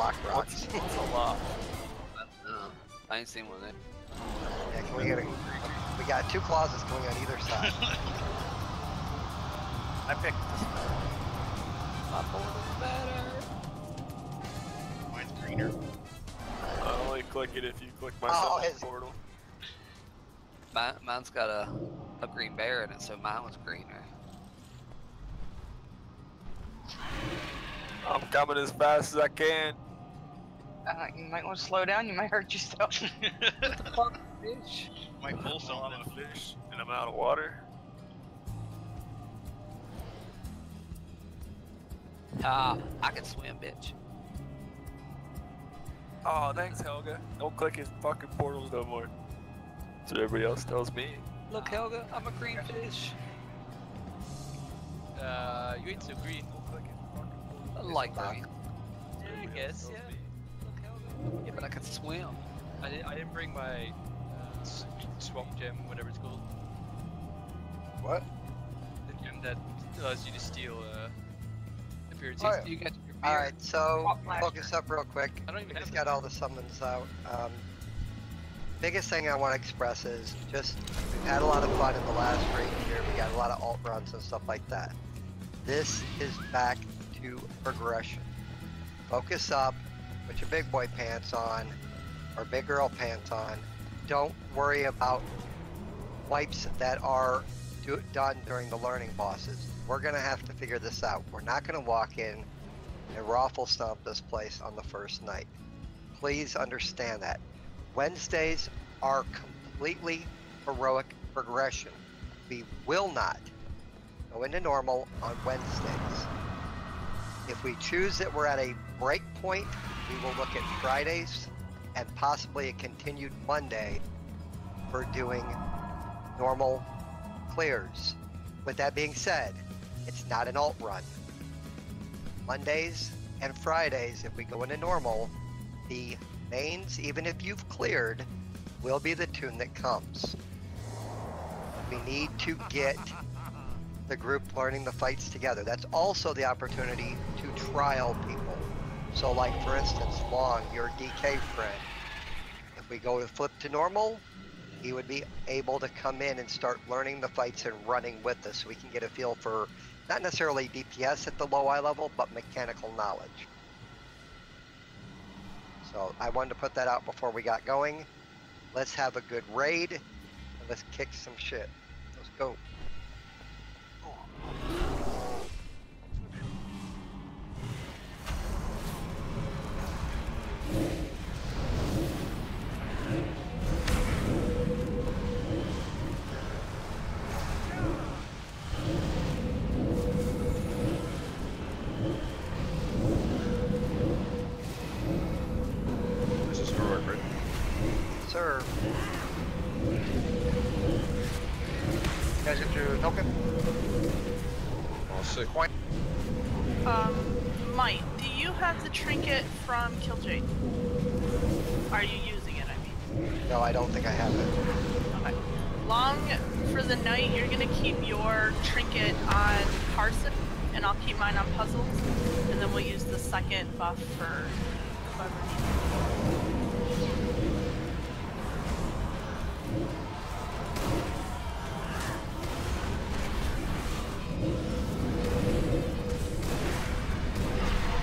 block rocks. What's a lot? I ain't seen one of them. Yeah, can we get a... We got 2 clauses going on either side. I picked this one. My board is better. Mine's greener. I only click it if you click my portal. Mine's got a green bear in it, so mine was greener. I'm coming as fast as I can. You might want to slow down, you might hurt yourself. What the fuck, bitch? Might pull I'm a something. fish and I'm out of water. Ah, I can swim, bitch. Oh, thanks, Helga. Don't click his fucking portals no more. That's what everybody else tells me. Look, Helga, I'm a green fish. You ain't so green. Don't click his fucking portals. I like green. Yeah, I guess, yeah. Look, Helga. Yeah, but I can swim. I didn't bring my swamp gem, whatever it's called. What? The gem that allows you to steal appearances. Oh, yeah. You got your beard. Alright, so focus up real quick. I don't even We just have got all the summons out. Biggest thing I want to express is just we've had a lot of fun in the last raid here. We got a lot of alt runs and stuff like that. This is back to progression. Focus up, put your big boy pants on, or big girl pants on. Don't worry about wipes that are done during the learning bosses. We're gonna have to figure this out. We're not gonna walk in and raffle stomp this place on the first night. Please understand that. Wednesdays are completely heroic progression. We will not go into normal on Wednesdays. If we choose that we're at a break point, we will look at Fridays and possibly a continued Monday for doing normal clears. With that being said, it's not an alt run. Mondays and Fridays, if we go into normal, the mains, even if you've cleared, will be the tune that comes. We need to get the group learning the fights together. That's also the opportunity to trial people. So like for instance, Long, your DK friend, if we go to flip to normal, he would be able to come in and start learning the fights and running with us so we can get a feel for not necessarily DPS at the low eye level, but mechanical knowledge. So I wanted to put that out before we got going. Let's have a good raid and let's kick some shit. Let's go. This is heroic, right? Sir. You guys get your token? All sick. Point. Mike, do you have the trinket from Killjoy? Are you using it, I mean? No, I don't think I have it. Okay. Long, for the night, you're gonna keep your trinket on Carson, and I'll keep mine on puzzles, and then we'll use the second buff for whoever needs it.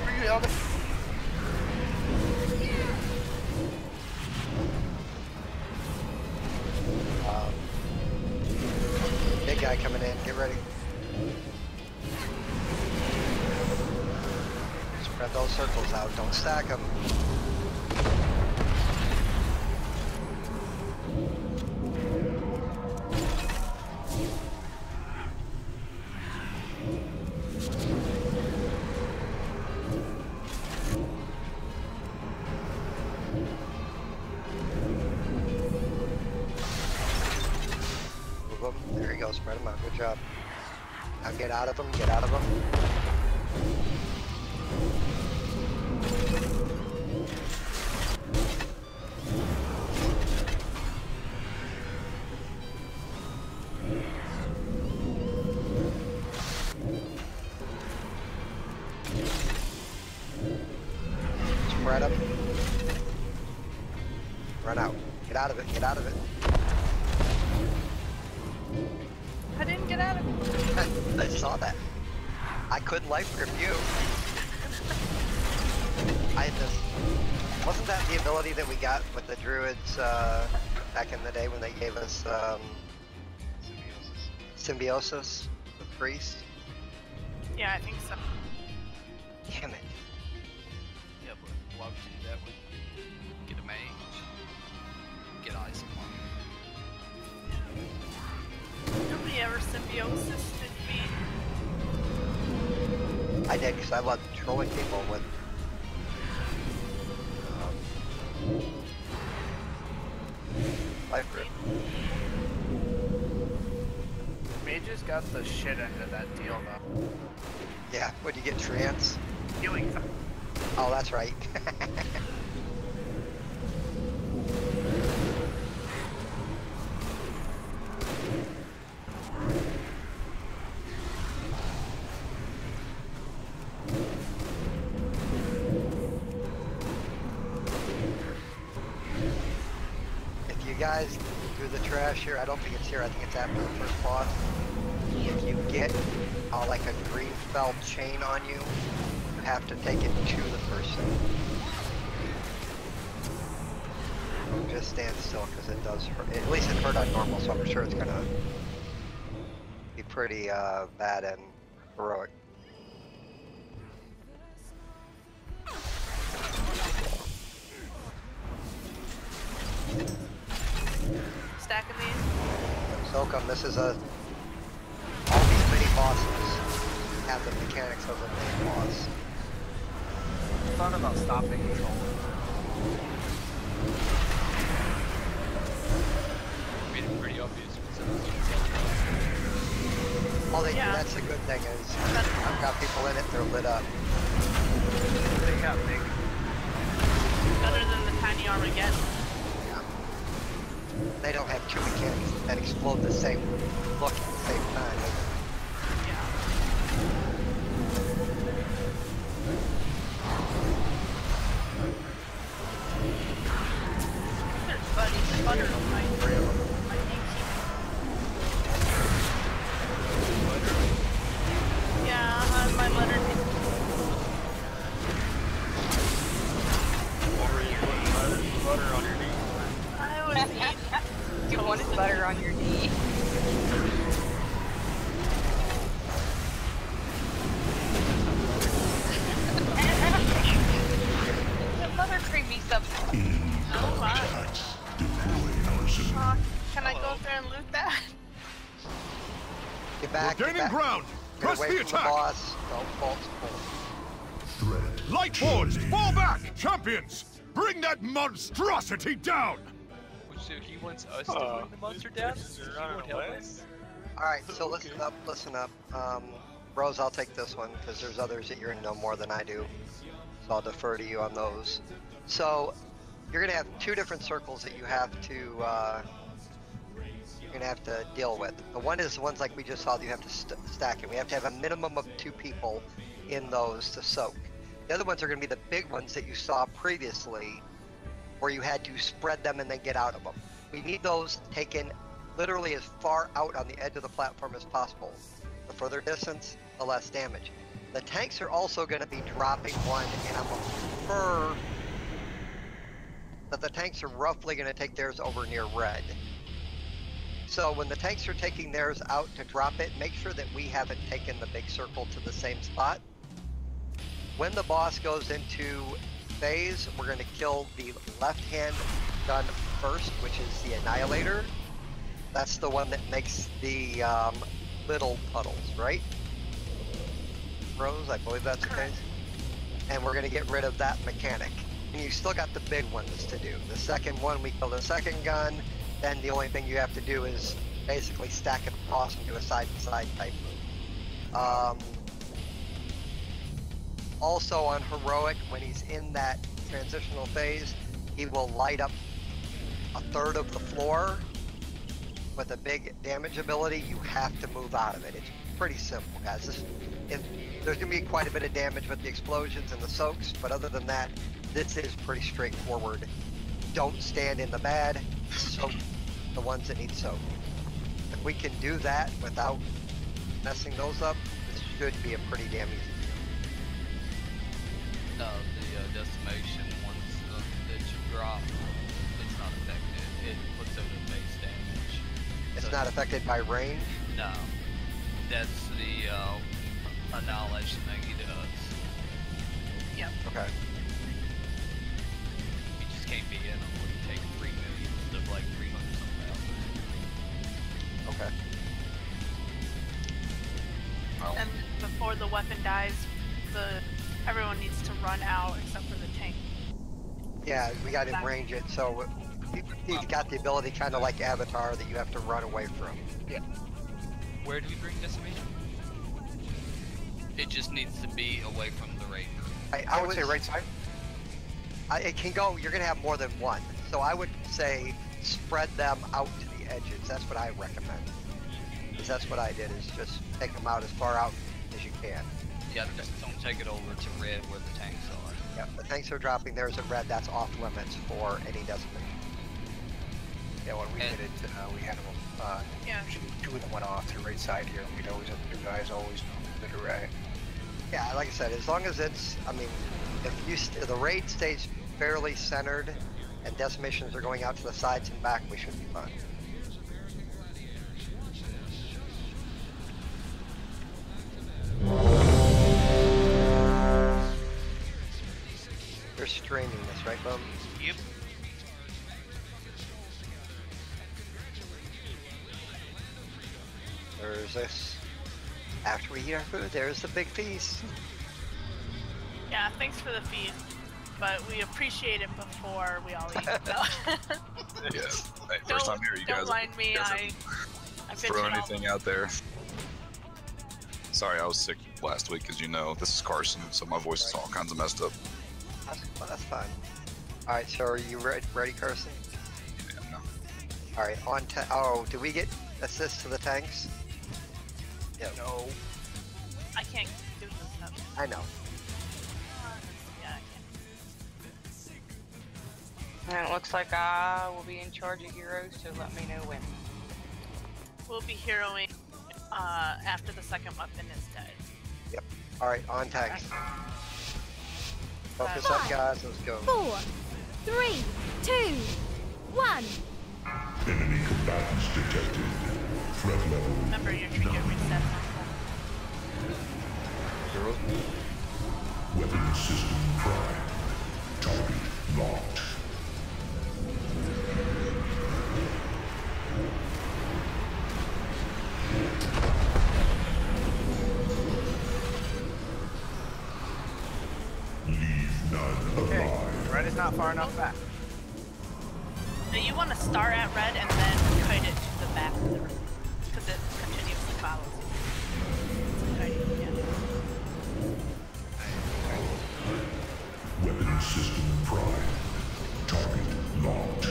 For you, Helga. Big guy coming in, get ready. Spread those circles out, don't stack them. There you go, spread them out, good job. Now get out of them, get out of them. Spread them. Run out. Get out of it. Get out of it. I didn't get out of it. I saw that. I couldn't life grip you. I had this. Wasn't that the ability that we got with the druids back in the day when they gave us symbiosis with priest? Yeah, I think so. Damn it. Yeah, but why would you do that when get a mage? Get ice on. Nobody ever symbiosis did me. I did because I love trolling people with. Life grip. Mages got the shit end of that deal though. Yeah, would you get trance? Healing. Oh, that's right. If you guys do the trash here, I don't think it's here, I think it's after the first boss. If you get like a green felt chain on you, you have to take it to the person. Just stand still because it does hurt. At least it hurt on normal, so I'm sure it's gonna be pretty bad and heroic. Stacking these. Soak 'em. This is a. All these mini bosses have the mechanics of a mini boss. I thought about stopping control. Made it pretty obvious. All they Yeah. do, that's the good thing is, I've got people in it, they're lit up. They got big. Better than the tiny Armageddon. They don't have two mechanics that explode the same look at the same time. Yeah. There's butter on my yeah, on my letter. Butter on your knee. I was eating. You wanted butter on your knee. The buttercream me something. Oh my. Can I go up there and loot that? Get back, We're get gaining back. ground. Get Press away the from attack. The boss. Don't fall to Light force, fall back, champions! Bring that monstrosity down! So he wants us to bring the monster down? Bitches He are running won't help away. us? Alright, so listen up, listen up. Rose, I'll take this one, because there's others that you're gonna know more than I do. So I'll defer to you on those. So, you're gonna have two different circles that you have to, you're gonna have to deal with. The one is the ones like we just saw that you have to stack it. We have to have a minimum of 2 people in those to soak. The other ones are gonna be the big ones that you saw previously, where you had to spread them and then get out of them. We need those taken literally as far out on the edge of the platform as possible. The further distance, the less damage. The tanks are also going to be dropping one, and I'm going to prefer that the tanks are roughly going to take theirs over near red. So when the tanks are taking theirs out to drop it, make sure that we haven't taken the big circle to the same spot. When the boss goes into phase, we're going to kill the left-hand gun first, which is the Annihilator. That's the one that makes the little puddles, right? Rose, I believe that's the case. And we're going to get rid of that mechanic. And you still got the big ones to do. The second one, we kill the second gun. Then the only thing you have to do is basically stack it across and do a side-to-side type move. Also on Heroic, when he's in that transitional phase, he will light up a third of the floor with a big damage ability. You have to move out of it. It's pretty simple, guys. There's going to be quite a bit of damage with the explosions and the soaks, but other than that, this is pretty straightforward. Don't stand in the bad, soak the ones that need soak. If we can do that without messing those up, this should be a pretty damn easy No, the decimation ones that you drop, it's not affected. It puts out a base damage. deal. It's So- not affected by range. No, that's the annihilation thing he does. Yep. Okay. You just can't be in them when you take 3 million instead of like 300 something else. Okay. Well, And before the weapon dies, everyone needs to run out except for the tank. Yeah, we got to range it. So you've got the ability, kind of like Avatar, that you have to run away from. Where do we bring decimation? It just needs to be away from the raid. I would say right side. It can go. You're gonna have more than one. So I would say spread them out to the edges. That's what I recommend. Because that's what I did. Is just take them out as far out as you can. Yeah, just don't take it over to red where the tanks are. Yeah, the tanks are dropping. There's a red. That's off limits for any decimation. Yeah, when we And- did it, we had them. Yeah. Two of them went off to the right side here. We'd always have the two guys always to the right. Yeah, like I said, as long as it's, I mean, if the raid stays fairly centered and decimations are going out to the sides and back, we should be fine. You're streaming this, right, Boom? Yep. There's this. After we eat our food, there's the big feast. Yeah, thanks for the feed, but we appreciate it before we all eat. So. Yeah. Hey, first time here, you guys. Don't mind me. you guys I throw bitch it all. anything out there. Sorry, I was sick last week, as you know. This is Carson, so my voice is all kinds of messed up. That's fine. All right, so are you ready, Carson? Yeah, no. All right, on oh, do we get assist to the tanks? Yeah. No. I can't do this stuff. I know. Yeah, I can't. And it looks like I will be in charge of heroes, so let me know when. We'll be heroing after the second weapon is dead. Yep. All right, on tanks. Focus up, guys. Let's go. 4, 3, 2, 1. Enemy combatants detected. Threat level. Remember your trinket resets. Weapon system prime. Target locked. Leave none Okay. alive. Red is not far enough back. So you want to start at red and then kite it to the back of the room, because it continuously follows you. It's kiting, yeah. Weapon system prime. Target locked.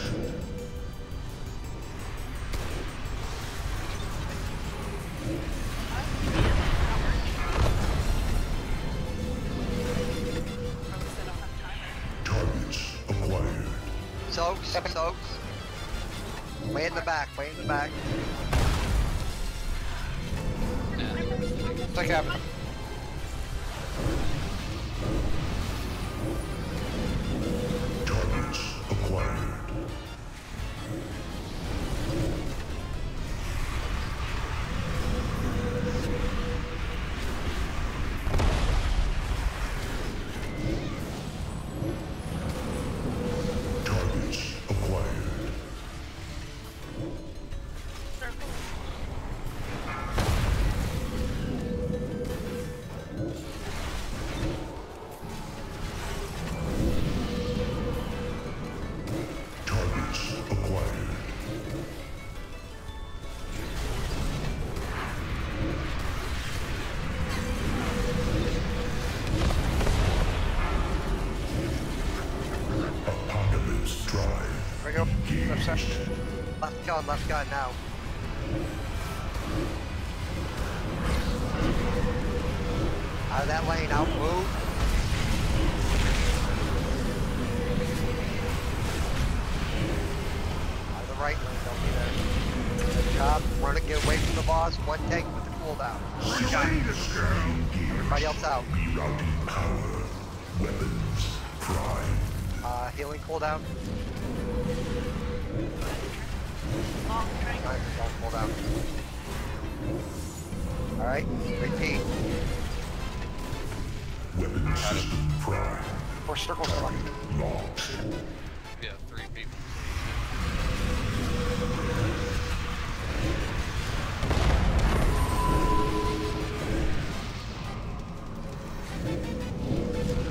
Targets acquired. Soaks. Way in the back. Way in the back. It's like happening. Targets acquired. Targets acquired. Targets acquired. Apocalypse drive. There we go. Left side. Left gun now. Out of that lane, out, move. boss, one tank with the cooldown. Everybody else out. Healing cooldown. Long drink. Long cooldown. Alright, repeat. Four circles are Yeah, 3 people.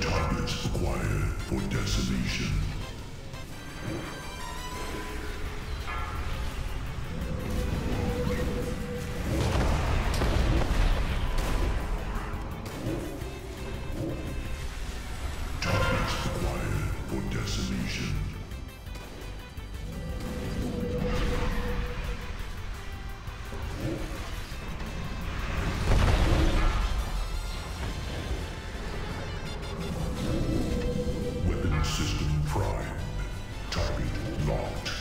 Targets acquired for decimation. Targets acquired for decimation. Weapon system prime. Target locked.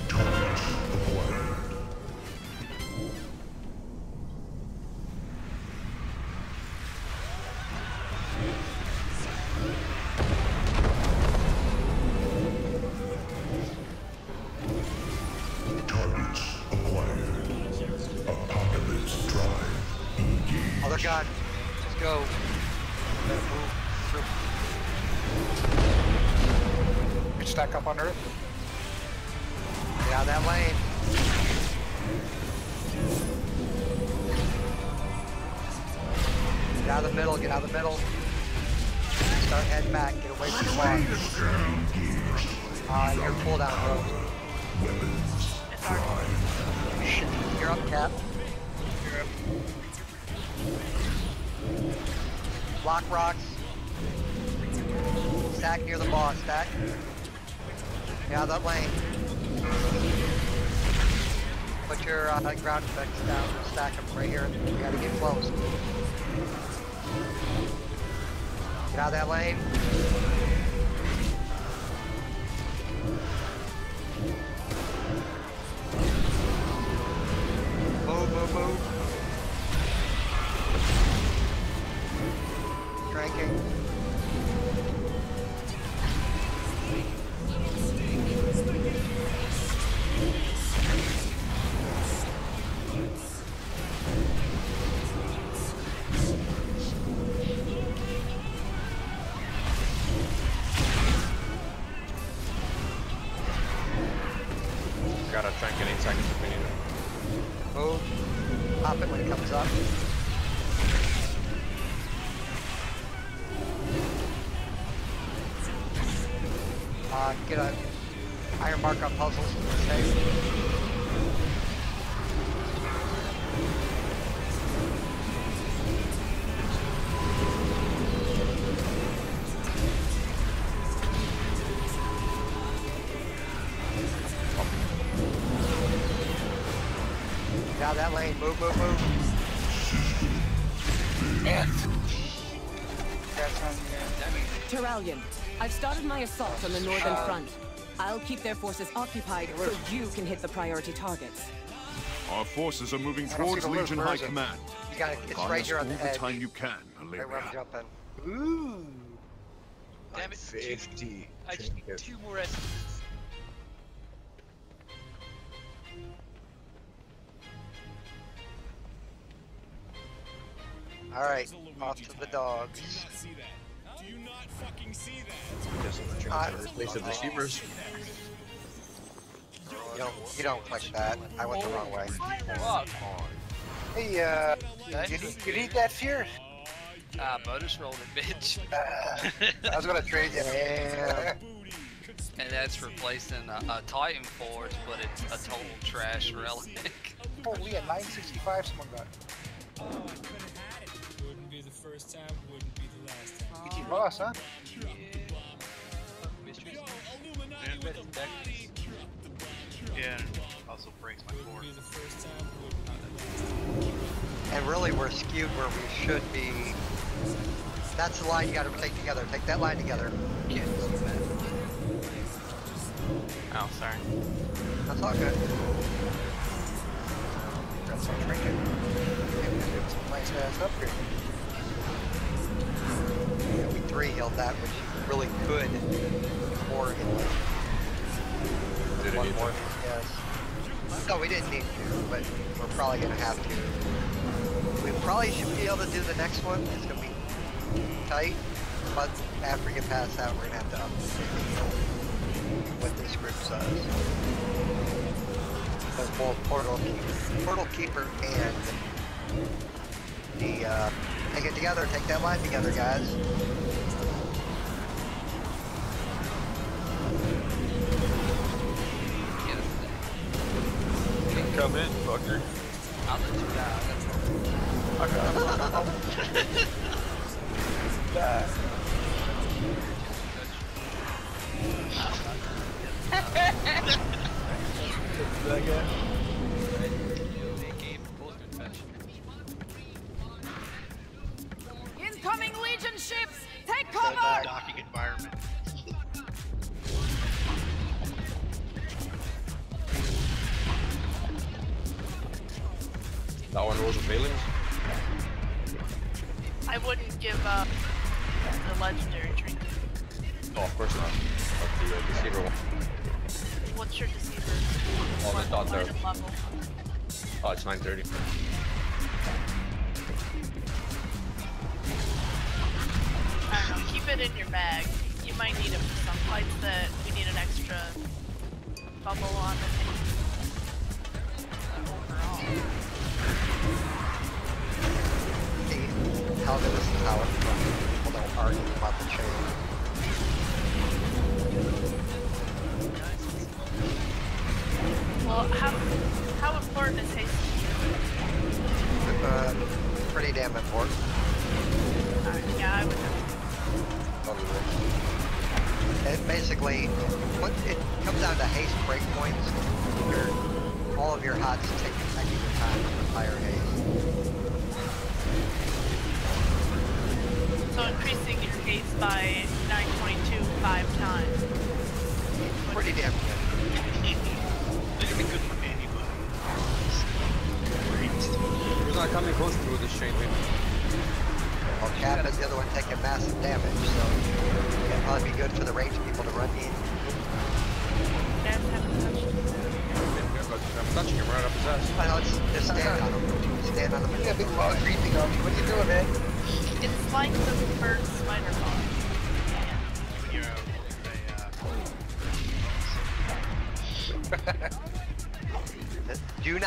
Target acquired. Targets acquired. Apocalypse drive engaged. Other gun. Let's go. Move through. Get stack up on Earth. Get out of that lane. Get out of the middle, get out of the middle. Start heading back, get away from the boss. You're cooldown, bro. It's already. You're up, Cap. Block rocks. Stack near the boss, stack. Get out of that lane. Put your ground effects down and stack them right here. You gotta get close. Get out of that lane. Move, move, move. Drinking. Got a tank in 8 seconds if we need it. Move. Pop it when it comes up. Get a iron mark on puzzles. Save. Get out of that lane. Move, move, move. Terralion, I've started my assault on the northern front. I'll keep their forces occupied so you can hit the priority targets. Our forces are moving towards Legion High Command. You gotta, it's Buy right us here on all the the edge. time you can, Right where I'm Alaria. jumping. Ooh. Damn it. 50. I just need 2 more essences. Alright, off to the dogs. Do you not fucking see that? Place of the Shivers. You don't click that. I went the wrong way. Fuck. Hey, you need that fear? Bonus rolled it, bitch. I was gonna trade you. And that's replacing a Titan Force, but it's a total trash relic. Holy, at 965 someone got. Oh, I could have had it. Wouldn't be the first time, wouldn't be the last time. ET boss, huh? Mysteries. Yeah, also breaks my core. Wouldn't be the first time, wouldn't be the last time. And really, we're skewed where we should be That's the line you gotta take together. Take that line together. Oh, sorry. That's all good. Got some trinket. Get some nice ass upgrade. Yeah, we 3-healed that, which you really could 4-heal it. Did it One need more, to? yes. No, we didn't need to, but we're probably gonna have to. We probably should be able to do the next one. It's gonna be tight, but after we get past that, we're gonna have to up what this group says. Because both Portal Keeper and the take it together, take that line together, guys. Come in, fucker. I'll let you die. I got Incoming Legion ships! Take So cover! the docking environment. That one was failings. I wouldn't give up the legendary trinket. Oh, of course not. That's the deceiver one. What's your deceiver? Oh, I thought What there. level? Oh, it's 930. I don't know, keep it in your bag. You might need it for some fights that we need an extra bubble on the thing. Overall. See how this is how it's run. People don't argue about the chain. Well, how important is haste? Pretty damn important. Yeah, I would. It basically, it comes down to haste breakpoints. All of your hots take extra time with higher haste. So increasing your haste by 922 5 times. Pretty damn good. It's gonna be good for anybody. Who's not coming close through this chain, maybe? Well, Cap is the other one taking massive damage, so it'd probably be good for the range people to run in. Dabs haven't touched it. I'm touching him right up his ass. I know, just stand on him. Stand on him. Yeah, big ball creeping on me. What are you doing, man? It's like the first spider ball. When you're Do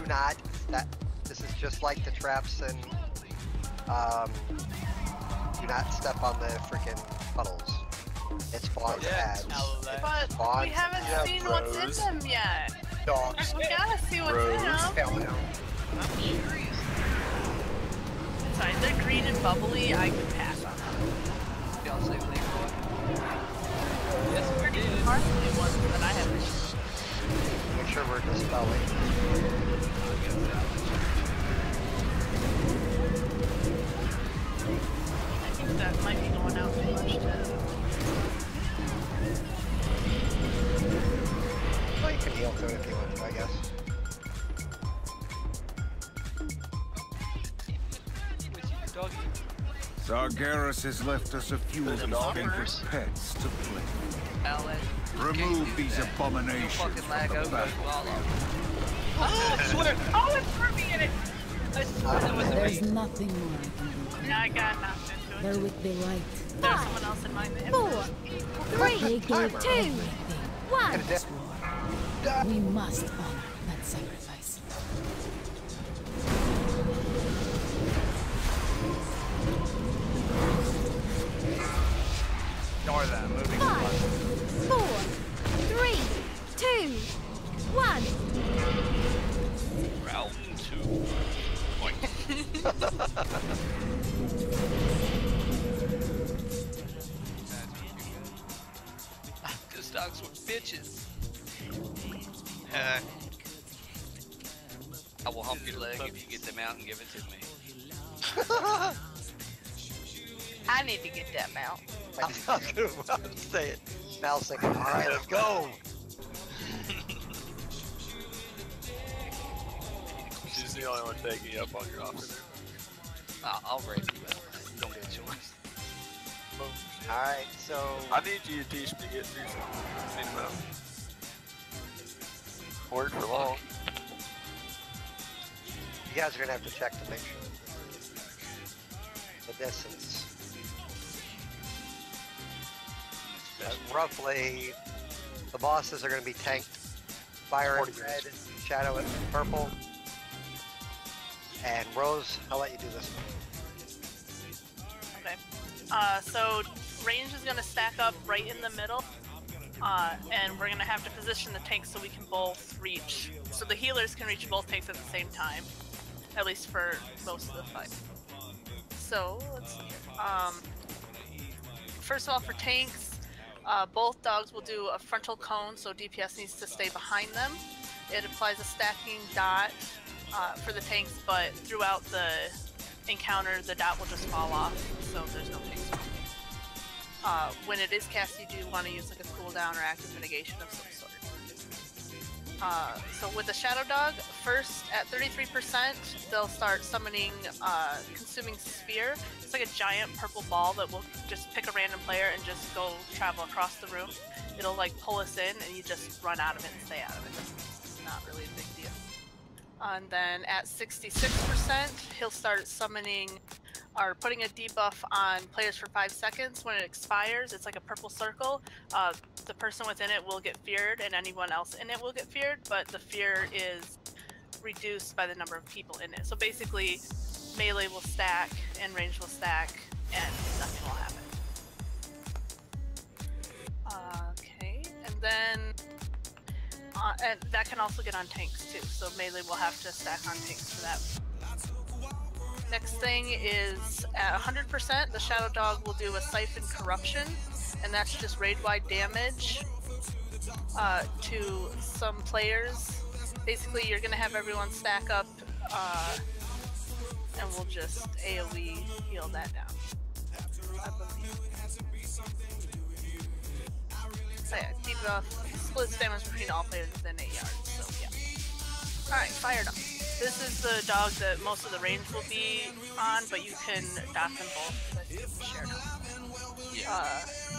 not, this is just like the traps and, do not step on the freaking puddles. It spawns ads. But we haven't seen what's in them yet. Dogs. We gotta see what's in them. I'm curious. Sorry, they're green and bubbly. I could pass on them. Y'all say Leroy? Yes, we're getting partially ones that I have issues. Make sure we're dispelling. I think that might be going out too much too. Well, you can heal to it if you want to, I guess. Sargeras has left us a few of his favorite pets to play. Remove these abominations from the battle. I swear! Oh, it's for me in it! I swear that was me. There's nothing more I can do. Yeah, I got knocked into it. They're with the light. There's someone else in mind. 4, 3, 2, 1. We must honor that sacrifice. Ignore that. Moving 5, 4, 3, 2, 1. Round 2. Just dogs with bitches. I will hump your leg if you get them out and give it to me. I need to get that mount. I was gonna say it. Mal's thinking, alright, let's go! She's the only one taking you up on your offer there. I'll rape you, but you don't get a choice. Alright, so... I need you to teach me to get through something. I need to know. Word for long. You guys are gonna have to check to make sure the distance. Roughly, the bosses are gonna be tanked. Fire in red, Shadow in purple. And Rose, I'll let you do this one. Okay. So range is gonna stack up right in the middle. And we're gonna have to position the tanks so we can both reach. So the healers can reach both tanks at the same time. At least for most of the fight. So, let's see here. First of all, for tanks, both dogs will do a frontal cone, so DPS needs to stay behind them. It applies a stacking dot for the tanks, but throughout the encounter, the dot will just fall off, so there's no tanks. When it is cast, you do want to use like a cooldown or active mitigation of some sort. So with the Shadow Dog, first at 33%, they'll start summoning Consuming Sphere. It's like a giant purple ball that will just pick a random player and just go travel across the room. It'll like pull us in and you just run out of it and stay out of it. It's not really a big deal. And then at 66%, he'll start summoning or putting a debuff on players for 5 seconds. When it expires, it's like a purple circle. The person within it will get feared and anyone else in it will get feared, but the fear is reduced by the number of people in it. So basically, melee will stack and range will stack and nothing will happen. Okay, and then and that can also get on tanks too, so melee will have to stack on tanks for that. Next thing is at 100%, the Shadow Dog will do a Siphon Corruption, and that's just raid-wide damage to some players. Basically, you're going to have everyone stack up, and we'll just AoE heal that down, I believe. So yeah, debuff splits damage between all players within 8 yards, so yeah. Alright, Fire Dog. This is the dog that most of the range will be on, but you can dot them both.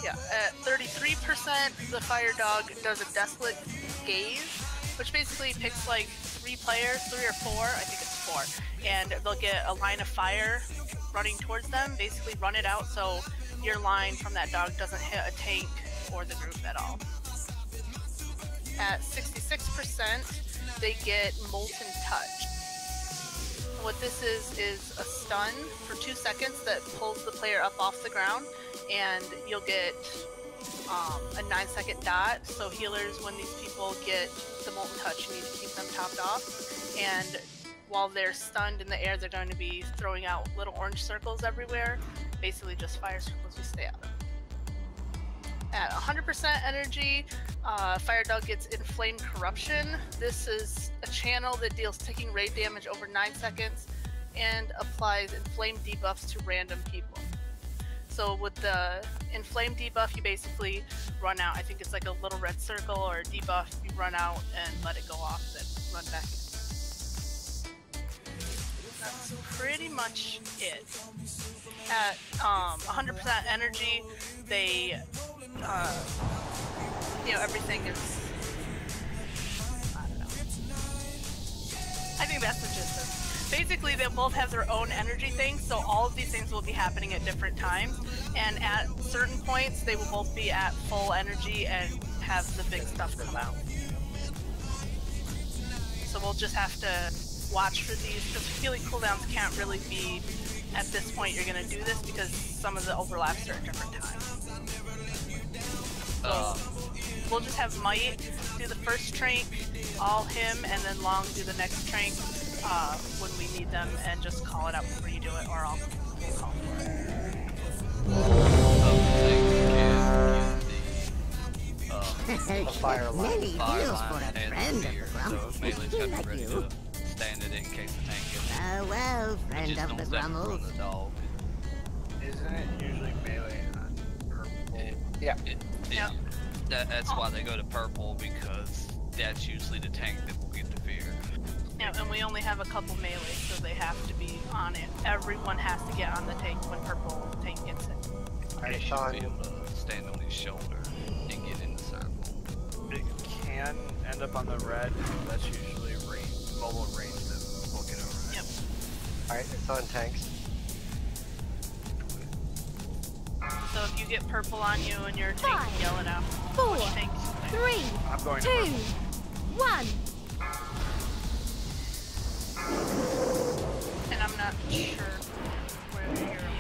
Yeah, at 33%, the Fire Dog does a Desolate Gaze, which basically picks like 3 players, 3 or 4, I think it's 4, and they'll get a line of fire running towards them, basically run it out so your line from that dog doesn't hit a tank or the group at all. At 66%, they get Molten Touch. What this is a stun for 2 seconds that pulls the player up off the ground, and you'll get a 9-second dot. So healers, when these people get the Molten Touch, you need to keep them topped off. And while they're stunned in the air, they're going to be throwing out little orange circles everywhere. Basically just fire circles you stay out of. At 100% energy, Fire Dog gets Inflamed Corruption. This is a channel that deals ticking raid damage over 9 seconds and applies inflamed debuffs to random people. So with the inflamed debuff, you basically run out. I think it's like a little red circle or a debuff. You run out and let it go off, then run back in. That's pretty much it. At 100% energy, they you know, everything is, I don't know. I think that's the gist of it. Basically, they both have their own energy things, so all of these things will be happening at different times, and at certain points, they will both be at full energy and have the big stuff come out. So we'll just have to watch for these, because healing cooldowns can't really be, at this point you're going to do this, because some of the overlaps are at different times. So we'll just have Might do the first trank, all him, and then Long do the next trank when we need them, and just call it out before you do it, or I'll call for it. Fire line. Many deals for a friend of the Grumbles. So melee's got to be ready to stand it in case the tank gets Well, friend of the Grumbles. Isn't it usually melee on purple? Yeah. Yeah. That's why they go to purple, because that's usually the tank that will get the fear. Yeah, and we only have a couple melee, so they have to be on it. Everyone has to get on the tank when purple tank gets it. They should be able to stand on his shoulder and get in the circle. It can end up on the red. That's usually mobile range that will get over there. Yep. Alright, it's on tanks. So if you get purple on you and your tank, yell it out. 4, tank? 3, I'm going 2, 1. And I'm not sure where you're.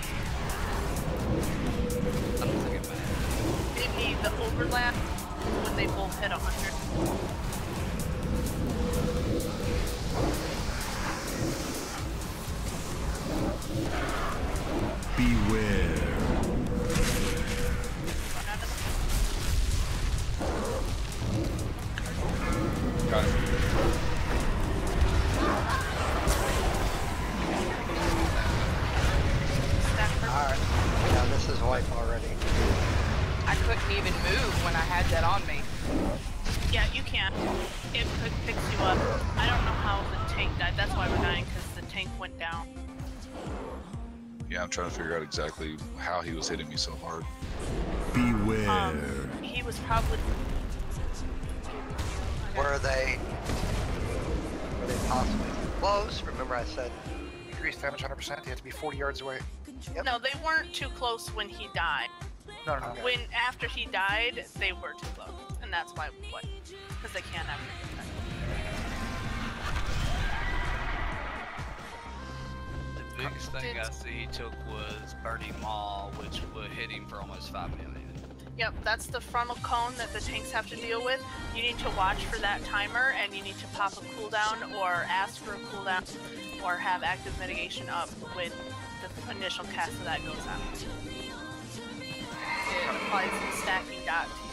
I don't think it matters. Maybe the overlap when they both hit 100. Beware. Got it. Alright. Yeah, this is wipe already. I couldn't even move when I had that on me. Yeah, you can. It picks you up. I don't know how the tank died. That's why we're dying, because the tank went down. Yeah, I'm trying to figure out exactly how he was hitting me so hard. Beware. He was probably. Were they possibly close? Remember I said Increased damage 100%. You have to be 40 yards away. Yep. No, they weren't too close when he died. No. When after he died, they were too close, and that's why we quit, because they can't ever get back. The biggest thing I see he took was Birdie Maw, which would hit him for almost 5 million. Yep, that's the frontal cone that the tanks have to deal with. You need to watch for that timer, and you need to pop a cooldown or ask for a cooldown or have active mitigation up when the initial cast of that goes on. It applies the stacking dot to you.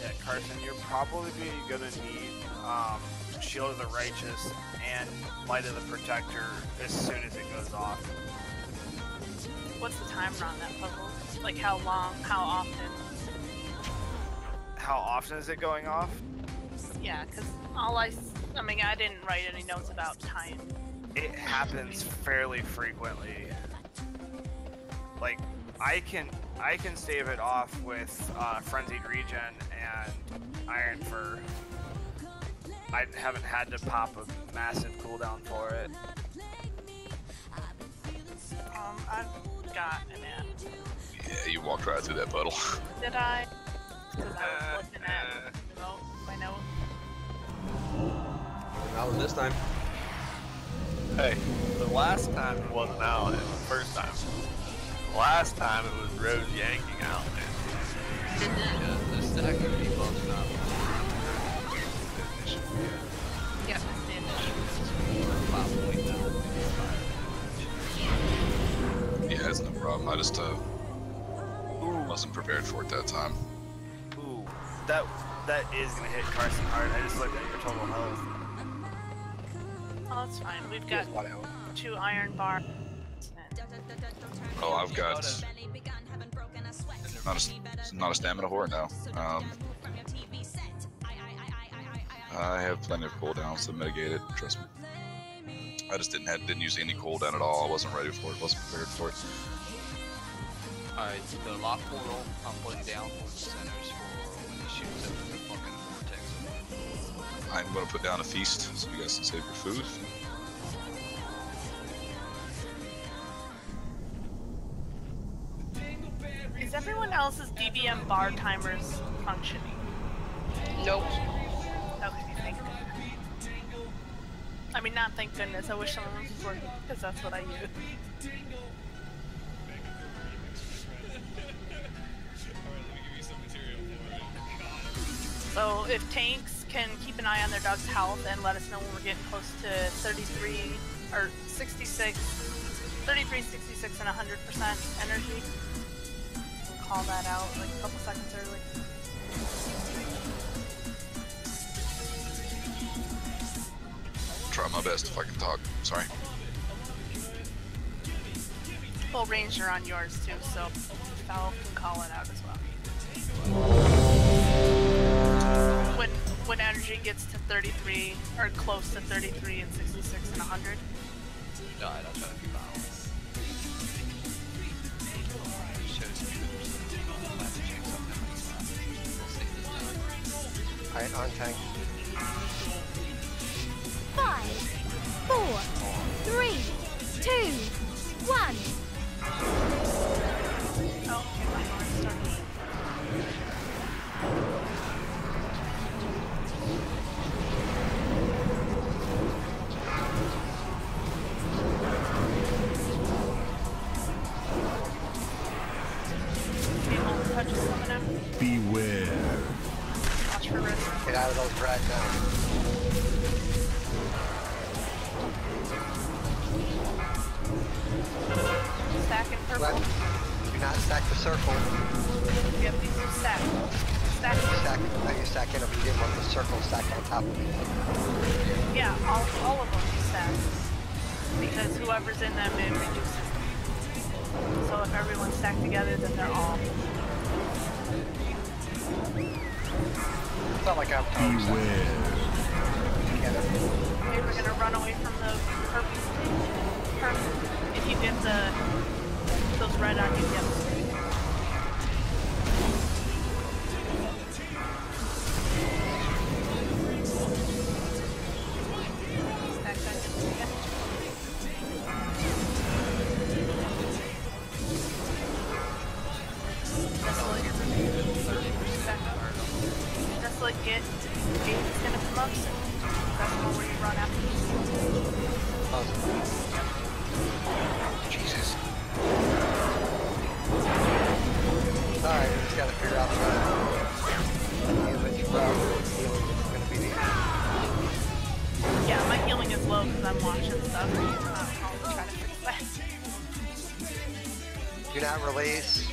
Yeah, Carson, you're probably gonna need Shield of the Righteous and Light of the Protector as soon as it goes off. What's the timer on that puzzle? Like how long, how often? How often is it going off? Yeah, because I mean, I didn't write any notes about time. It happens fairly frequently. Like, I can stave it off with Frenzied Regen and Iron Fur. I haven't had to pop a massive cooldown for it. I've got an ad. Yeah, you walked right through that puddle. Did I? Because I was looking at my note. Not this time. Hey, the last time it wasn't Alan, the first time. Last time it was Rose yanking Alan. Yeah, the stack of debuff's not. Yeah, it's Yeah, that's no problem. I just wasn't prepared for it that time. Ooh, that is gonna hit Carson hard. I just looked at your total health. Oh, that's fine. We've got 2 iron bars. Oh, I've got not a stamina whore now. I have plenty of cooldowns to mitigate it. Trust me. I just didn't use any cooldown at all. I wasn't ready for it. Wasn't prepared for it. Alright, the lock portal I'm putting down for the centers for when he shoots up the fucking vortex. I'm gonna put down a feast so you guys can save your food. Is everyone else's DBM bar timers functioning? Nope. Okay, thank goodness. I mean, not thank goodness. I wish someone was working, because that's what I use. So if tanks can keep an eye on their dog's health and let us know when we're getting close to 33 or 66, 33, 66, and 100% energy, we'll call that out like a couple seconds early. Try my best if I can talk. Sorry. full ranger on yours too, so Foul can call it out as well. When energy gets to 33 or close to 33 and 66 and 100. No, I don't try to be balanced. Alright, on tank. 5, 4, 3, 2, 1. Oh, my arm's starting. Beware. Watch for risk. Get out of those red now. Stack in purple. Left. Do not stack the circle. Yep, these are stacked. Stack. You stack in them. You didn't want the circle stacked on top of it. Yeah, all of them stack. Because whoever's in them, it reduces them. So if everyone's stacked together, then they're all. It's not like I'm Beware. Okay, we're gonna run away from the purple. If you get those red on you, yep. Stack that in again. Just like gate is gonna come up soon. That's the one where you run after. Jesus. Alright, we just gotta figure out which route healing is gonna be the Yeah, my healing is low because I'm watching stuff. I'll try to fix that. Do not release.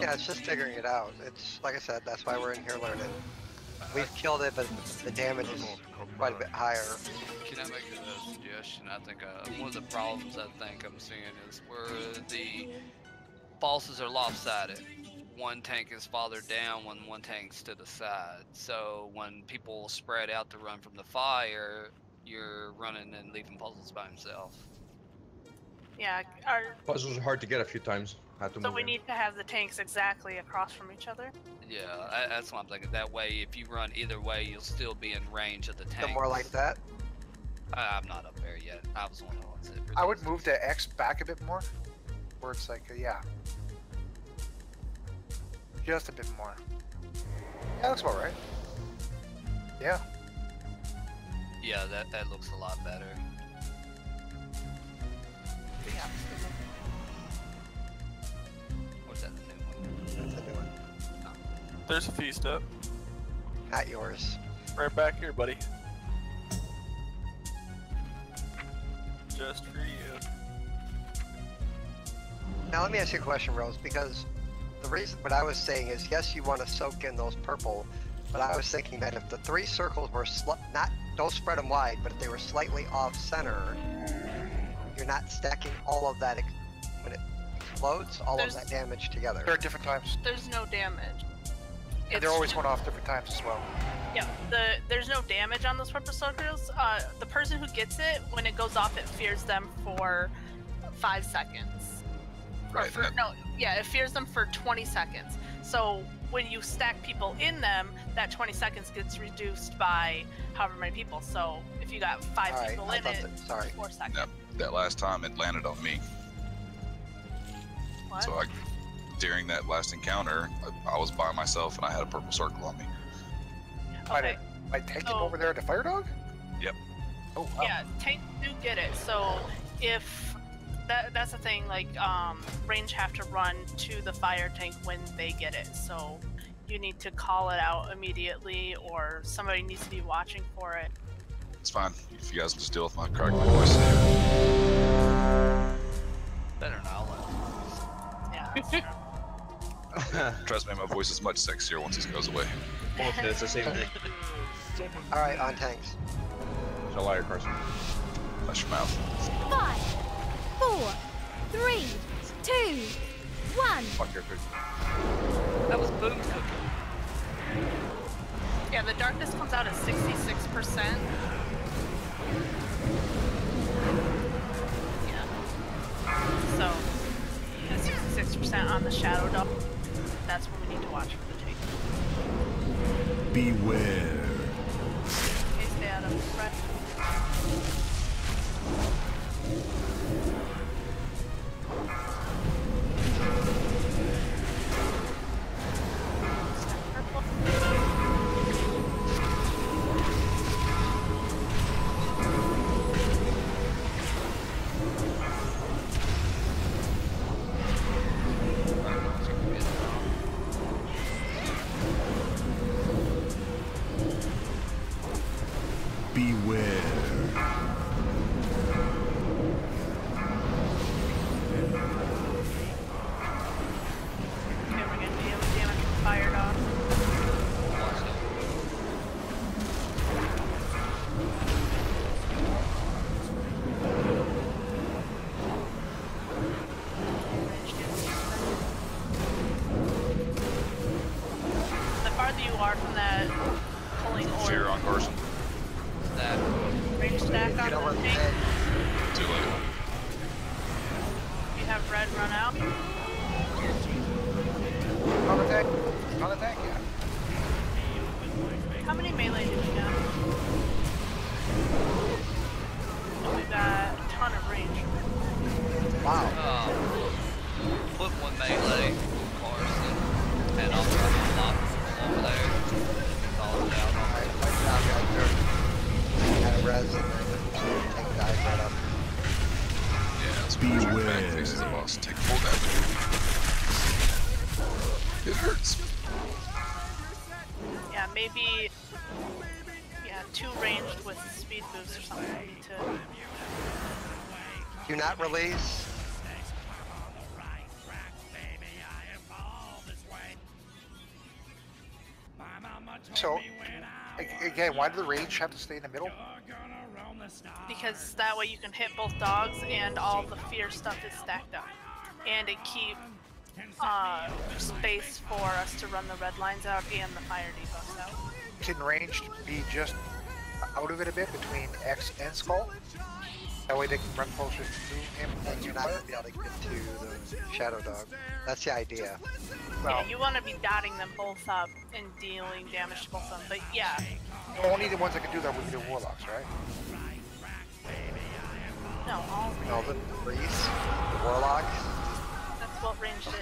Yeah, it's just figuring it out. It's like I said, that's why we're in here learning. We've killed it, but the damage is quite a bit higher. Can I make a suggestion? I think one of the problems I think I'm seeing is where the bosses are lopsided. One tank is farther down when one tank's to the side. So when people spread out to run from the fire, you're running and leaving puzzles by himself. Yeah, Puzzles are hard to get a few times. so we need to have the tanks exactly across from each other. Yeah, that's what I'm thinking. That way, if you run either way, you'll still be in range of the tank. More like that? I'm not up there yet. I was one of the ones that I would move the X back a bit more. Where it's like, yeah. Just a bit more. Yeah, looks about right. Yeah. Yeah, that looks a lot better. What's that, the new one? That's the new one. Oh. There's a feast up. Not yours. Right back here, buddy. Just for you. Now let me ask you a question, Rose, because the reason what I was saying is, yes, you want to soak in those purple, but I was thinking that if the three circles were don't spread them wide, but if they were slightly off center, you're not stacking all of that when it explodes, all of that damage together. They're at different times. There's no damage. And they're always going off different times as well. Yeah, there's no damage on those purple circles. The person who gets it, when it goes off, it fears them for 5 seconds. Right. It fears them for 20 seconds. So when you stack people in them, that 20 seconds gets reduced by however many people. So if you got 5 people in it, 4 seconds. Yep. That last time it landed on me. What? So during that last encounter, I was by myself and I had a purple circle on me. Okay. By tanking over there at the fire dog? Yep. Oh, wow. Yeah, tanks do get it. So if that's the thing, like range have to run to the fire tank when they get it. So you need to call it out immediately, or somebody needs to be watching for it. It's fine. If you guys will just deal with my crackling voice. Better now. Yeah, that's true. Trust me, my voice is much sexier once this goes away. It's the same thing. Alright, on tanks. So liar, Carson. Flush your mouth. 5, 4, 3, 2, 1. Fuck your cookie. That was Boom's cookie. Yeah, the darkness comes out at 66%. Yeah. So, 66% on the shadow dog. That's when we need to watch for the take. Beware. Okay, stay out of red. Beware. Okay, we're gonna deal with damage from fire dog. The farther you are from that pulling Fear orb, on Carson. That. range stack on the tank, Too late. you have red run out. On the tank. On the tank, yeah. How many melee did you get? Oh, we got a ton of range. Wow. Put one melee, Carson, and I'll try to lock over there. Call it out. Alright, my job got dirt. Kind of res and then tank dies right up. Yeah, that's what your back faces the boss. Take full damage. It hurts. Yeah, maybe. Yeah, 2 ranged with speed boost or something. We need to. Do not release. So, again, why do the range have to stay in the middle? Because that way you can hit both dogs and all the fear stuff is stacked up. And it keeps space for us to run the red lines out and the fire debuffs out. Can ranged be just out of it a bit between X and Skull? That way they can run closer to him And and you're you not going to be able to get to the shadow dog. That's the idea. Yeah, you want to be dotting them both up and dealing damage to both of them. But yeah, only the ones that can do that would be the warlocks, right? no, all No, the priests, the warlocks. that's what ranged is.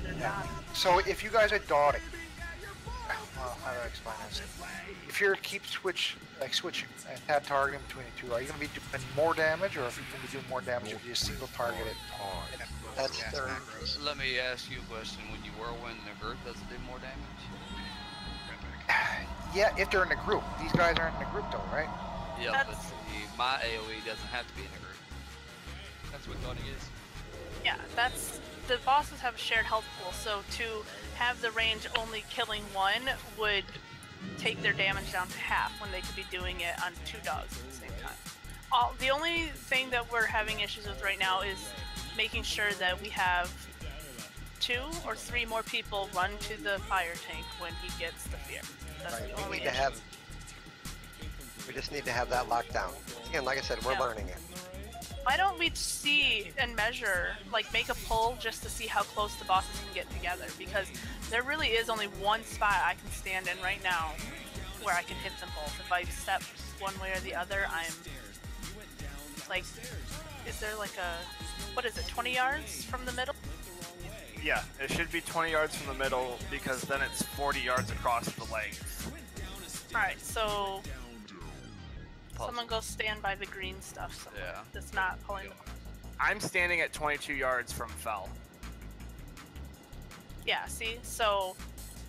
They're dotting. So if you guys are dotting, well, how do I explain this? If you're switching and tab targeting between the two, are you going to be doing more damage, or if you're going to be doing more damage if you just single target it? That's their. Let me ask you a question. When you whirlwind in a group, does it do more damage? Yeah, if they're in a group. These guys aren't in a group though, right? Yeah, but see, my AoE doesn't have to be in a group. That's what dotting is. Yeah, that's the bosses have a shared health pool, so to have the range only killing one would take their damage down to half when they could be doing it on 2 dogs at the same time. The only thing that we're having issues with right now is making sure that we have 2 or 3 more people run to the fire tank when he gets the fear. That's Right, the we only need to issue. have. We just need to have that locked down. Again, like I said, we're learning it. Why don't we see and measure, like make a poll just to see how close the bosses can get together? Because there really is only one spot I can stand in right now where I can hit them both. If I step one way or the other, I'm like, is there like a, what is it, 20 yards from the middle? Yeah, it should be 20 yards from the middle because then it's 40 yards across the length. Alright, so someone go stand by the green stuff. Yeah. That's not pulling. I'm standing at 22 yards from Fell. Yeah, see? So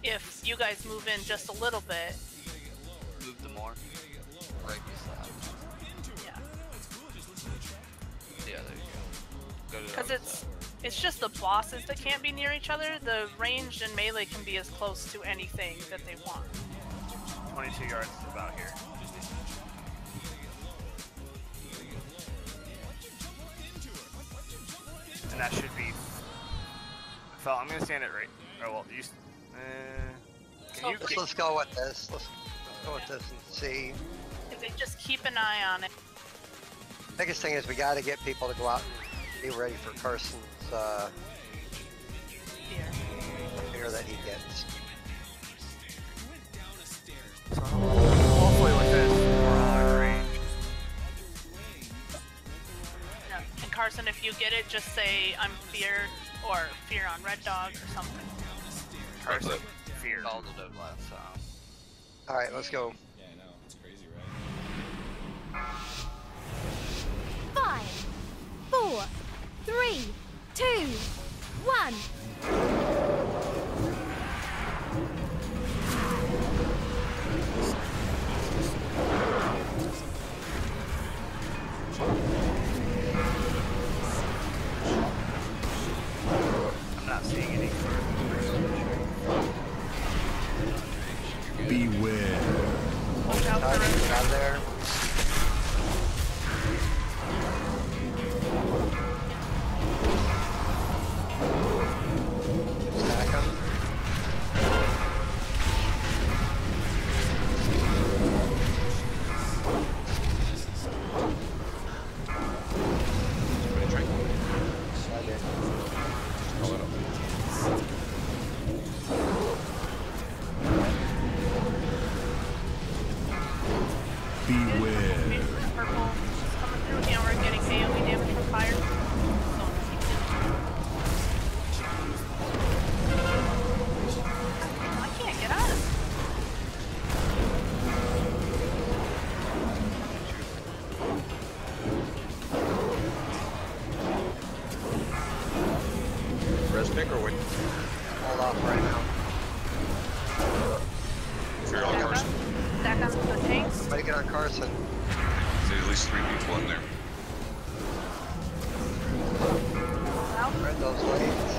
if you guys move in just a little bit. Move them more. Right beside. Yeah. Yeah, there you go. Go to the Because other side. It's just the bosses that can't be near each other. The ranged and melee can be as close to anything that they want. 22 yards is about here. And that should be... Fell, I'm gonna stand it right. Oh, well, you... Let's go with this. Let's go with this and see. If they just keep an eye on it. Biggest thing is we got to get people to go out and be ready for Carson's fear that he gets. So hopefully with this, we're all in range. Yeah. And Carson, if you get it, just say I'm fear or fear on Red Dog or something. Carson, fear. Called it up last time. All right, let's go. Yeah, I know. It's crazy, right? 5, 4, 3, 2, 1. I'm not seeing any further. Beware. Watch out All right, for get out of there. Stack 'em. I did. Beware. purple is coming through, and we're getting AoE damage from fire. So I can't get out of it. Res pick or wait? Hold off right now. Fear on Carson. Stack on the tanks. Somebody get on Carson. There's at least 3 people in there. Spread those lanes.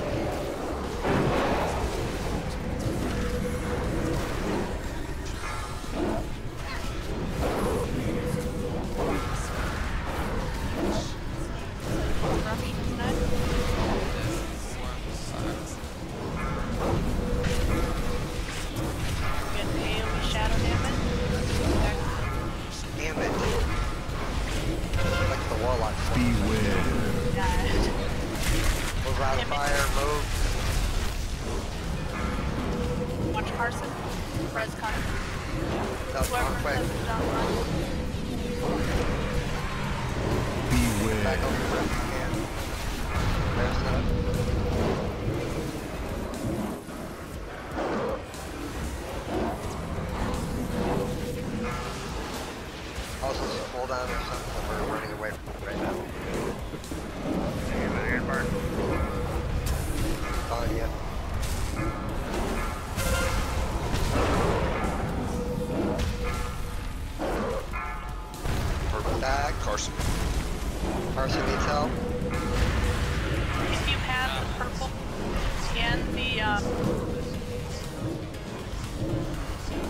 Carson needs help. If you have the purple and the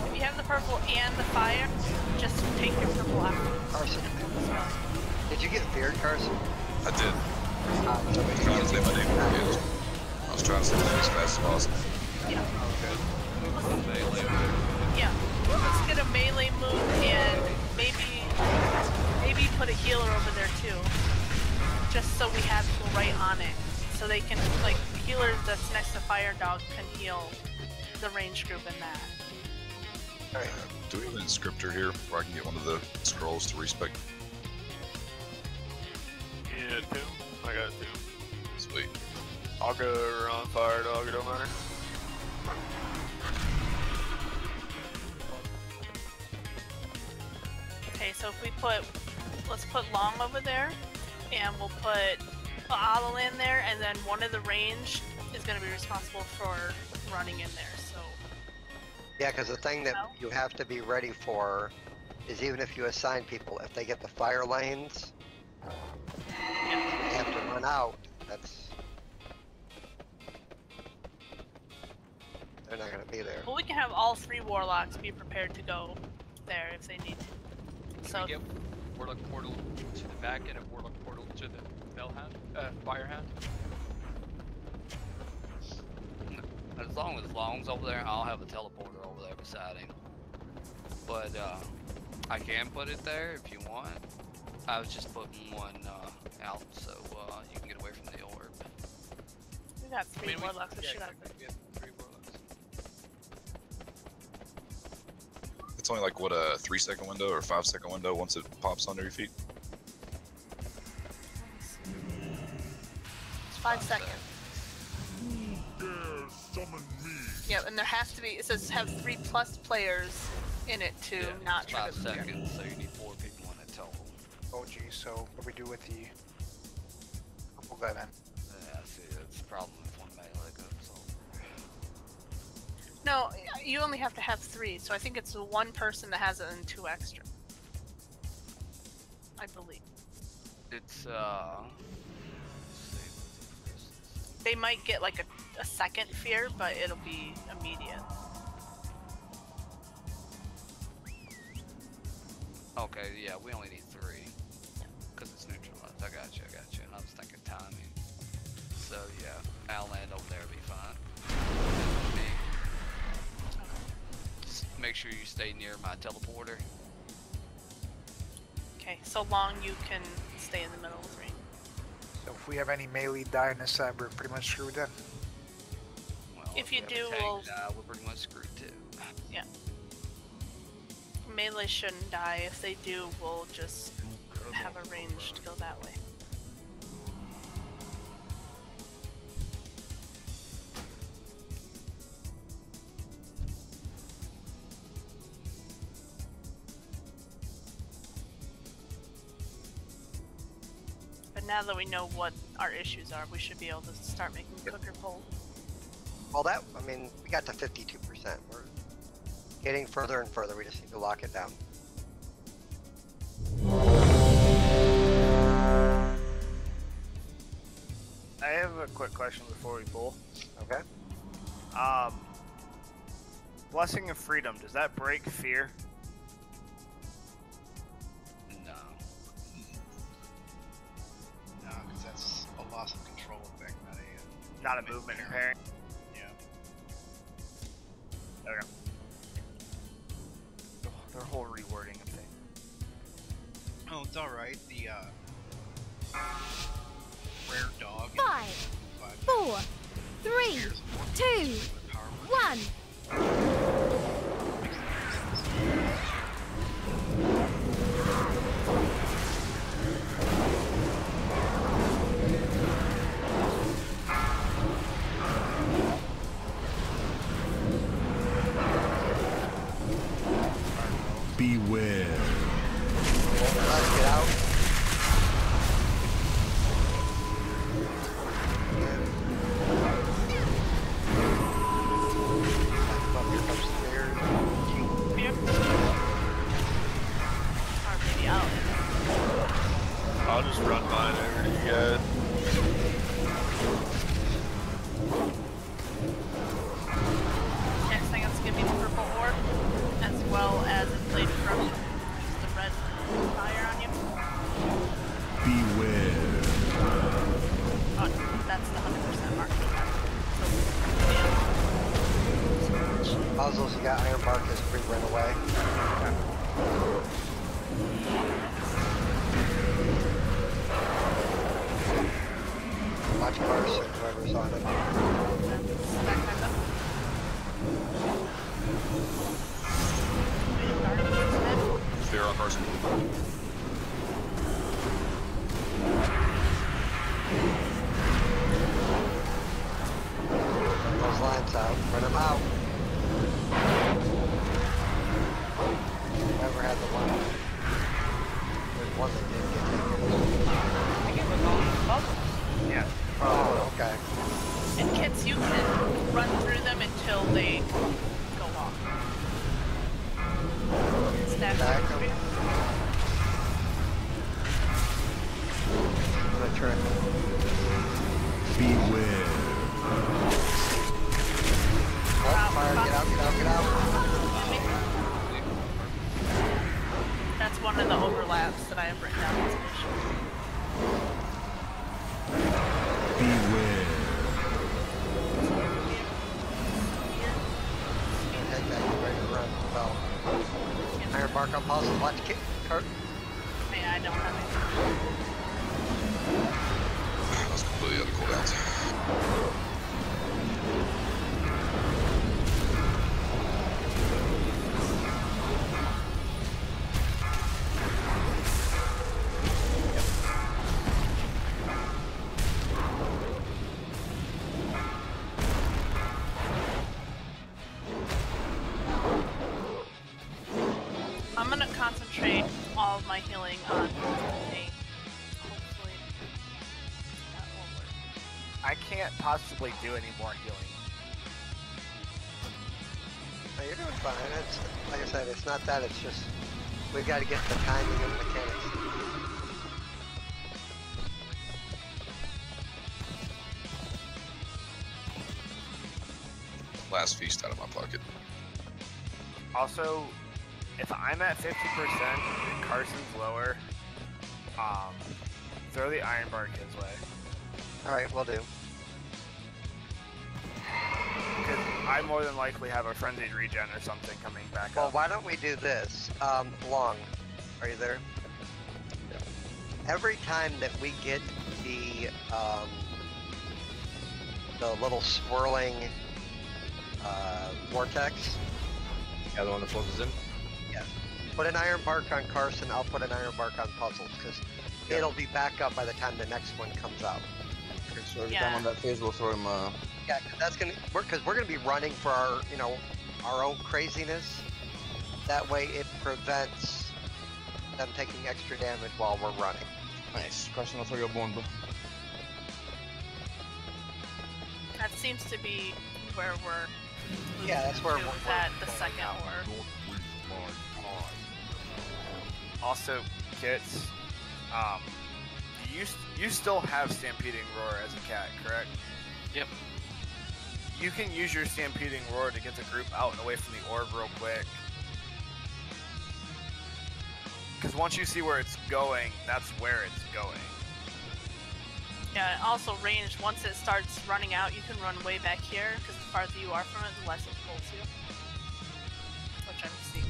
if you have the purple and the fire, just take your purple out. Carson, did you get feared, Carson? I did. I was trying to say my name. I was trying to say my name as fast as possible. Yeah. Okay. Yeah. Let's get a melee move and maybe put a healer over there too. Just so we have people right on it. So they can, like, the healer that's next to Fire Dog can heal the range group in that. Alright. Do we have an inscriptor here where I can get one of the scrolls to respec? Yeah, 2. I got 2. Sweet. I'll go around Fire Dog, it don't matter. Okay, so if we let's put Long over there, and we'll put Owl in there, and then one of the range is going to be responsible for running in there, so... Yeah, because the thing that you have to be ready for is even if you assign people, if they get the fire lanes, they have to run out. That's They're not gonna be there. Well, we can have all 3 warlocks be prepared to go there if they need to. Can So we get Warlock Portal to the back and a Warlock Portal to the Firehand? As long as Long's over there, I'll have a teleporter over there beside him. But I can put it there if you want. I was just putting one out so you can get away from the orb. we got 3 warlocks. We should have. We have 3 Warlocks. It's only like what, a 3-second window or a 5-second window once it pops under your feet. It's 5 seconds. Yeah, and there has to be. It says have 3+ players in it to not it's trigger 5 the fear. seconds, so you need 4 people in it total. Oh geez, so what do we do with the purple guy then? Yeah, see, that's the problem with one melee goes over. No, you only have to have 3, so I think it's the 1 person that has it and 2 extra. I believe. It's They might get like a second fear, but it'll be immediate. okay, yeah, we only need 3. Because it's neutralized. I got you. And I was thinking timing. So yeah, I'll land over there, will be fine. Just make sure you stay near my teleporter. Okay, so long you can stay in the middle of 3. So if we have any melee die in this side, we're pretty much screwed then. Well, If you we have do, a tank we'll- die, we're pretty much screwed too. Yeah. Melee shouldn't die. If they do, we'll just have a range to go that way. But now that we know what our issues are, we should be able to start making cooker pole. Well, that, I mean, we got to 52%. We're getting further and further. We just need to lock it down. I have a quick question before we pull. Okay. Blessing of Freedom, does that break fear? No. No, because that's a loss of control effect, Not a movement impairing? Yeah. Okay. Their whole rewording of things. Oh, it's alright. The rare dog. 5, 4, 3, 2, 1. Beware. Let's get out. I'll just run mine over to you guys. Next thing is give me the purple orb, as well as inflated corruption. Use the red fire on you. Beware. Oh, that's the 100% mark. Puzzles, you got Iron Bark is free run away. Watch Carson, whoever's on it. Fear on Carson. Run those lines out. Run them out. Whoever had the one. There's one that didn't get taken. I think it was on the puzzle. Yeah. Oh, okay. And kits, you can run through them until they go off. Stack Stack them. them. I'm gonna try. Beware. Oh, fire I've written down this mission. Beware. Take that, get ready to run. Well, iron bark on puzzle. Watch kick. Kurt. Yeah, I don't have it. That's completely out of cooldowns. I'm gonna concentrate all of my healing on pain. Hopefully that will work. I can't possibly do any more healing. No, you're doing fine. It's, like I said, it's not that. It's just we've got to get the timing and mechanics. Last feast out of my pocket. Also, if I'm at 50% and Carson's lower, throw the iron bark his way. Alright, we'll do. Because I more than likely have a frenzied regen or something coming back Well, up. why don't we do this? Long, are you there? Every time that we get the little swirling vortex. Yeah, the one that closes in? Yeah. Put an iron bark on Carson, I'll put an iron bark on puzzles, because it'll be back up by the time the next one comes out. Okay, so every time on that phase we'll throw him Yeah, cause that's gonna because we're gonna be running for our our own craziness. That way it prevents them taking extra damage while we're running. Nice. Carson, I'll throw you a bone, bro. That seems to be where we're Yeah, that's where we're at the second war. Also, Kits, you still have Stampeding Roar as a cat, correct? Yep. You can use your Stampeding Roar to get the group out and away from the orb real quick. Because once you see where it's going, that's where it's going. Yeah, also range, once it starts running out, you can run way back here, because the farther you are from it, the less it pulls you. Which I'm seeing.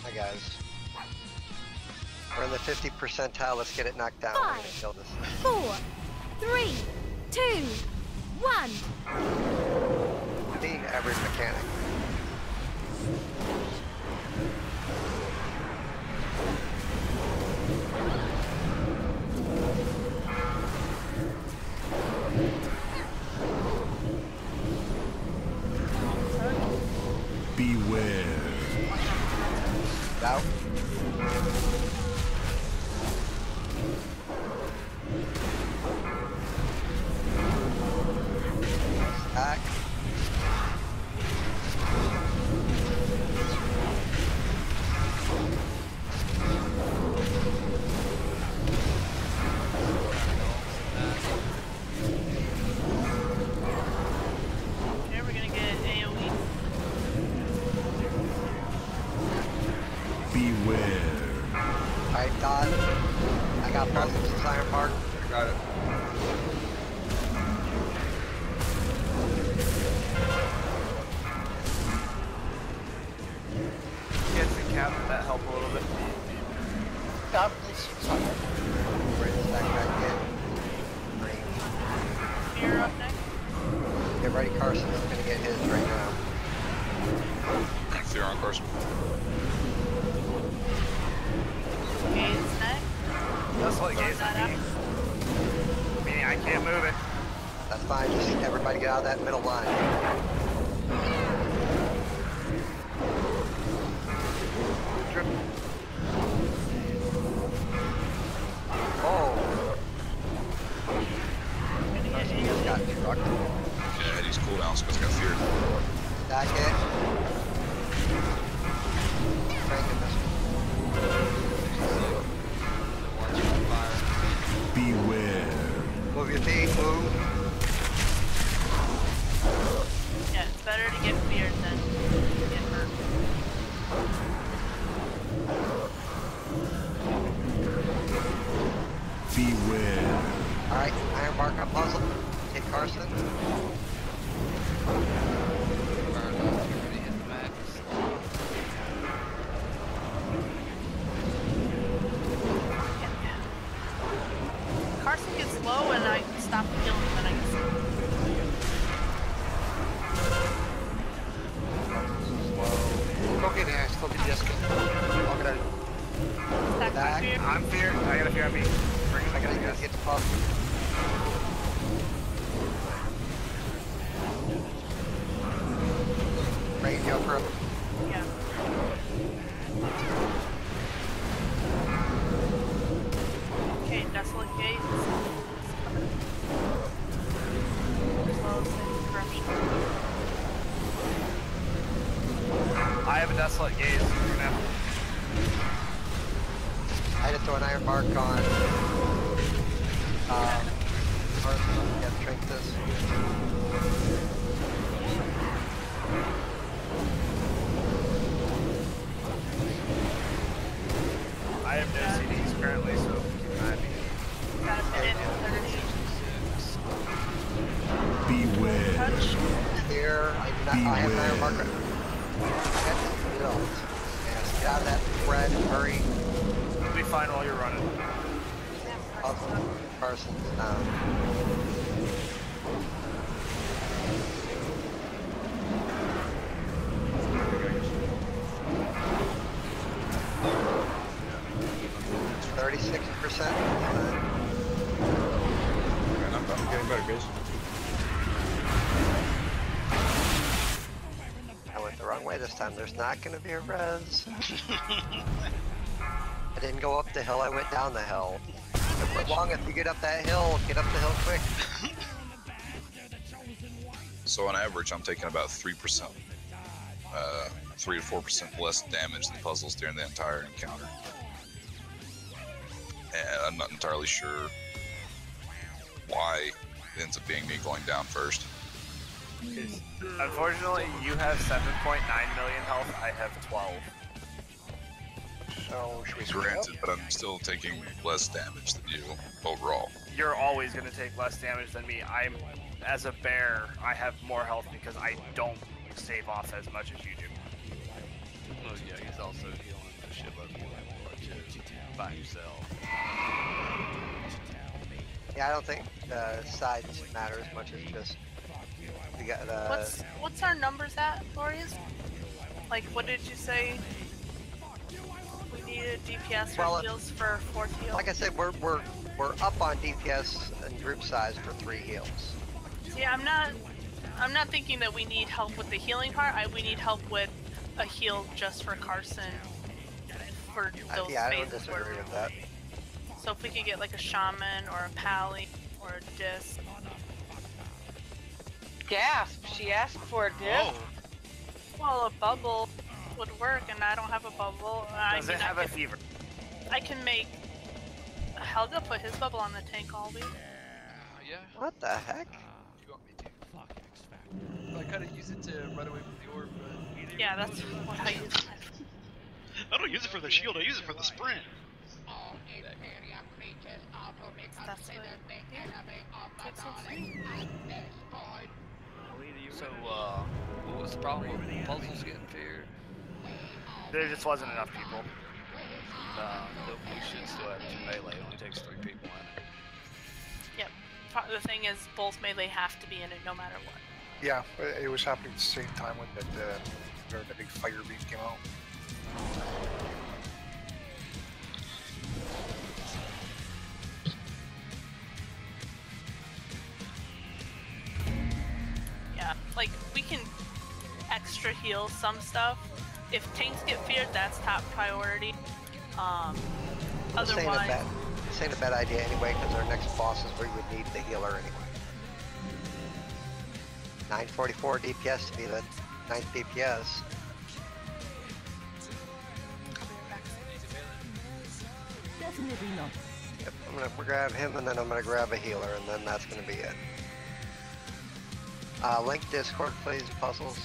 Hi guys. We're in the 50 percentile, let's get it knocked down. We're gonna kill this. 4, 3, 2, 1. I need every mechanic. Beware. Out. Back. Here we're gonna get AoE. Beware. Alright, Todd. I got puzzles in Iron Park. I got it. Kits and Cap, did that help a little bit? Yeah, it's fine. Ready to stack back in. Green. Fear up next. Get ready, Carson's gonna get his right now. Fear on Carson. Gaze next. That's what Close Gaze that up. Meaning I can't move it. That's fine, just everybody get out of that middle line. Oh! He just got trucked. Yeah, he's cooldowns because he got feared. Back it. Cranking this Beware. one. Move your feet, move. Carson. Carson gets low and I stop healing and then I get Go get it, I still be Jessica. I'll get out. Back. I'm fear. I got a fear on me. I gotta get the puff. Ready to go for him. Yeah. Okay, Desolate Gate is coming. As well as the corruption. I have a Desolate Gaze. You're gonna have I had to throw an iron mark on. Carson, you gotta drink this. I have no CDs currently, so keep an eye on me. Got a minute and 30. Beware. Touch. Here, I have an iron marker. That's built. Yes, get out of that thread and hurry. You'll be fine while you're running. Carson's down. It's 36%. I'm getting better, guys. I went the wrong way this time. There's not going to be a res. I didn't go up the hill. I went down the hill. As long as you get up that hill, get up the hill quick. So on average, I'm taking about 3%, 3 to 4% less damage than puzzles during the entire encounter. And I'm not entirely sure why it ends up being me going down first. Unfortunately, you have 7.9 million health. I have 12. So, should we Granted, but I'm still taking less damage than you overall. You're always going to take less damage than me. As a bear, I have more health because I don't save off as much as you do. Oh yeah, he's also healing the shitload more by himself. Yeah, I don't think the sides matter as much as just we got What's our numbers at, Glorious? Like, what did you say? We needed DPS or heals for 4th heal. Like I said, we're up on DPS and group size for 3 heals. See, I'm not thinking that we need help with the healing part. We need help with a heal just for Carson for those yeah, I don't phases disagree with that. So if we could get like a shaman or a pally or a disc. Gasp! She asked for a disc. Well, a bubble would work, and I don't have a bubble. Does it have a fever? I can make Helga put his bubble on the tank all week. Yeah. What the heck? You want me to? I kind of use it to run away from the orb, but... Yeah, that's what I use. I don't use it for the shield, I use it for the sprint. That's what So, what was the problem with puzzles getting feared? There just wasn't enough people. We should still have 2 melee. It only takes 3 people in it. Yep. The thing is, both melee have to be in it no matter what. Yeah, it was happening at the same time when the big fire beam came out. Yeah, like we can extra heal some stuff. If tanks get feared, that's top priority. Otherwise, this ain't a bad idea anyway, because our next boss is where you would need the healer anyway. 944 DPS to be the 9th DPS. Definitely not. Yep, I'm gonna grab him and then I'm gonna grab a healer and then that's gonna be it. Link Discord, please, puzzles.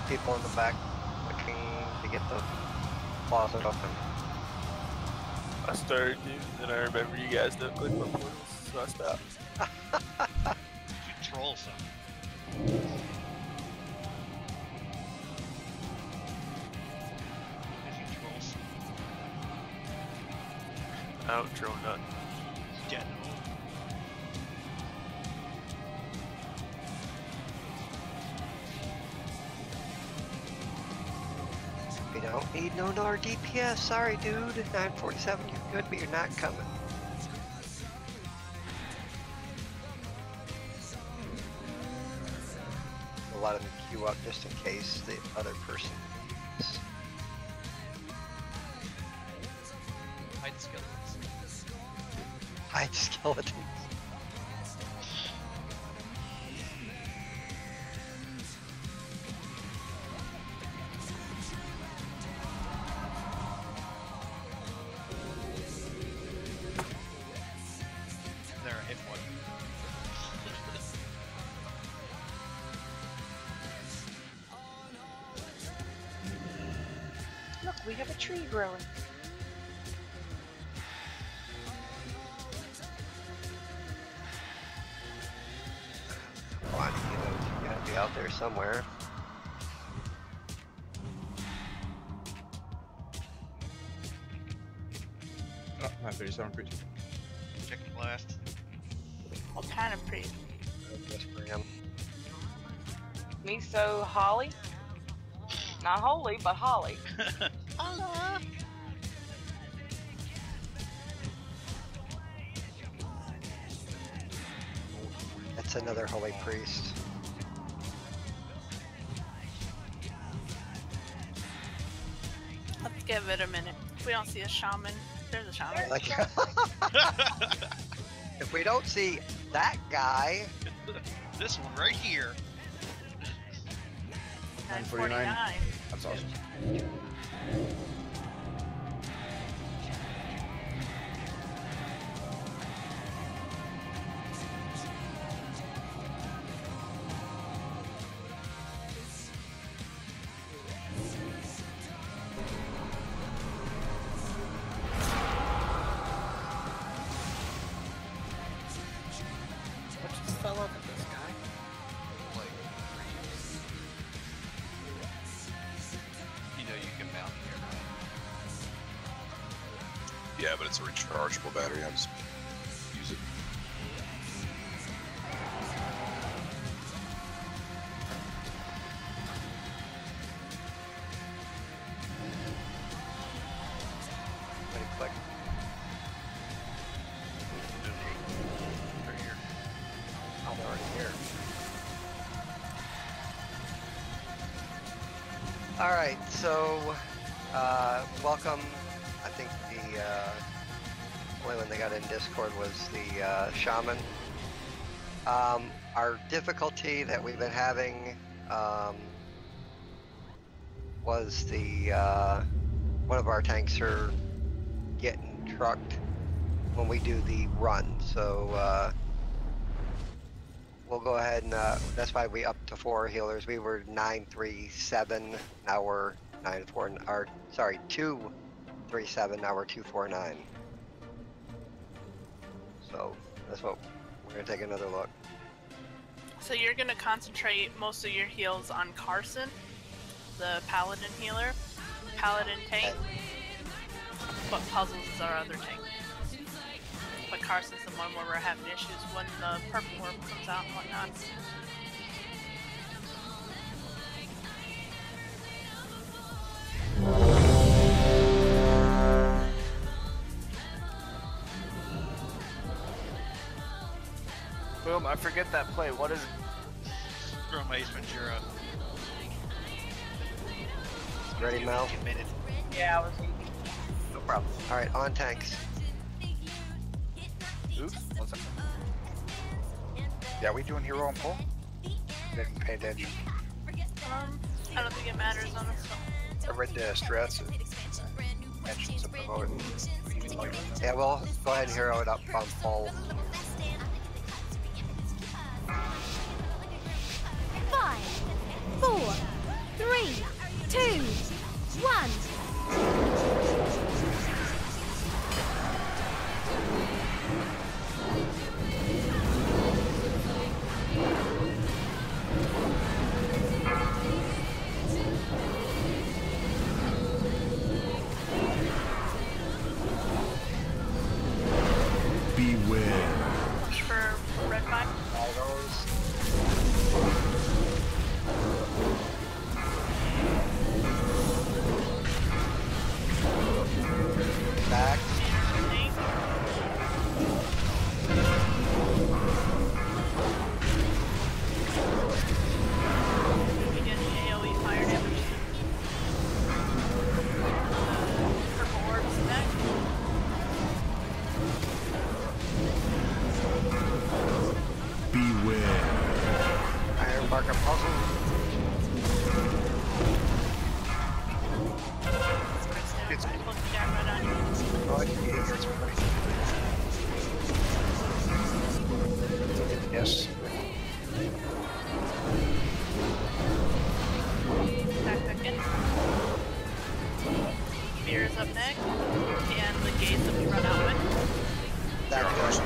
people in the back looking to get the closet open. I started to, then I remember you guys don't click my portals, so I stopped. You troll something. I don't troll nothing. Getting old. We don't need no more DPS. Sorry, dude. 947, you're good, but you're not coming. A lot of them queue up just in case the other person leaves. Hide skeletons. Hide skeletons. There, I hit one. Look, we have a tree growing. Come on, you gotta be out there somewhere. Oh, 937 preach. Checking left. What kind of priest? Just for him. Me so Holly. Not holy, but Holly. That's another holy priest. Let's give it a minute. If we don't see a shaman, there's a shaman. Like, if we don't see that guy, This one right here. 949. That's awesome. What just fell off at this guy? Like, you know you can mount here, right? Yeah, but it's a rechargeable battery. I just use it. pretty quick. They're here. Oh, they're already here. All right, so welcome. I think the only one they got in Discord was the shaman. Our difficulty that we've been having was the one of our tanks are getting trucked when we do the run. So we'll go ahead and that's why we upped to 4 healers. We were 937, now we're 94. Or sorry, 237. Now we're 249. So that's what we're gonna take another look. So you're gonna concentrate most of your heals on Carson, the paladin healer, paladin tank, but Puzzles is our other tank. But Carson's the one where we're having issues when the purple orb comes out and whatnot. Boom, I forget that play. What is it? From Ace Ventura. Ready, Mel? Yeah, I was. No problem. All right, on tanks. Oops, what's that? Yeah, we doing hero and pull? Didn't pay attention. I don't think it matters on this one. I read the stress and mentions of promoting. Yeah, well, go ahead and hero it up on full. 5, 4, 3, 2, 1. Beware. Push for red 5. All those. Back. We get AoE fire damage. Purple orbs back. Beware. Iron marker puzzle. It's I look down right on you. oh, it's pretty. Yes. Back in. Fear is up next. And the gaze that we run out with. That goes.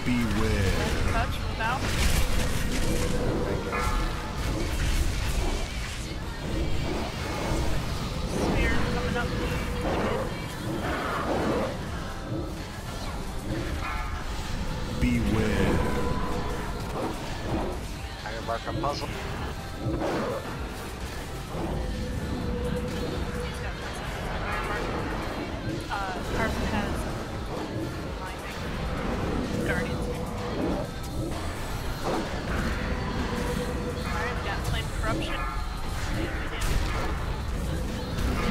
Beware. Touch without. Spear coming up. Beware. Iron marker puzzle. Carson has Guardians. Alright, we got Flame Corruption.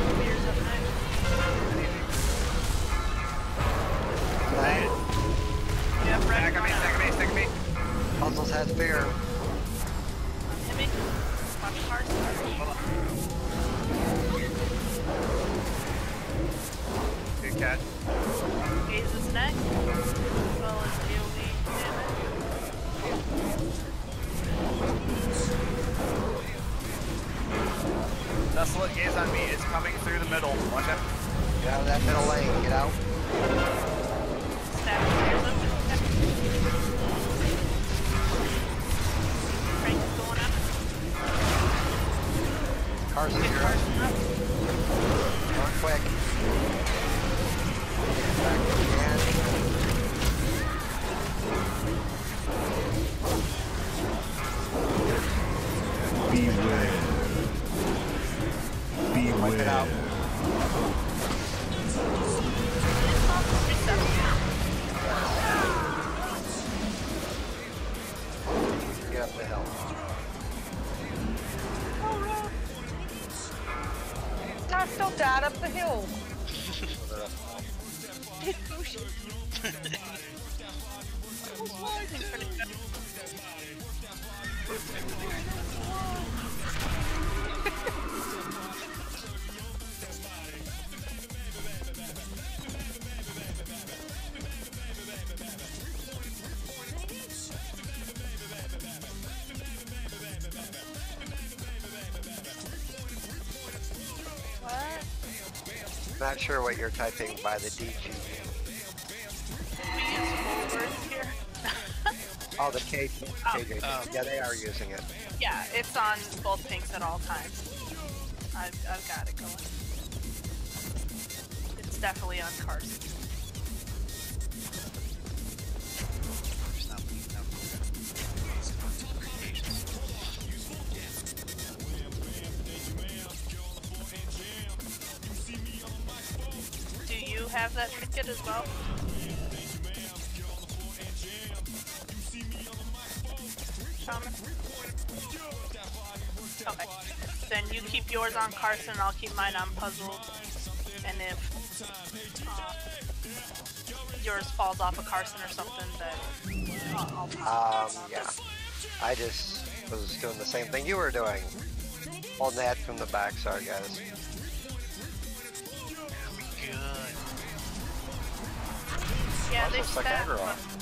Spear's up next. Right. Yeah, red. Stack me. Puzzles has fear. Hit me. Watch Carson. Good catch. Gaze is next. As well as AoE damage. Desolate gaze on me. It's coming through the middle. Watch out. Get out of that middle lane. Get out. Stack spears up. Frank is going up. Carson, Get you're up. Carson up. Going quick. Back again. Beware. Wipe it out. Get up the hill. I still died up the hill. Not sure what you're typing by the DG. We use full words here. Oh, the KJ. Yeah, they are using it. Yeah, it's on both pinks at all times. I've got it going. It's definitely on Carson. Do you have that trinket as well? Shaman? Okay. Then you keep yours on Carson, I'll keep mine on Puzzle. And if yours falls off of Carson or something, then I'll yeah. I just was doing the same thing you were doing. Holding that from the back, sorry guys. Good. Yeah, Also they suck stack, aggro but off.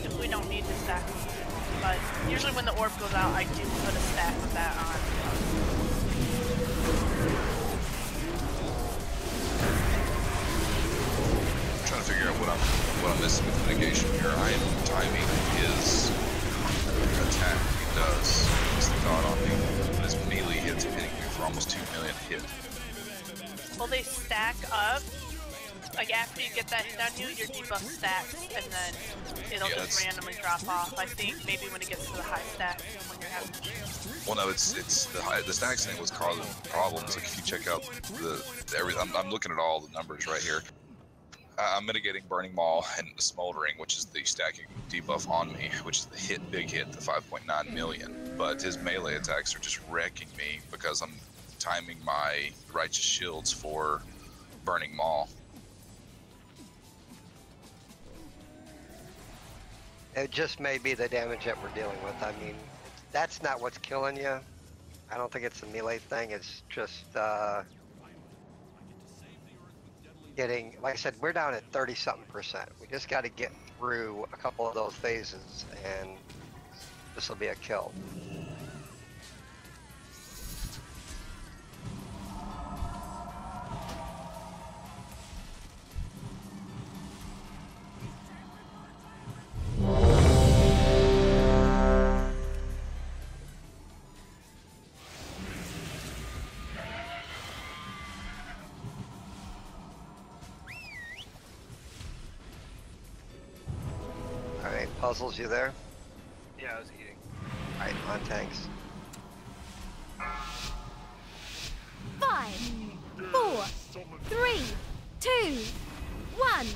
if we don't need to stack them. But usually when the orb goes out, I do put a stack of that on. I'm trying to figure out what I'm missing with mitigation here. I am timing his attack he does. He's the god on me. But his melee hits are hitting me for almost 2 million hit. Well, they stack up. Like after you get that hit on you, your debuff stacks, and then it'll just randomly drop off. I think maybe when it gets to the high stack, when you're having. Well, no, it's the stacks thing was causing problems. Like if you check out I'm looking at all the numbers right here. I'm mitigating Burning Maul and Smoldering, which is the stacking debuff on me, which is the big hit, the 5.9 million. But his melee attacks are just wrecking me because I'm timing my Righteous Shields for Burning Maul. It just may be the damage that we're dealing with. I mean, that's not what's killing you. I don't think it's a melee thing. It's just getting, like I said, we're down at 30-something%. We just got to get through a couple of those phases, and this will be a kill. Puzzles, you there? Yeah, I was eating. Alright, on tanks. 5, 4, 3, 2, 1.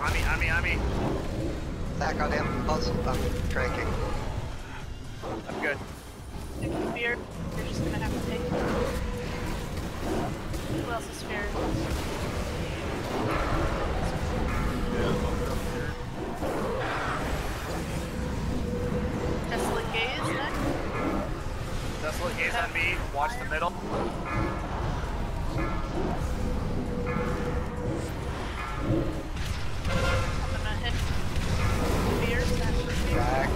On me. Back on him. Also, I'm tranking. I'm good. Fear. You're just gonna have to take. Who else is fear? Desolate gaze next. Desolate gaze on me. Watch the middle. I'm gonna hit fear. Back.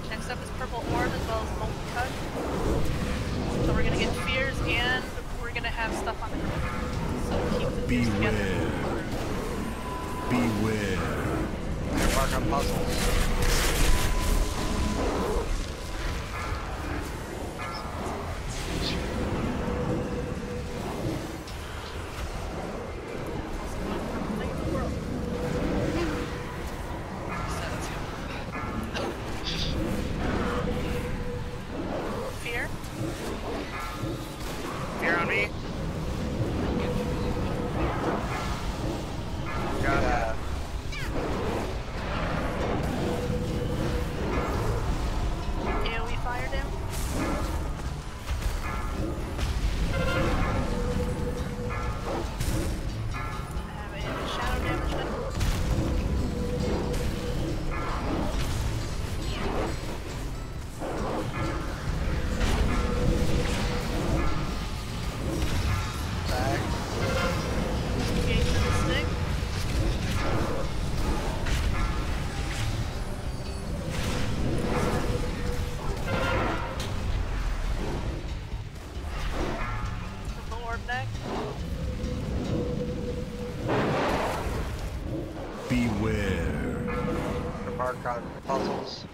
Next up is purple orb as well as multi-cut. So we're gonna get fears and we're gonna have stuff on it. So keep the fears together. Beware. They're mark on puzzles. Fear. Fear on me. Got AoE fire down. I have a shadow damage then. back. Engage with the stick. Purple orb neck. Beware. Mark on puzzles.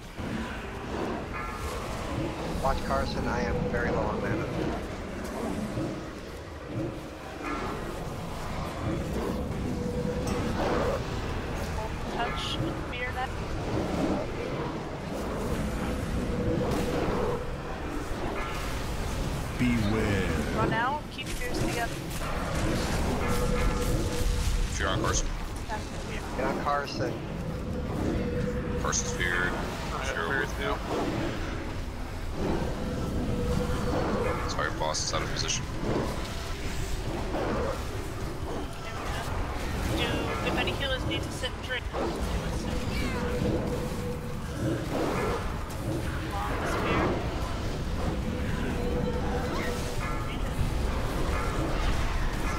Watch Carson, I am very low on mana. Touch with fear neck. Beware. Run out. Keep fears together. Fear on Carson. Back to fear. Get on Carson. Carson's feared. Sure with now. Fire boss is out of position. If any healers need to sit and drink, long spear.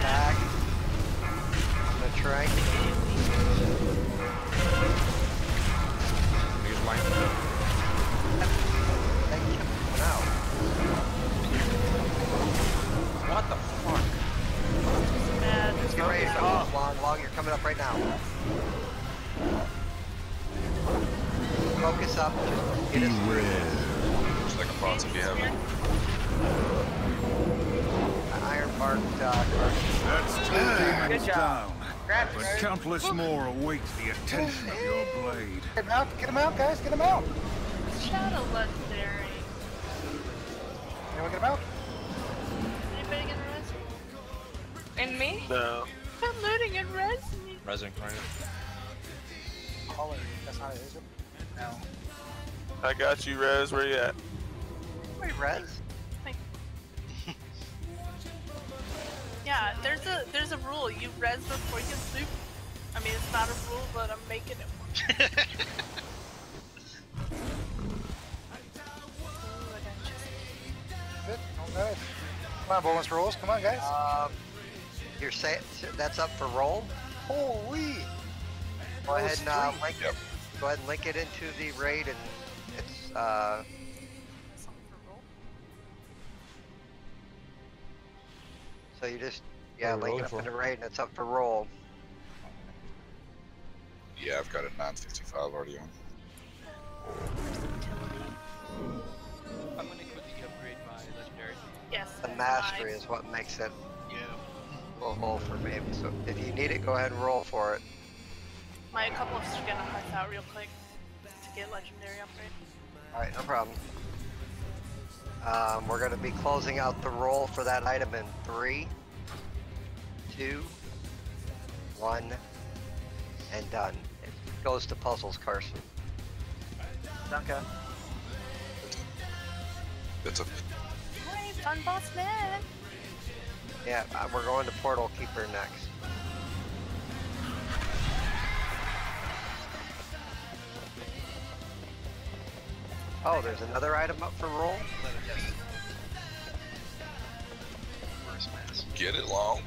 Back. I'm gonna try. Here's mine. Thank you. Now. What the fuck? Get ready to move, Long, you're coming up right now. Focus up, just get us through. Just like a bots if you have it. Iron Bark, Carson. That's two demons Good job. down. Grab But it. countless more await the attention of your blade. Get him out, guys. Get him out. Shadow legendary. Anyone get him out? Anybody gonna res me? And me? No. I'm looting and res me. Resin, right? Call it. That's not it, is it? No. I got you, Rez. Where you at? Wait, Rez? Yeah, there's a rule. You res before you loot. I mean, it's not a rule, but I'm making it one. Good. Okay. Come on, bonus rolls. Come on, guys. You're saying that's up for roll? Holy! Go ahead and link it. Go ahead and link it into the raid, and it's so you just link it up in the raid, and it's up for roll. Yeah, I've got a 955 already on. I'm gonna quickly upgrade my legendary. Yes. The mastery is what makes it roll for me. So if you need it, go ahead and roll for it. My couple of us are gonna hunt out real quick to get legendary upgrade. All right, no problem. We're going to be closing out the roll for that item in 3, 2, 1, and done. It goes to puzzles, Carson. Okay. That's a. Hey, fun boss man. Yeah, we're going to Portal Keeper next. Oh, there's another item up for roll? Get it long.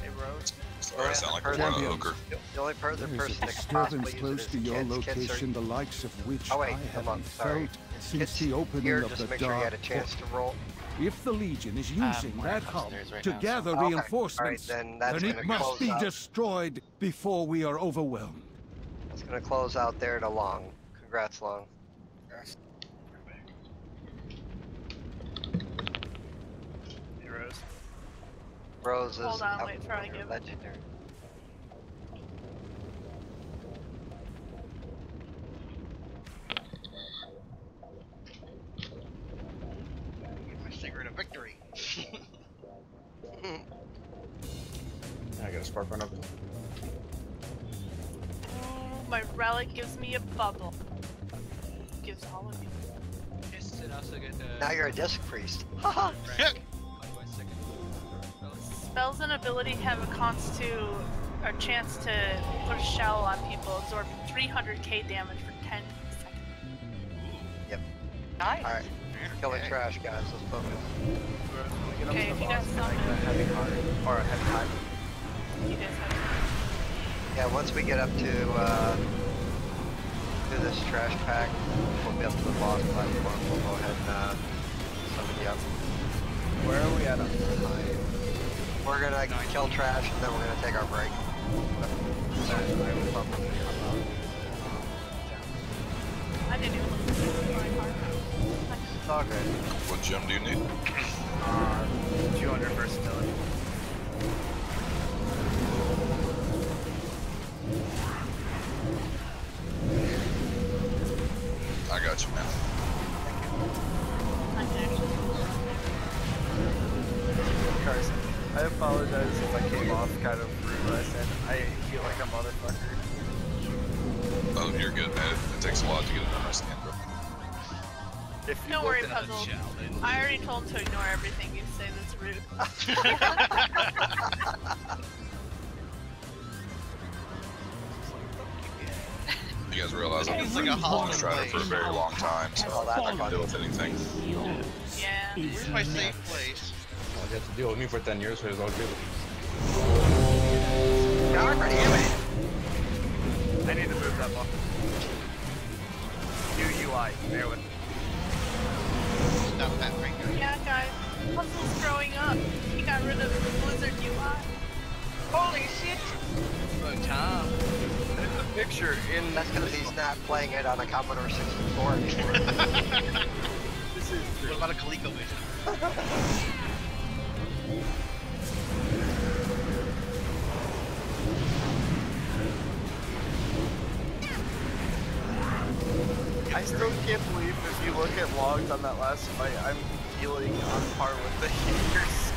Hey, Rose. Sorry, I sound like a hooker. The only person that There is a can disturbance possibly close use to it is your kids. location, Kids the likes of which Oh, wait, I come on, haven't sorry. felt since Kids the opening here, of just the make sure you had a dark chance to roll. If the Legion is using we're that hub upstairs right to now, so- gather Okay. reinforcements, All right, then that's then gonna it must close be out. destroyed before we are overwhelmed. It's going to close out there to Long. Congrats, Long. Hey, Rose. Rose is Hold on, out wait for I there, give. legendary. Get my cigarette of victory. I got a spark run open. Oh, my relic gives me a bubble. Gives all of you. Yes, and also get Now you're a disc priest. Haha. Spells and ability have a a chance to put a shell on people, absorbing 300k damage for 10 seconds. Yep. Nice. Alright. Killing trash, guys. Let's focus. Okay, if you guys summon, A heavy heart or a heavy high. you guys have. Yeah, once we get up to this trash pack, we'll be up to the boss platform. We'll go ahead and summon you up. Where are we at? We're gonna kill trash and then we're gonna take our break. I didn't even look at my card. It's all good. What gem do you need? 200 versatility. I got you, man. I can actually. Carson, I apologize if I came off kind of rude when I said I feel like a motherfucker. Oh, you're good, man. It takes a lot to get it understand, bro. If you Don't look worry, at Puzzle. I already told him to ignore everything you say that's rude. You guys realize I've been a strider for a very long time, so I can deal with anything. Yeah. Where's my safe place? You have to deal with me for 10 years, so it's all good. God damn it! I need to move that ball. New UI, bear with me. Stop that finger. Yeah, guys. Puzzle's growing up. He got rid of the Blizzard UI. Holy shit! About time. In the picture, That's because he's not playing it on a Commodore 64 anymore. This is true. What about a ColecoVision? I still can't believe if you look at logs on that last fight, I'm healing on par with the healers.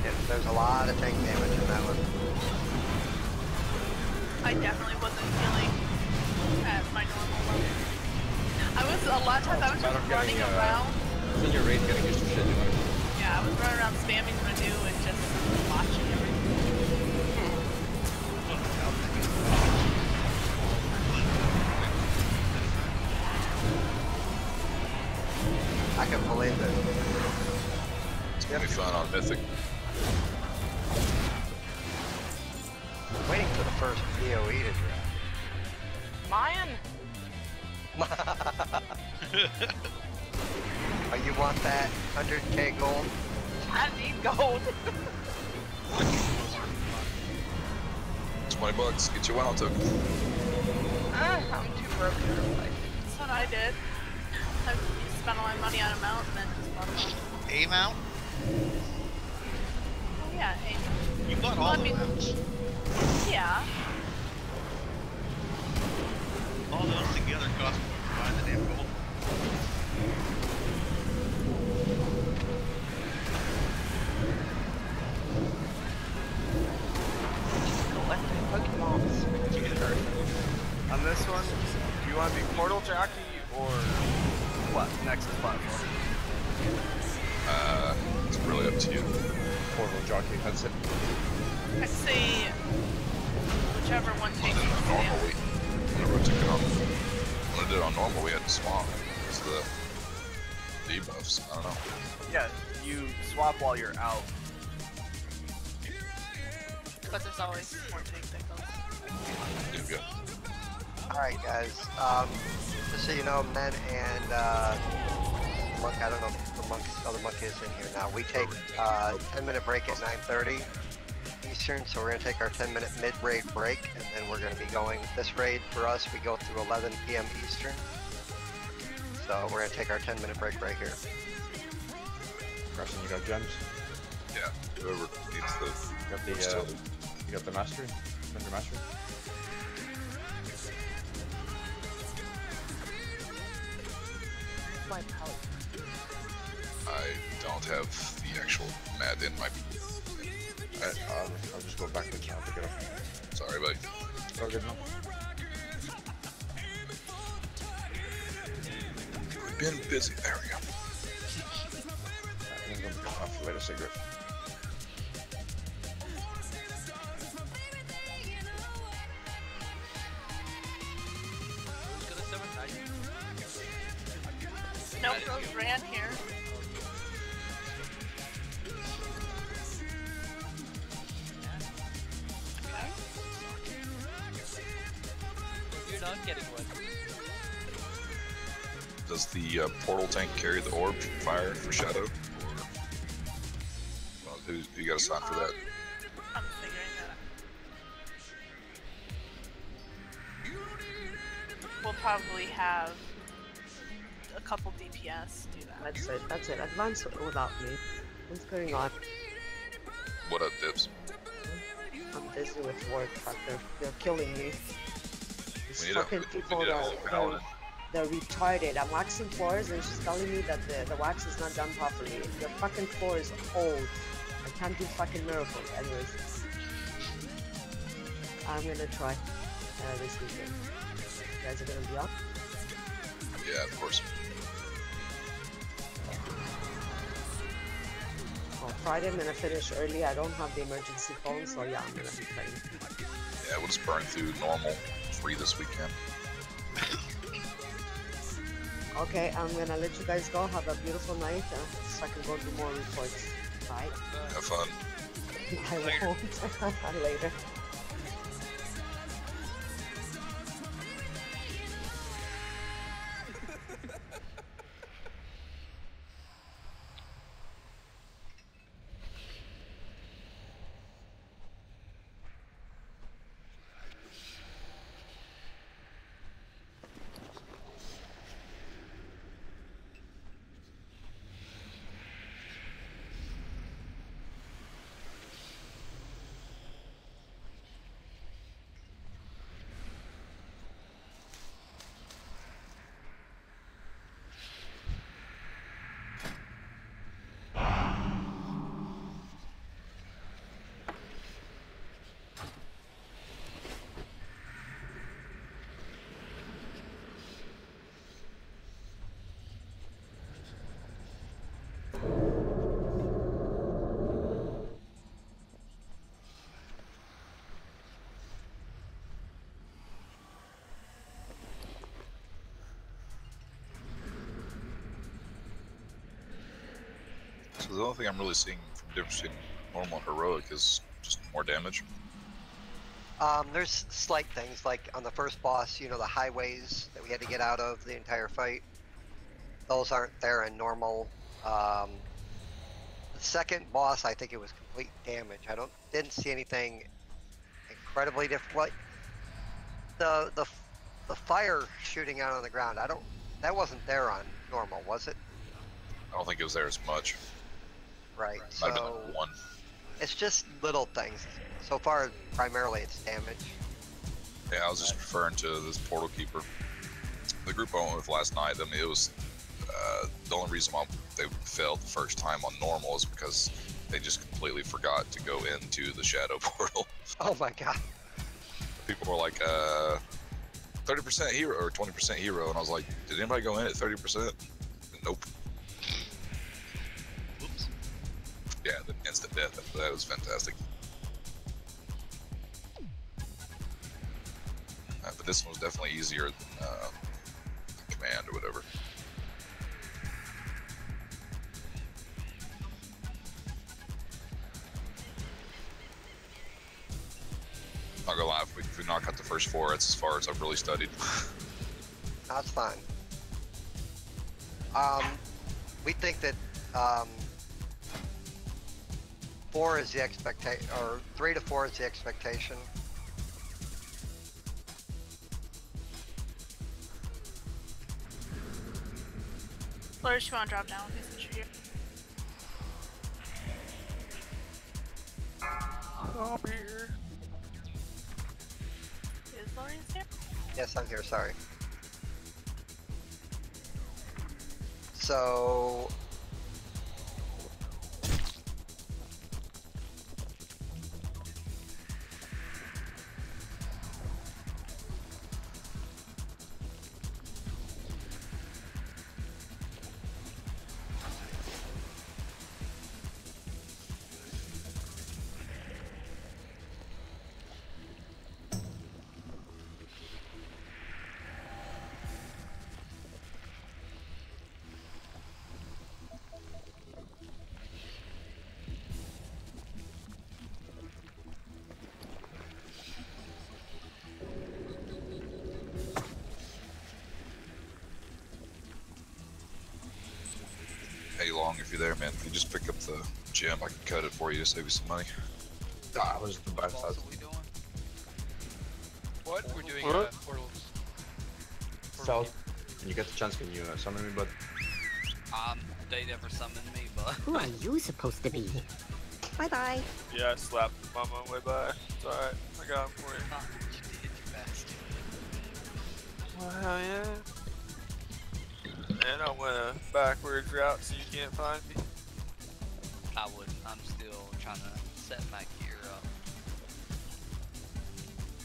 Yeah, there's a lot of tank damage in that one. I definitely wasn't healing at my normal level. A lot of times I was just running around. It's in your raid getting used to shit, you know? Yeah, I was running around spamming Renew and just watching everything. I can believe it. It's gonna be fun on Mythic. Waiting for the first PoE to drop. Mayan! Oh, you want that 100k gold? I need gold! $20, get your WoW token. I'm too broke to replace. That's what I did. I spent all my money on a mount and then just bought a mount. A mount? Oh yeah, You bought all the mounts. yeah. want to be portal jockey or what? Nexus platform? It's really up to you. Portal jockey, that's it. I'd say whichever one takes On you. normal, whenever I took it on, when I did it on normal, we had to swap because the debuffs. I don't know. Yeah, you swap while you're out. But there's always one thing that goes. Yeah. Alright guys, just so you know, Men and Monk, I don't know if the monk is in here now. We take 10-minute break at 9:30 Eastern, so we're going to take our 10-minute mid-raid break, and then we're going to be going, this raid for us, we go through 11 p.m. Eastern. So we're going to take our 10-minute break right here. Carson, you got gems? Yeah, whoever needs the... You got the mastery? Under mastery? I don't have the actual mat in my... I'll just go backwards now to pick it up. Sorry, buddy. It's all good now. We've been busy. There we go. I'm going to go off to light a cigarette. Nope, Rose ran here. You're not getting one. Does the portal tank carry the orb fire for Shadow? Or who you got to sign for that? I'm figuring that out. We'll probably have a couple DPS do that. That's it, that's it. Advance without me. What's going on? What up, Dips? I'm busy with work, but they're killing me. These We need fucking a, people we need a that whole paladin. they're retarded. I'm waxing floors and she's telling me that the wax is not done properly. Your fucking floor is old. I can't do fucking miracles. Anyways, I'm gonna try this weekend. You guys are gonna be up? Yeah, of course. Well, Friday I'm gonna finish early. I don't have the emergency phone, so yeah, I'm gonna be playing. Yeah, we'll just burn through normal free this weekend. Okay, I'm gonna let you guys go. Have a beautiful night, so I can go do more reports. Bye. Have fun. I won't. Later. So the only thing I'm really seeing from difference between normal and heroic is just more damage. There's slight things, like on the first boss, you know, the highways that we had to get out of the entire fight. Those aren't there in normal. The second boss, I think it was complete damage. Didn't see anything incredibly different. Like the fire shooting out on the ground, that wasn't there on normal, was it? I don't think it was there as much. Right. Might have been like one. It's just little things. So far, primarily it's damage. Yeah, I was just referring to this portal keeper. The group I went with last night, I mean, it was the only reason why they failed the first time on normal is because they just completely forgot to go into the shadow portal. Oh my god. People were like, 30% hero or 20% hero, and I was like, did anybody go in at 30%? Nope. Oops. Yeah, the instant death after that was fantastic. But this one was definitely easier than command or whatever. Not gonna lie, if we knock out the first 4, that's as far as I've really studied. That's fine. We think that 4 is the expectation, or 3 to 4 is the expectation. Flourish, you want to drop down? Since you're here. I'm here. Is Lori's here? Yes, I'm here, sorry. So... Hey, Long, if you're there, man, if you just pick up the gem, I can cut it for you to save you some money. I was the bad side. What? We're doing portals. South. When you get the chance, can you summon me, bud? They never summoned me, but... Who are you supposed to be? Bye-bye. Yeah, I slapped him on my way by. It's alright. I got him for you. You did, you bastard. Well, hell yeah. And I went a backwards route so you can't find me. I wouldn't. I'm still trying to set my gear up.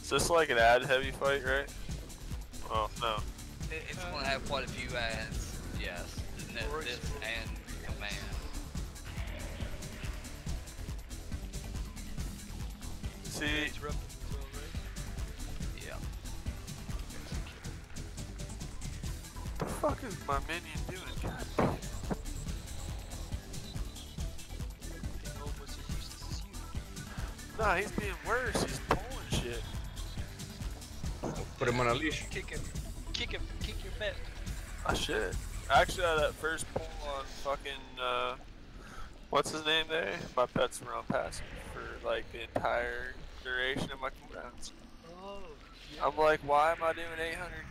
Is this like an ad heavy fight, right? Oh, no. It's gonna have quite a few ads, yes. This and command. See? Yeah. What the fuck is my minion doing? God damn. Nah, he's being worse. He's pulling shit. Put him on a leash. Kick him. Kick him. Kick your pet. I should. Actually, that first pull on fucking, what's his name there? My pets were on passive for like the entire duration of my cooldowns. Oh, yeah. I'm like, why am I doing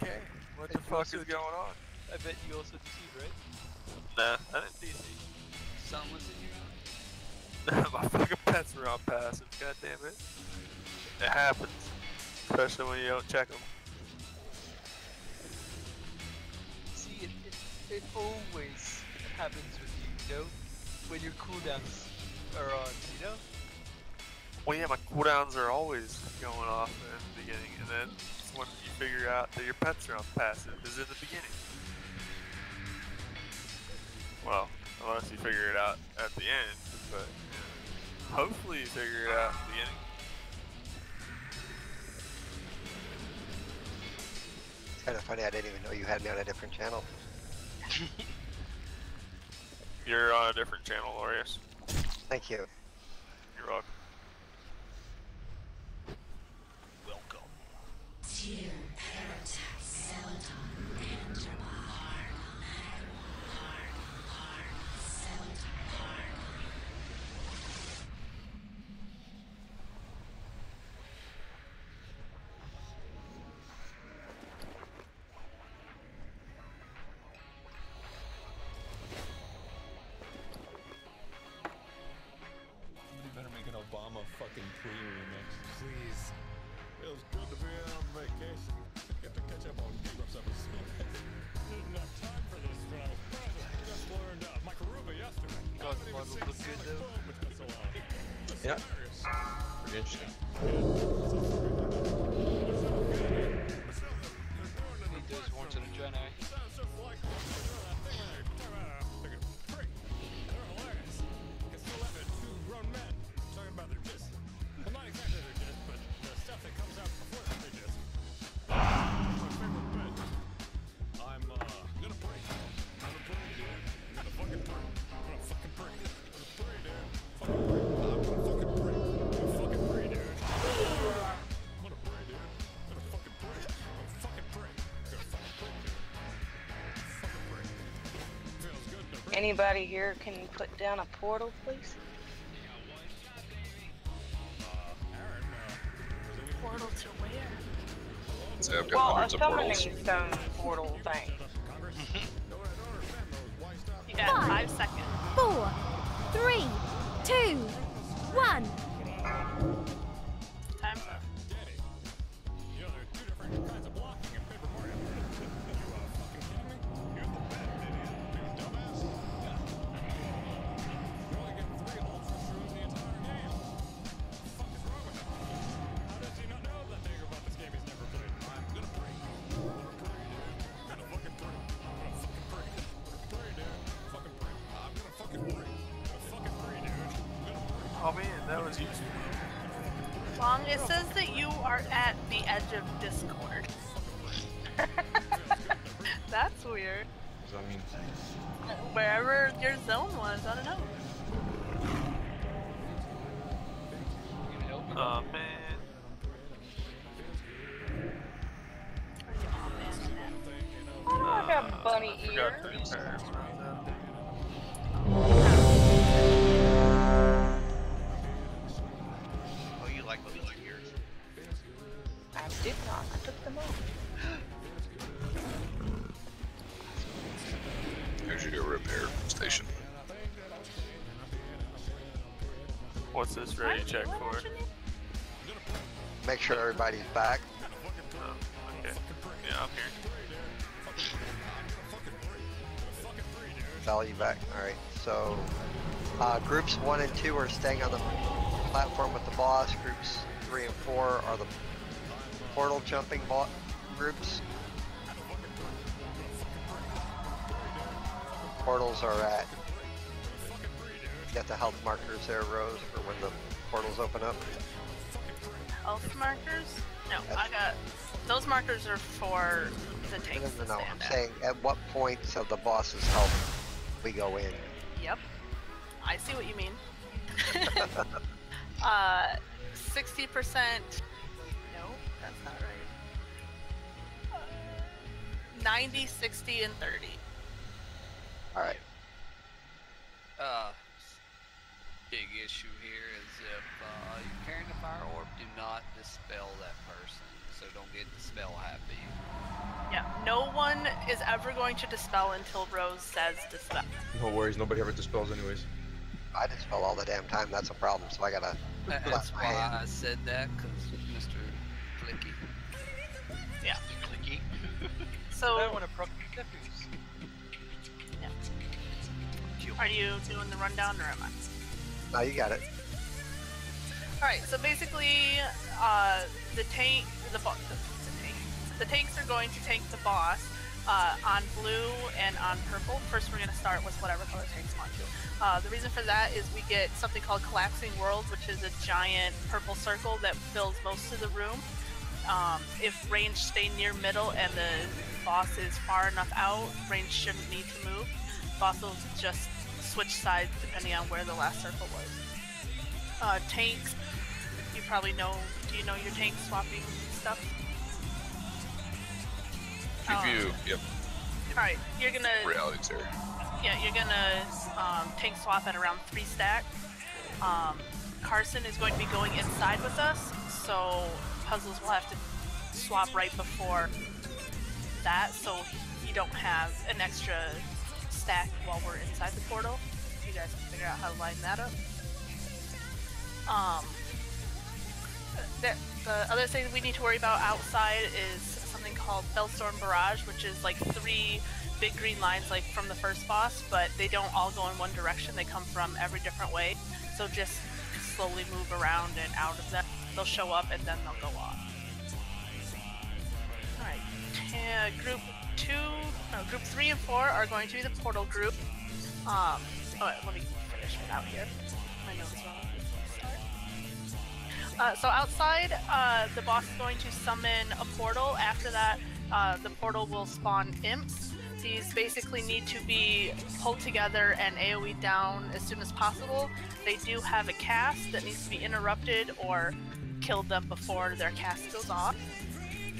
800k? What the fuck is going on? I bet you also deceived, right? Nah, I didn't DC. Sun was in your eye? My fucking pets were on passive, god damn it. It happens. Especially when you don't check them. See, it always happens with you, you know? When your cooldowns are on, you know? Well, yeah, my cooldowns are always going off in the beginning, and then when you figure out that your pets are on passive is in the beginning. Well, unless you figure it out at the end, but yeah. Hopefully you figure it out at the beginning. It's kind of funny, I didn't even know you had me on a different channel. You're on a different channel, Laureus. Thank you. You're welcome. Welcome. Tier Paratak Celadon enter hard Celadon hard. Better make an Obama fucking Queen remix. Please. Feels good to be on vacation. Get to catch up on Group's episodes. Didn't have time for this when I was present. Just learned my Karuba yesterday. God, the models look good though. Yeah. Pretty interesting. Q&A. Sounds just like that thing when they're talking about taking a break. They're hilarious. You can still laugh at two grown men talking about their diss. Well, not exactly their diss, but the stuff that comes out before their diss. My favorite bit. I'm gonna pray. I'm gonna pray, dude. I'm gonna fucking pray. I'm gonna fucking pray. I'm gonna pray, dude. Fucking pray. I'm gonna fucking pray. I'm gonna fucking pray, dude. I'm gonna pray, dude. I'm gonna fucking pray. I'm gonna fucking pray. I'm gonna fucking pray, dude. Fucking pray. Feels good to pray. Anybody here can put down a portal, please? Aaron, Portal to where? So I've got Well, a hundreds of portals. summoning stone portal thing. You got 5 seconds. 4, 3, 2, 1. Time's up. Daddy, you know there are two different kinds of blocking in Paper Mario. You fucking kidding me? You're the bad idiot. You dumbass. Yeah. You only get 3 ultra shrooms the entire game. What the fuck is wrong with him? How does he not know that thing about this game he's never played? I'm gonna pray. I'm gonna pray, dude. I'm gonna fucking pray. I'm gonna fucking pray. I'm gonna pray, dude. Fucking pray. I'm gonna fucking pray. I'm gonna fucking pray, dude. I'm gonna pray. Oh man, that was useful. Long, it says that you are at the edge of Discord. That's weird. What does that mean? Wherever your zone was, I don't know. Oh man. Oh, I got bunny I forgot ears. to repair when I was out there. Oh, you like those ears? I did not. I took them off. Here's your repair station. What's this ready check for? Make sure everybody's back. Oh, okay. Yeah, I'm here. Value back. Alright, so groups 1 and 2 are staying on the platform with the boss. Groups 3 and 4 are the portal jumping groups. Portals are at. You got the health markers there, Rose, for when the portals open up. Health markers? No, I got... Those markers are for the tanks to No, stand I'm at. saying at what points of the boss's health we go in. Yep. I see what you mean. 60%... No, that's not right. 90, 60, and 30. Alright. Big issue here is if you're carrying a fire orb, do not dispel that person. So don't get dispel happy. Yeah, no one is ever going to dispel until Rose says dispel. No worries, nobody ever dispels anyways. I dispel all the damn time, that's a problem, so I gotta That's my why hand. I said that, because Mr. Clicky. Yeah. Clicky. So, I want to proc nephews. are you doing the rundown or am I? No, you got it. Alright, so basically, the tanks are going to tank the boss on blue and on purple. First, we're going to start with whatever color tanks want to. The reason for that is we get something called Collapsing World, which is a giant purple circle that fills most of the room. If range stay near middle and the boss is far enough out, range shouldn't need to move. Boss will just switch sides depending on where the last circle was. Tanks, you probably know, do you know your tank swapping stuff? Review, yep. Alright, you're gonna... Reality's there. Yeah, you're gonna tank swap at around 3 stack. Carson is going to be going inside with us, so puzzles will have to swap right before that, so you don't have an extra stack while we're inside the portal. You guys can figure out how to line that up. The other thing we need to worry about outside is something called Bellstorm Barrage, which is like 3 big green lines like from the first boss, but they don't all go in one direction. They come from every different way. So just slowly move around and out of them. They'll show up and then they'll go off. Alright, group Group 3 and 4 are going to be the portal group. Oh, wait, let me finish it out here. My notes are so outside, the boss is going to summon a portal. After that, the portal will spawn imps. These basically need to be pulled together and AoE down as soon as possible. They do have a cast that needs to be interrupted or killed them before their cast goes off.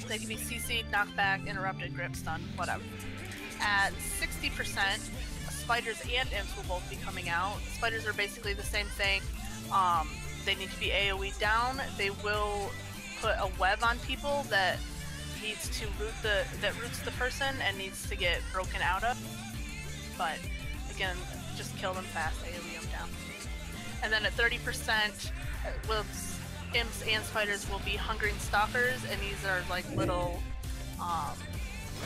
They can be CC'd, knocked back, interrupted, grip, stunned, whatever. At 60%, spiders and imps will both be coming out. Spiders are basically the same thing. They need to be AoE down. They will put a web on people that needs to roots the person and needs to get broken out of. But again, just kill them fast, AoE them down. And then at 30%, imps and spiders will be hungering stalkers, and these are like little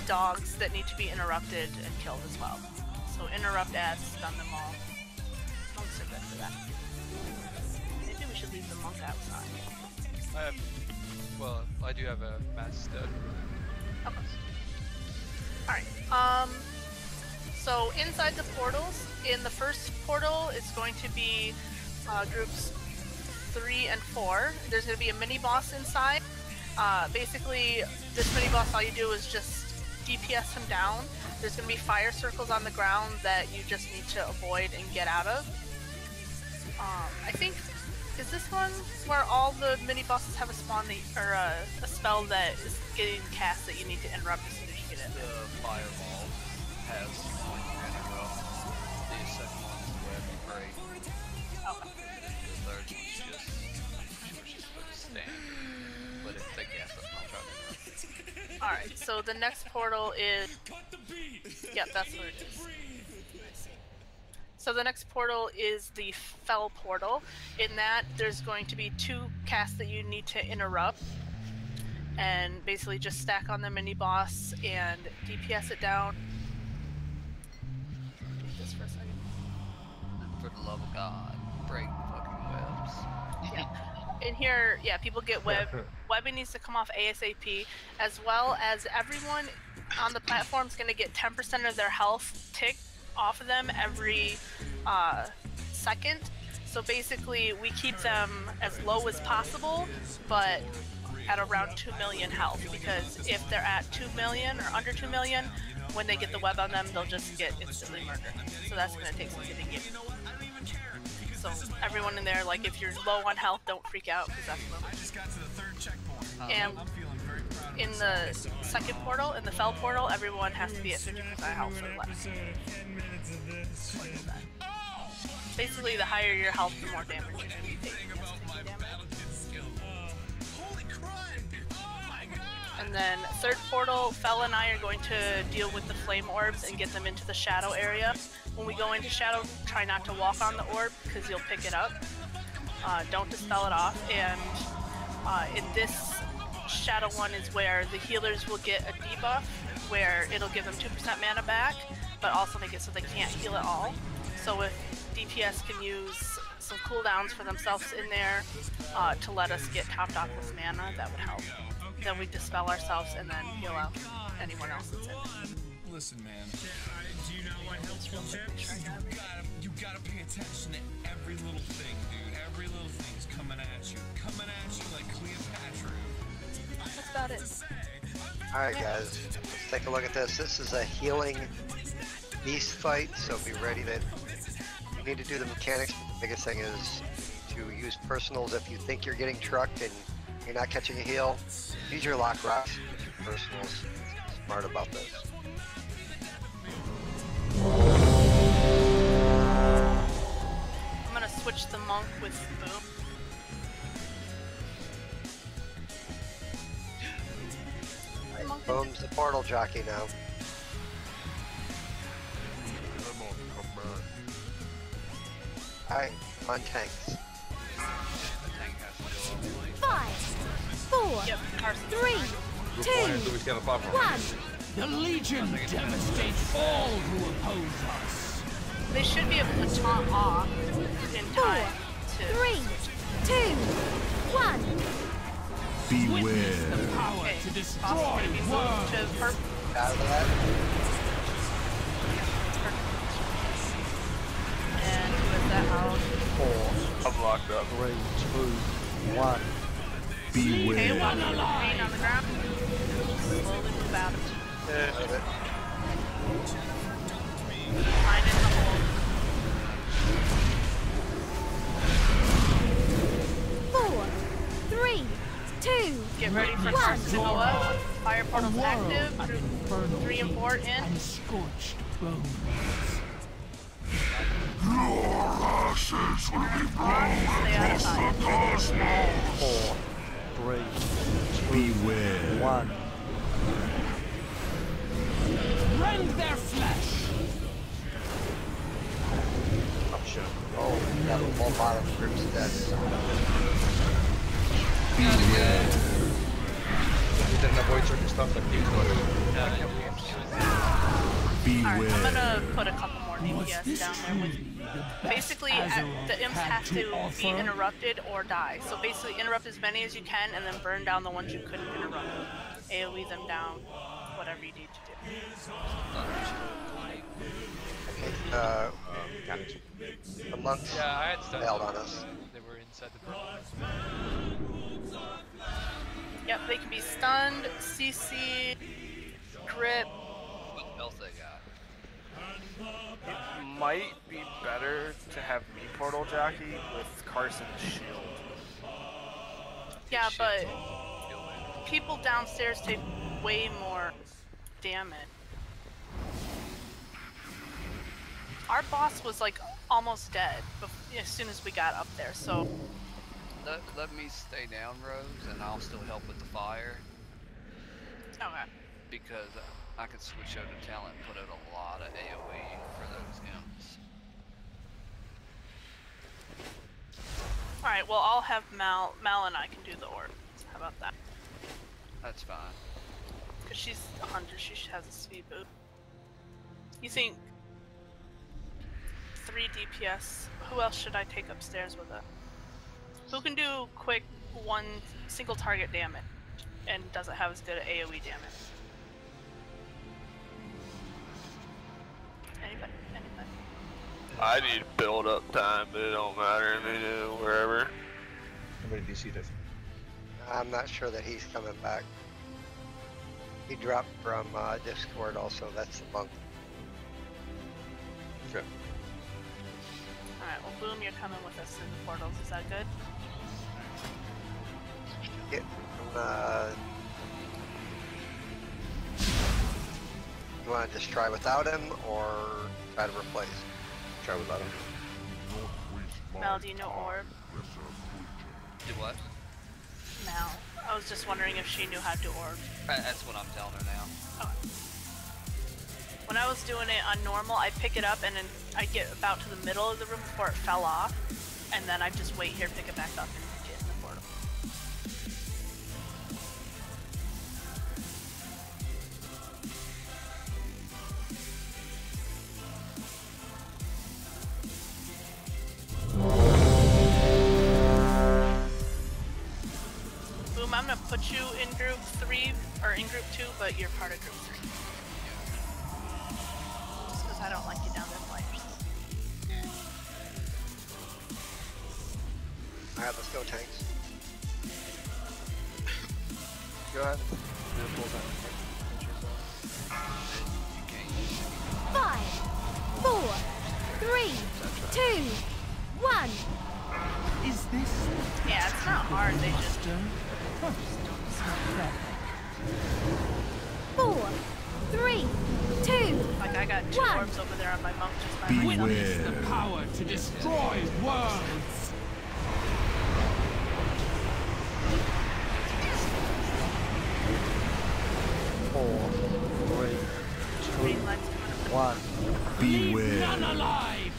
dogs that need to be interrupted and killed as well. So interrupt ads, stun them all. Monks are good for that. Maybe we should leave the monk outside. I do have a mass stud. Okay. Alright, so inside the portals, in the first portal, it's going to be groups 3 and 4. There's going to be a mini-boss inside. Basically, this mini-boss, all you do is just DPS him down. There's going to be fire circles on the ground that you just need to avoid and get out of. I think, is this one where all the mini-bosses have a a spell that is getting cast that you need to interrupt as soon as you get in? The fireball has one well. The second one's web break. Okay. The third one's just for the standard. But if they cast it, I'll try to interrupt. Alright, so the next portal is... Yep, that's what it is. So the next portal is the Fell portal. In that, there's going to be 2 casts that you need to interrupt. And basically just stack on the mini-boss and DPS it down. Take this for a second. For the love of God, break fucking webs. Yeah. In here, yeah, people get webbing needs to come off ASAP, as well as everyone on the platform is going to get 10% of their health ticked off of them every second. So basically, we keep them as low as possible, but at around 2 million health, because if they're at 2 million or under 2 million, when they get the web on them, they'll just get instantly murdered. So that's going to take some getting used to. So everyone in there, like if you're low on health, don't freak out, because that's low. I just got to the 3rd checkpoint. And in the second portal, in the Fell portal, everyone has to be at 50% health or less. Basically, the higher your health, the more damage you're going to be taking. And then third portal, Fell and I are going to deal with the flame orbs and get them into the shadow area. When we go into shadow, try not to walk on the orb because you'll pick it up. Don't dispel it off. And in this shadow one is where the healers will get a debuff, where it'll give them 2% mana back, but also make it so they can't heal at all. So if DPS can use some cooldowns for themselves in there to let us get topped off with mana, that would help. Then we dispel ourselves and then heal out anyone else that's in there. Listen, man. Do you know what helps with chips? You gotta pay attention to every little thing, dude. Every little thing's coming at you like Cleopatra. That's about it. Alright guys, let's take a look at this. This is a healing beast fight, so be ready to... You need to do the mechanics, but the biggest thing is to use personals if you think you're getting trucked and you're not catching a heal. Use your lock rocks with your personals. Smart about this. I'm gonna switch the monk with Boom. Boom's the portal jockey now. Alright, on tanks. 5, 4, 3, 2, 1. The Legion devastates all who oppose us. They should be able to taunt off in time. 4, 3, 2, 1. Beware. The power to destroy worlds. out of that. And who is that house? 4. I'm locked up. 3, 2, 1. Beware. Okay, one on the ground. Slowly move out of it. Mine in the hole. 4, 3, 2, Get ready for cars to go up. Fire portal's active. 3 and 4 in. Scorched bones. Your ashes will be Stay out of fire. 4, 3, 2, Beware. 1. Rend their flesh. Oh shit. Oh, yeah, the whole bottom group's dead. You didn't avoid certain stuff like these, Alright, I'm gonna put a couple more DPS down there with. Basically, the imps have to be interrupted or die. So basically, interrupt as many as you can and then burn down the ones you couldn't interrupt. AoE them down, whatever you need to do. The monks Yeah, I had stuff. bailed on us. They were inside the burrow. Yep, they can be stunned, CC, grip. What else they got? It might be better to have me portal jockey with Carson's shield. Yeah, but people downstairs take way more damage. Our boss was like almost dead as soon as we got up there, so. Let me stay down, Rose, and I'll still help with the fire. Okay. Because I can switch over to talent and put out a lot of AoE for those imps. Alright, well I'll have Mal and I can do the orb. How about that? That's fine. Because she's a hunter, she has a speed boost. You think 3 DPS, who else should I take upstairs with it? Who can do quick 1 single target damage and doesn't have as good an AoE damage? Anybody? I need build up time, but it don't matter. I mean, wherever. How many DC does? I'm not sure that he's coming back. He dropped from Discord also, that's the monk. Okay. Alright, well Boom, you're coming with us in the portals, is that good? Yeah, you want to just try without him, or try to replace? Try without him. Mel, do you know orb? Do what? Mel. I was just wondering if she knew how to do orb. That's what I'm telling her now. Okay. When I was doing it on normal, I pick it up and then I get about to the middle of the room before it fell off, and then I just wait here, pick it back up, and get in the portal. Boom, I'm gonna put you in group 3, or in group 2, but you're part of group 3. Just because I don't like you down there by yourself. Alright, let's go, tanks. Go ahead. 5, 4, 3, 2, 1. Is this? Yeah, it's not hard, they just... 4, 3, 2, Like, I got 2 orbs over there on my monk just by myself. Witness the power to destroy worlds. Four, 3, 2, 1. Beware. None alive.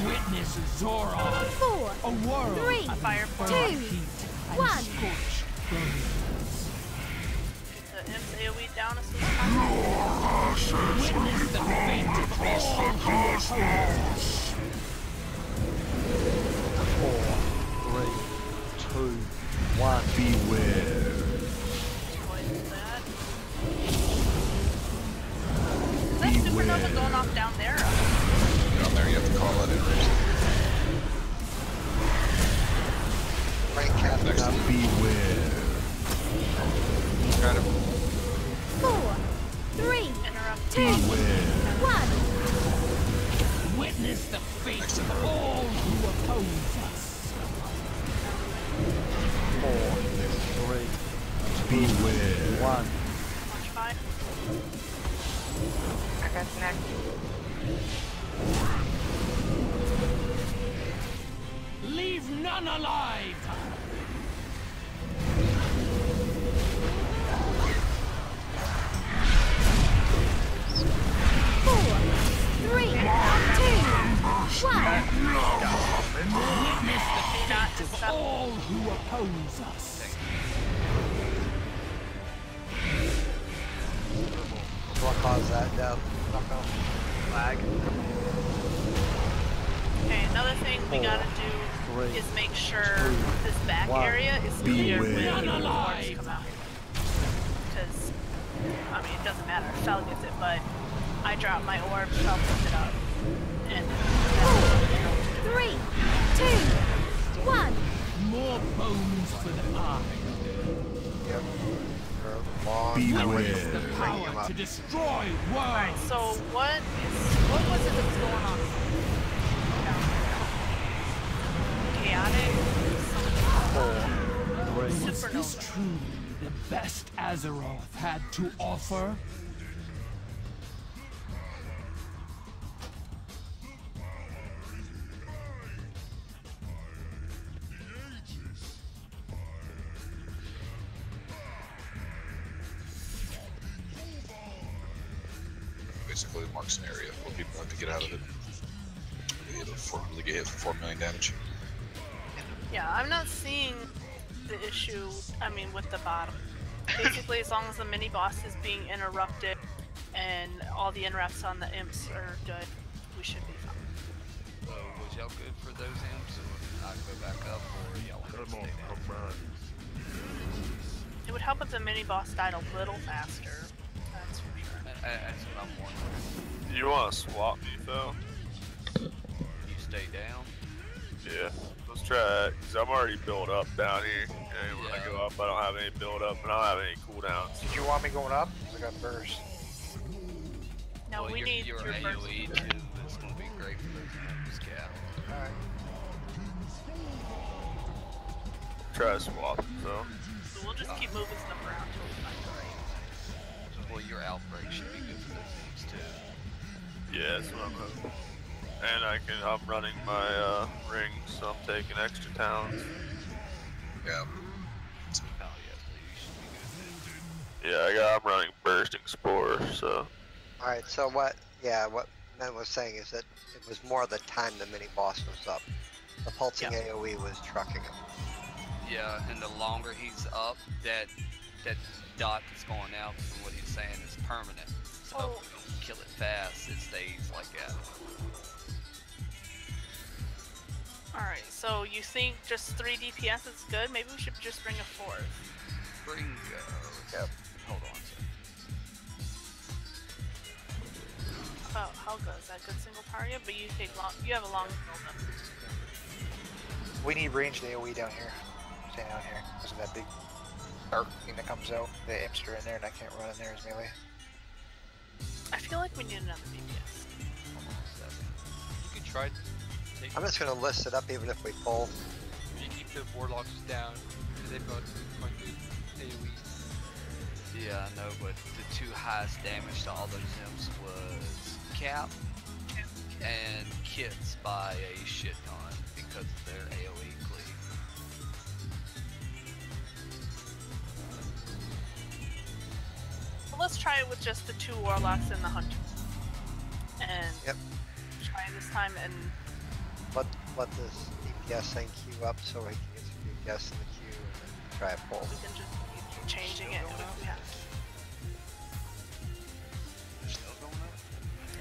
Witness Zoran. 4, A world 3, at fire two, portal. one. Scorched bones. Get the imps AoE down as soon as possible. Witness the fate of all. 2, 1. Beware. Is that supernova going off down there? Down there, you have to call that in first. Right, Captain. Beware. Got him. 4, 3, 2, 1. Witness the fate of all who oppose us. 4, 3, 2, Beware. 1. Watch 5. I got snack. Leave none alive. 4, 3, 2, 1. Witness the fate of all who oppose us. What caused that death? Lag. Okay, another thing we gotta do is make sure this back area is clear when the orbs come out. Because, I mean, it doesn't matter if Fel gets it, but I dropped my orb, Fel picked it up. And 4, 3, 2, 1. More bones for the eye. Yep. Long Witness the power to destroy worlds. Alright, so what was it that was going on? Chaotic? Was this truly the best Azeroth had to offer? Basically, it marks an area where people have to get out of it. They get hit for 4 million damage. Yeah, I'm not seeing the issue, I mean, with the bottom. Basically, as long as the mini-boss is being interrupted and all the interrupts on the imps are good, we should be fine. So, was y'all good for those imps, or I go back up, or y'all want to stay down? It would help if the mini-boss died a little faster, that's for sure. That's what I'm wondering. You want to swap me, Phil? You stay down? Yeah. Let's try it, because I'm already built up down here. And when I go up, I don't have any build up, and I don't have any cooldowns. Did you want me going up? I got burst. No, well, we need your your AoE too. It's gonna be great for those imps, Cap. Alright. Try to swap it, so. So we'll just keep moving stuff around until we find the right. Well, your outbreak should be good for those imps too. Yeah, that's what I'm hoping. And I'm running my ring, so I'm taking extra towns. Yeah. Yeah, I'm running bursting spore, so. Alright, so what Men was saying is that it was more the time the mini boss was up. The pulsing AoE was trucking him. Yeah, and the longer he's up, that dot that's going out from what he's saying is permanent. So if you don't kill it fast, it stays like that. Alright, so you think just 3 DPS is good? Maybe we should just bring a 4th. Yep. Hold on a second. Oh, Helga, is that good single target? But you have a long build-up. We need ranged AoE down here. Stay down here because of that big dark thing that comes out. The imps are in there and I can't run in there as melee. I feel like we need another DPS. Hold on a second. You can try. I'm just gonna list it up even if we pull. You keep the warlocks down because they've got quite good AoE. Yeah, I know, but the 2 highest damage to all those imps was Cap and Kits by a shit ton because of their AoE cleave. Well, let's try it with just the 2 warlocks and the hunter. And try this time and Let this DPS thing queue up so we can get some DPS in the queue and then try a pull. we can just keep changing it if we have to.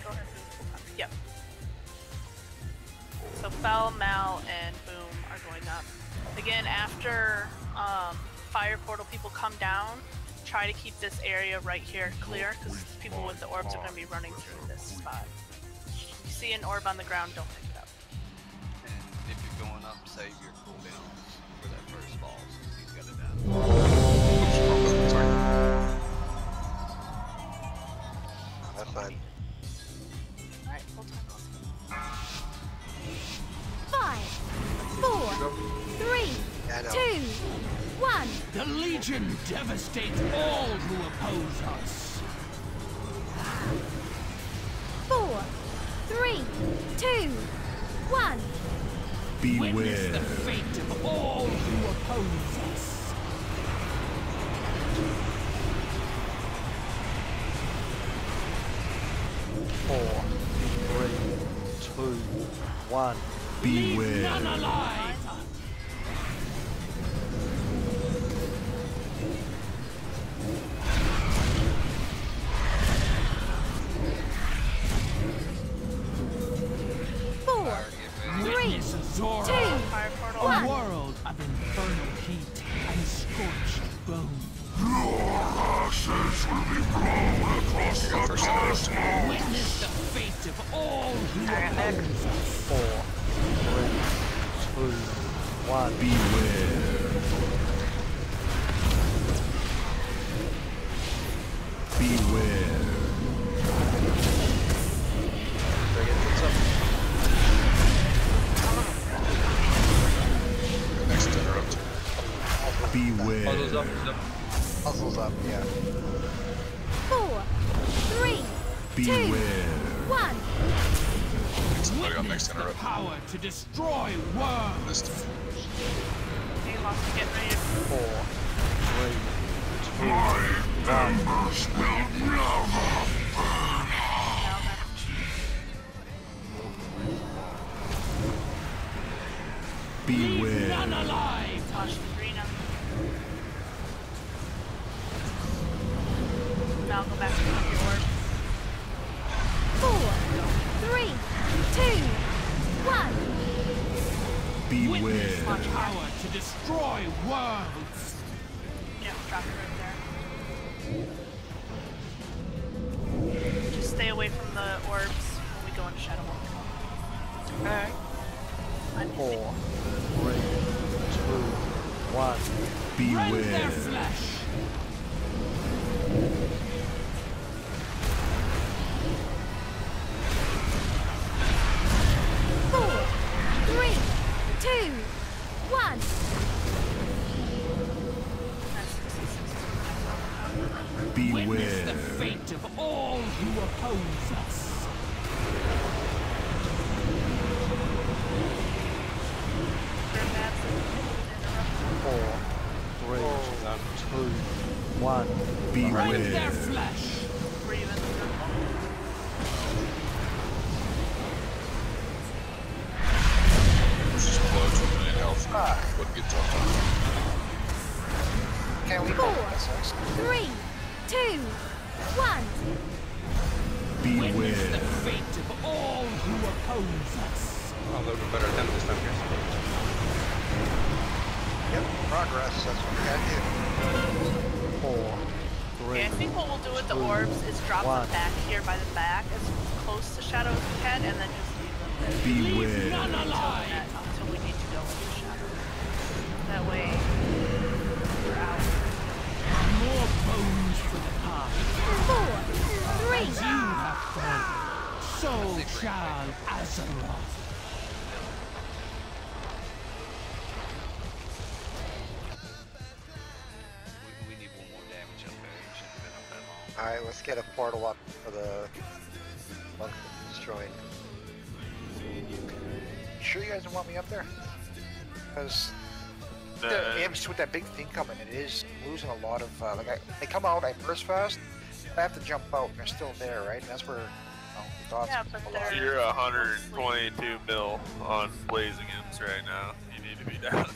Go ahead. Yep. So Fel, Mal, and Boom are going up. Again, after after fire portal people come down, try to keep this area right here clear, because people with the orbs are going to be running through this spot. If you see an orb on the ground, don't pick it up. And if you're going up, save your cooldowns for that first ball, since he's got it down. That's fine. Alright, full time. 5, 4, 3, 2, 1. The Legion devastate all who oppose us. 4, 3, 2, 1. Witness Beware. the fate of all who oppose us. 4, 3, 2, 1. Leave none Beware. alive. Witness Zora, a world of infernal heat and scorched bone. Witness the fate of all who oppose us. 4, 3, 2, 1. Beware. Beware. Next interrupt. Beware. Puzzles up, yeah. 4, 3, 2, Beware. 1. Somebody got next The interrupt. power to destroy worlds. Missed. Okay, lost to get ready. 4, 3, 2, 1. Beware. None alive. Watch the green up. Now go back to your orb. 4, 3, 2, 1. Witness Beware. the power to destroy worlds. Yeah, drop it right there. Just stay away from the orbs when we go into Shadow Walk. Okay. 4, 3, 2, 1. Rend their Beware. flesh. 4, 3, 2, 1. Witness the Beware. fate of all who oppose us. Four, 3, 2, 1. Rend their Beware. flesh. Just blow to a million health. Wouldn't get talked about. Can't we 4, 3, 2, 1. Witness the Beware. fate of all who oppose us. A little bit better attempt this time, Chris. Yep, progress, that's what we gotta do. 4, 3, Okay, I think what we'll do with the orbs is drop them back here by the back as close to Shadow as we can, and then just leave them there. Beware. None alive. Until we need to go into Shadow. That way, we're out. More bones for the path. 4, 3, As you have fallen, so shall Azeroth. We need one more damage up there. It shouldn't have been up that long. Alright, let's get a portal up for the monk destroying. You sure you guys don't want me up there? Because the imps with that big thing coming, it is losing a lot of, they come out, I burst fast, I have to jump out, and they're still there, right? And that's where, the dots but a lot. You're 122 mil on blazing imps right now. You need to be down.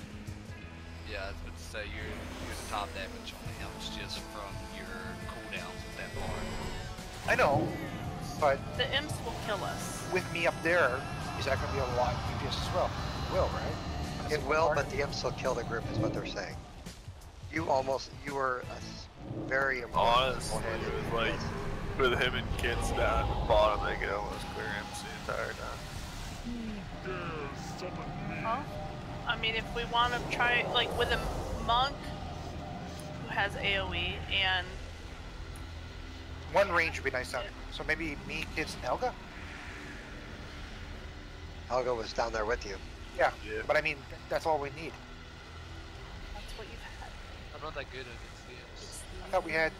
Yeah, I was about to say you're the top damage on the imps just from your cooldowns with that bar. I know, but The imps will kill us. with me up there, is that going to be a lot of DPS as well? It will, right? It will, but the imps will kill the group, is what they're saying. You were very important. Honestly, with him and kids down at the bottom, they could almost clear imps the entire time. Well, I mean, if we want to try, like, with a monk who has AoE and... One range would be nice down. So maybe me, kids, and Helga? Helga was down there with you. Yeah, but I mean, that's all we need. That's what you've had. I'm not that good against the imps. I thought we had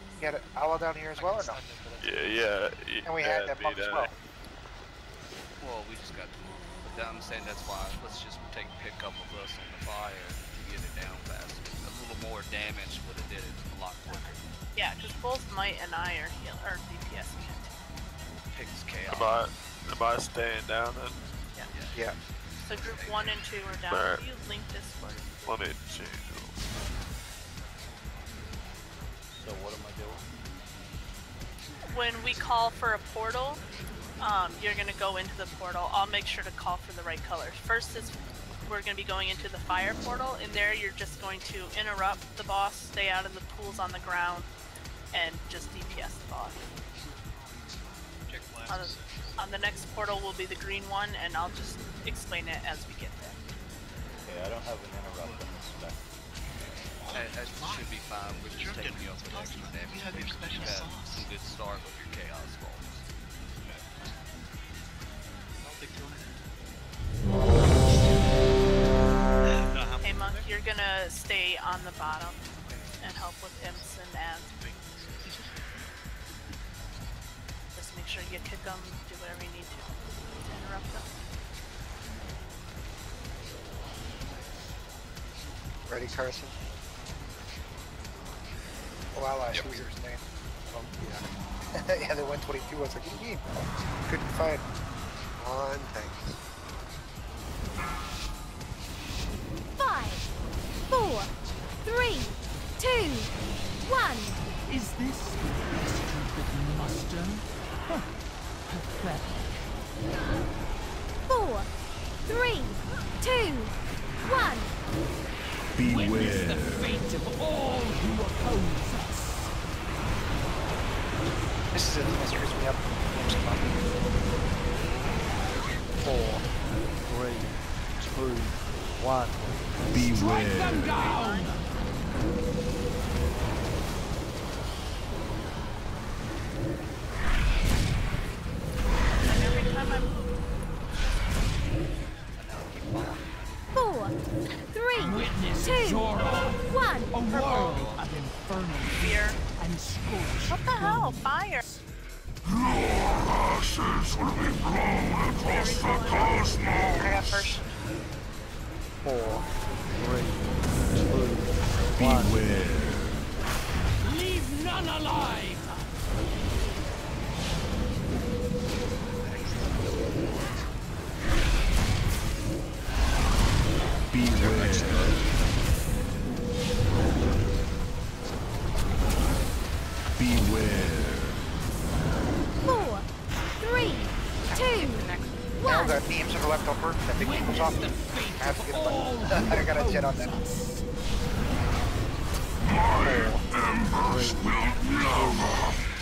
Allah down here as well, or no? Yeah. And we had that monk as well. Well, we just got to move. But I'm saying that's why let's just pick up of us on the fire to get it down faster. A little more damage would have did it a lot quicker. Yeah, because both Might and I are DPSing it. Picks chaos. Am I staying down then? Yeah. So group 1 and 2 are down. Alright. Will you link this for me? Let me change it. So what am I doing? When we call for a portal, you're going to go into the portal. I'll make sure to call for the right colors. First is we're going to be going into the fire portal. In there, you're just going to interrupt the boss, stay out of the pools on the ground, and just DPS the boss. On the next portal will be the green one, and I'll just explain it as we get there. Okay, I don't have an interrupt on this spec. That should be fine. We're just taking you off with extra damage. You've had some good start with your chaos balls. Hey Monk, you're gonna stay on the bottom and help with imps and ads. Just make sure you kick them, do whatever you need to interrupt them. Ready, Carson? Oh, Allah, who's your name? Yeah, they went 22. I was like, what do you mean? Couldn't find. On tanks. 5, 4, 3, 2, 1. Is this stupid muster? Huh. Pathetic. 4, 3, 2, 1. Witness the fate of all who oppose us. This is it. This screws me up. 4, 3, 2, 1. Strike them down! And every time I move. 4, 3, Witness 2, Zora. 1. A world of infernal fear and scorch. What the hell? Fire! Ashes will be blown across the cosmos. I got first. 4, 3, 2, 1. Beware. Leave none alive! Beware. 4, 3, 2, 1. Now the beams are left over. That big beam was off. I have to get a button. I got a jet on that. 4, 3, 2,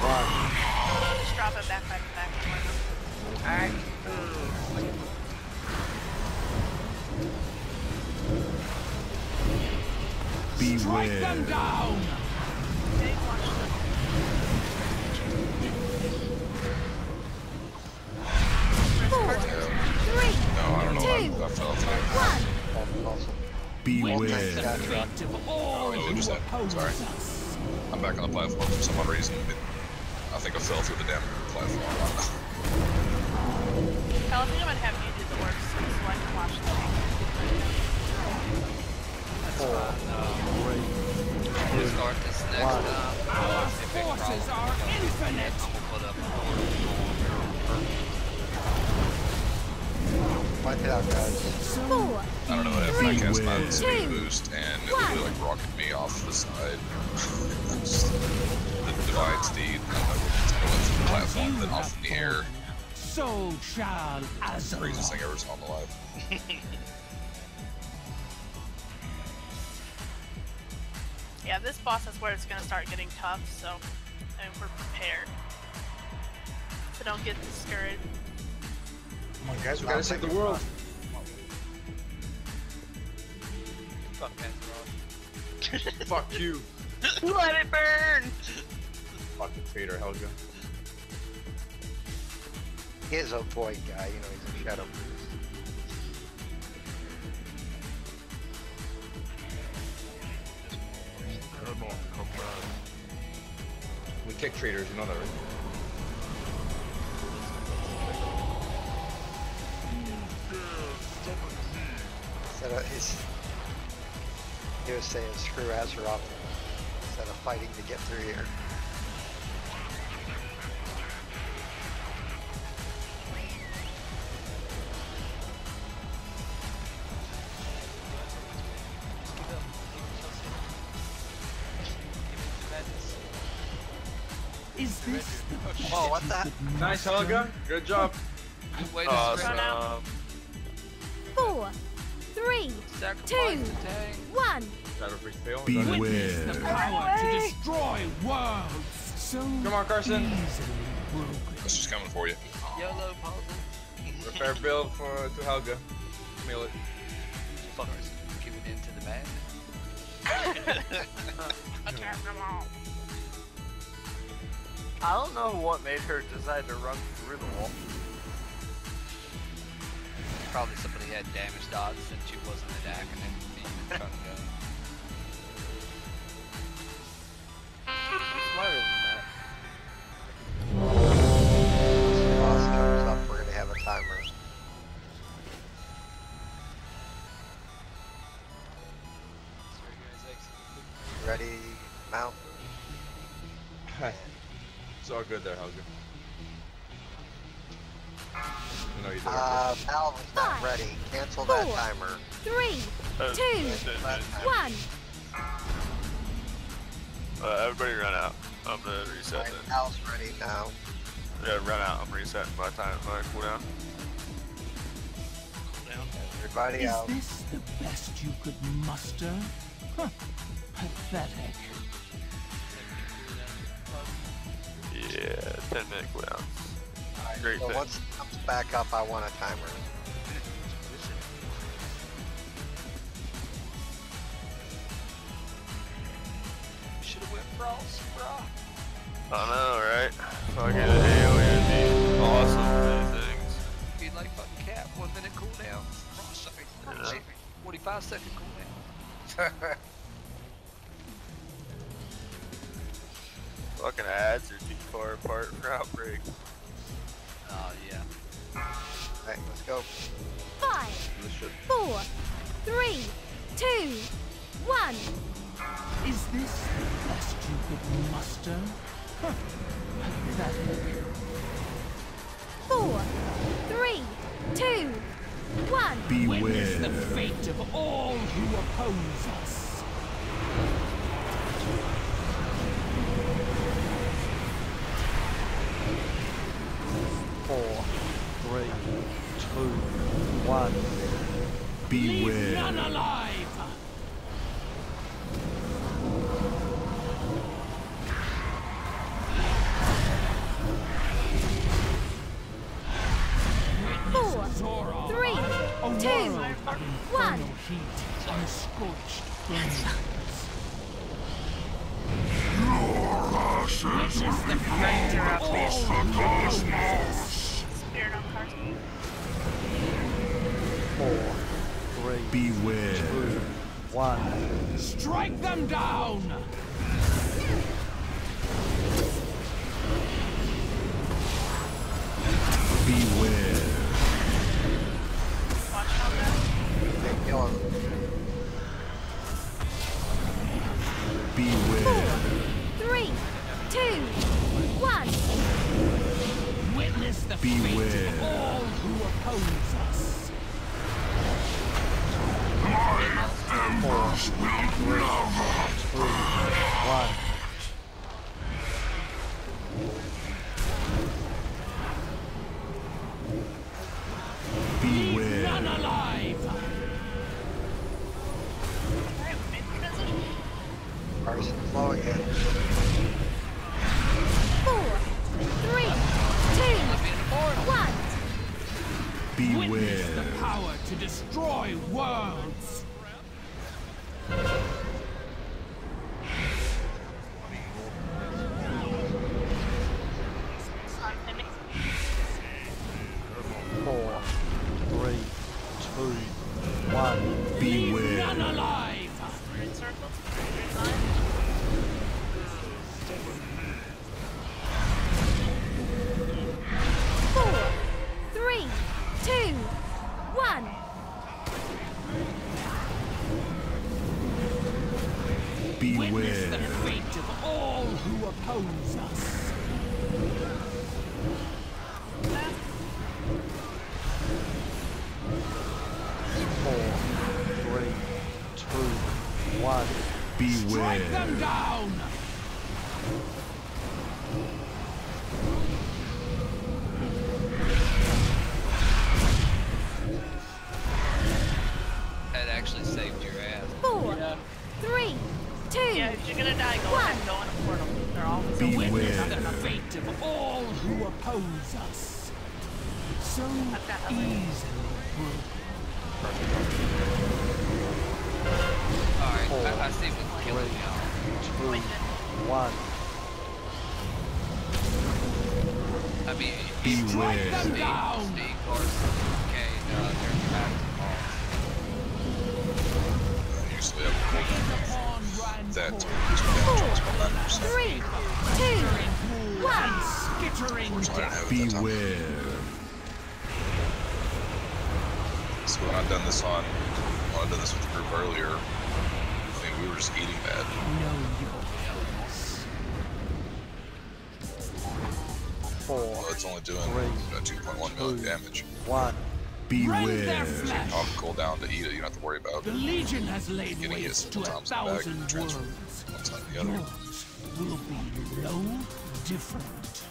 1. Just drop it back by the back window. Alright. Strike them Beware. down! Okay, watch them. No, I don't know. I fell through. Beware. Witness the fate of all Oh, it was who that. oppose Sorry. us. I'm back on the platform for some odd reason. I think I fell through the damn platform. Hell, I think I'm gonna have you do the work so I can watch the tank. 4, 3, We'll start this next time. Our forces are infinite! I'm gonna put up a door. Wipe it out, guys. 4, I don't know. If I cast my Beware. speed boost and it literally like rocketed me off the side. The divine steed. I went from the platform, then off in the air. So shall Azor. Craziest thing I ever saw in my life. Yeah, this boss is where it's gonna start getting tough, so I mean, we're prepared. So don't get discouraged. Come on, guys, we gotta save the world. Fuck Antorus. Fuck you. Let it burn! Fucking traitor, Helga. He is a void guy, you know, he's a shadow priest. Come on, come on. We kick traitors, you know that, right? He was saying screw Azeroth instead of fighting to get through here. Is this the best Oh, what's that? Nice, Helga. Good job. Wait Awesome. 4, 3, 2, 1. Beware. Witness the power to destroy worlds. So Come on, Carson. easily broken. It's just coming for you. YOLO puzzle. Repair build to Helga. Mail it. Fuckers. Give it into the man. Attack them all. I don't know what made her decide to run through the wall. Probably somebody had damage dodge since she wasn't attacking him. Trying to go. Smarter than that. Once the boss comes up, we're gonna have a timer. Ready, mount? It's all good there, Helga. No, you did. Valve is not ready. Cancel that timer. 3, 2, 1. Everybody run out. I'm gonna reset it. Valve's ready now. Yeah, run out. I'm resetting my time, my cooldown. Everybody Is out. this the best you could muster? Huh. Pathetic. Yeah, 10-minute cooldown. Alright, Great so thing. once it comes back up, I want a timer. Should have went frost, bro. I know, right? Fucking aliens, awesome things. Be like fucking Cap, 1 minute cooldown. Frost, sorry. 45-second cooldown. Fucking ads are too far apart for Outbreak. Oh, yeah. Alright, let's go. 5, 4, 3, 2, 1. Is this the best you could muster? Huh. Pathetic. 4, 3, 2, 1. Witness the Beware. fate of all who oppose us. Four, 3, 2, 1. Leave Beware. none alive. Four, Zora. 3, A 2, world of 1. infernal heat and scorched flames. Witness the fate of all who oppose us. Spirit on Carson. 4, 3, Beware. 2, 1. Strike them down! Beware. Watch out there. They kill him. Beware. 3, 2, 1. Witness the Beware. fate of all who oppose us. 4, 3, 2, 1. Beware. None alive! Alright, we made the transition. Carson, slow again. 4, 3, 2, 1. Witness the power to destroy worlds. Four, 3, 2, 1. Beware. None alive. Red circle. 4, 3, 2, 1. Witness the fate of all who oppose us. Four, 3, 2, 1. Strike them down. That actually saved your ass. 4, 3, 2, Yeah, if you're gonna die, go ahead and go in a portal. They're all Witness the fate of all who oppose us. So easily broken. Alright, I see what's killing y'all. 2, 1. I mean, Beware. Steve, Carson, Kane, they're back to balls. I usually have that to 3, 2, 1. Skittering beware. So when I've done this with the group earlier, I mean, we were just eating that. Well, it's only doing 2.1 million damage. 1. Beware. I'll cool down to eat it. You don't have to worry about The Legion has laid getting hit waste to sometimes 1,000 in the back and transfer worlds. one side to the other. Yours will be no different.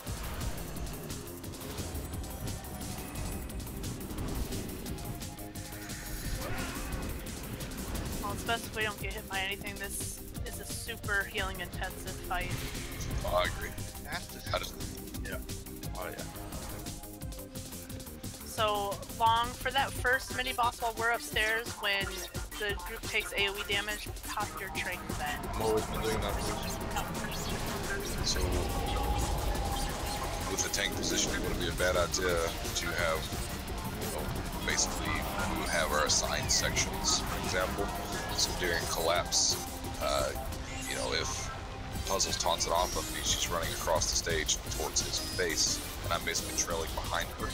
Well, it's best if we don't get hit by anything. This is a super healing intensive fight. Oh, I agree. Yeah. Oh, yeah. So, Long, for that first mini boss while we're upstairs, when the group takes AoE damage, pop your trinket then. I'm always been doing that too. So, with the tank position, it would be a bad idea to have, basically, we would have our assigned sections, for example. So during collapse, if Puzzles taunts it off of me, she's running across the stage towards his face, and I'm basically trailing behind her.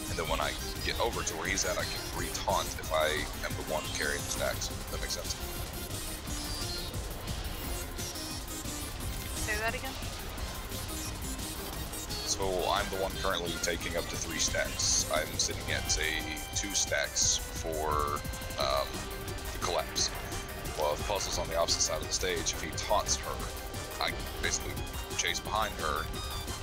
And then when I get over to where he's at, I can re-taunt if I am the one carrying the stacks. If that makes sense. Say that again? So I'm the one currently taking up to 3 stacks. I'm sitting at, say, 2 stacks for the collapse. Well, if Puzzle's on the opposite side of the stage, if he taunts her, I basically chase behind her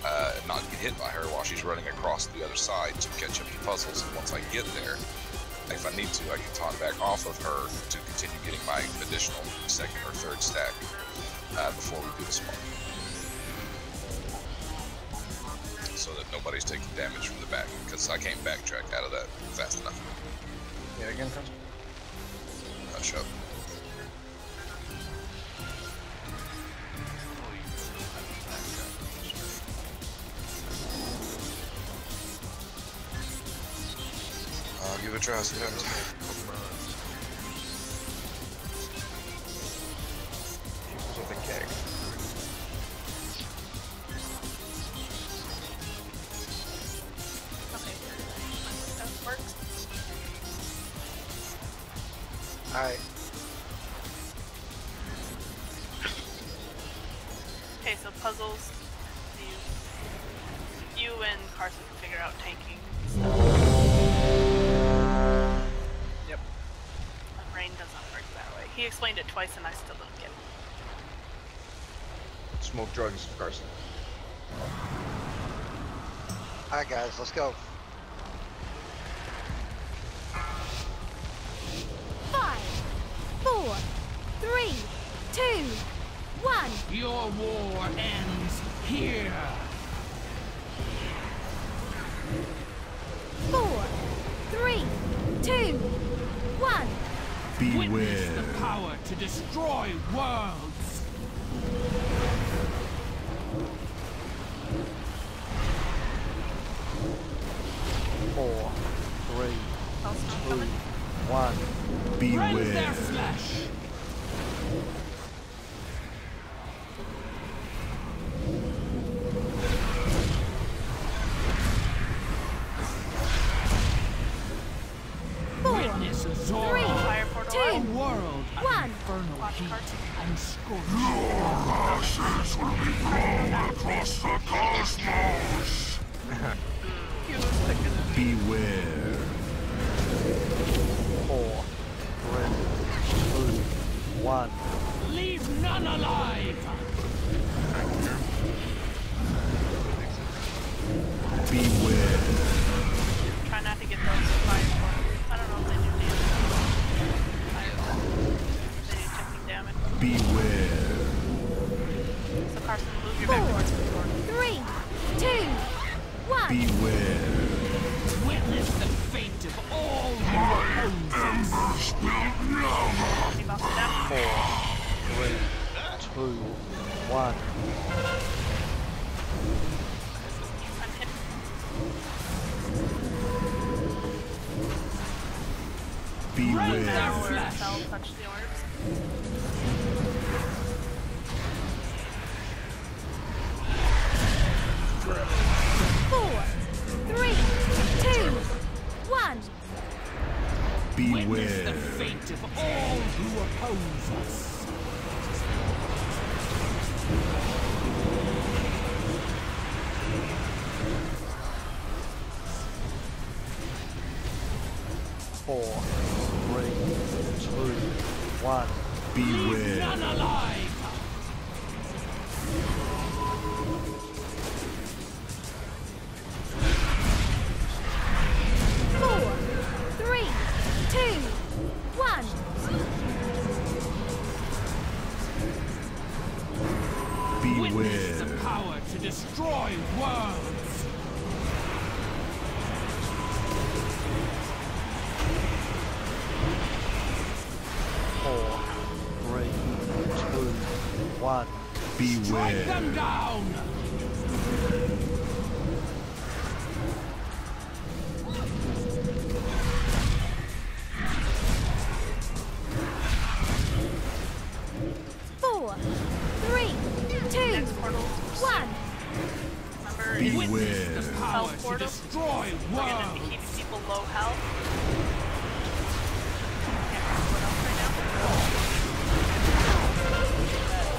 and not get hit by her while she's running across the other side to catch up to Puzzles. And once I get there, if I need to, I can taunt back off of her to continue getting my additional 2nd or 3rd stack before we do the spark. So that nobody's taking damage from the back, because I can't backtrack out of that fast enough. Yeah, again, Chris? Shut up. I'll give it a try, see what happens. With a keg. That works. Alright. Okay, so Puzzles, you and Carson can figure out tanking stuff. Yep. Rain doesn't work that way. He explained it twice and I still don't get it. Smoke drugs, Carson. Alright guys, let's go. 5, 4, 3, 2, 1. Your war ends here. 4, 3, 2, 1. Witness the power to destroy worlds. 4, 3, 2, 1. Rend their flesh. Witness Zora, a world of infernal heat and scorch. Your ashes will be blown across the cosmos. Beware. 4, 3, 2, 1. Leave none alive. Beware. Try not to get those fire portals. I don't know if they do damage. They do ticking damage. Beware. So Carson, move your back towards the portal. 3, 2, 1. Beware. Witness the fate of all who oppose us. 4, 3, 2, 1. I'm hit. Beware. Cell touch the orbs. Crap. 4, 3, 2, 1. Witness Beware. the fate of all who oppose us. Four, 3, 2, 1. Leave none alive. Witness the power to destroy worlds. Four, 3, 2, 1. Strike them down. Beware. The power to destroy We're gonna be worlds. keeping people low health.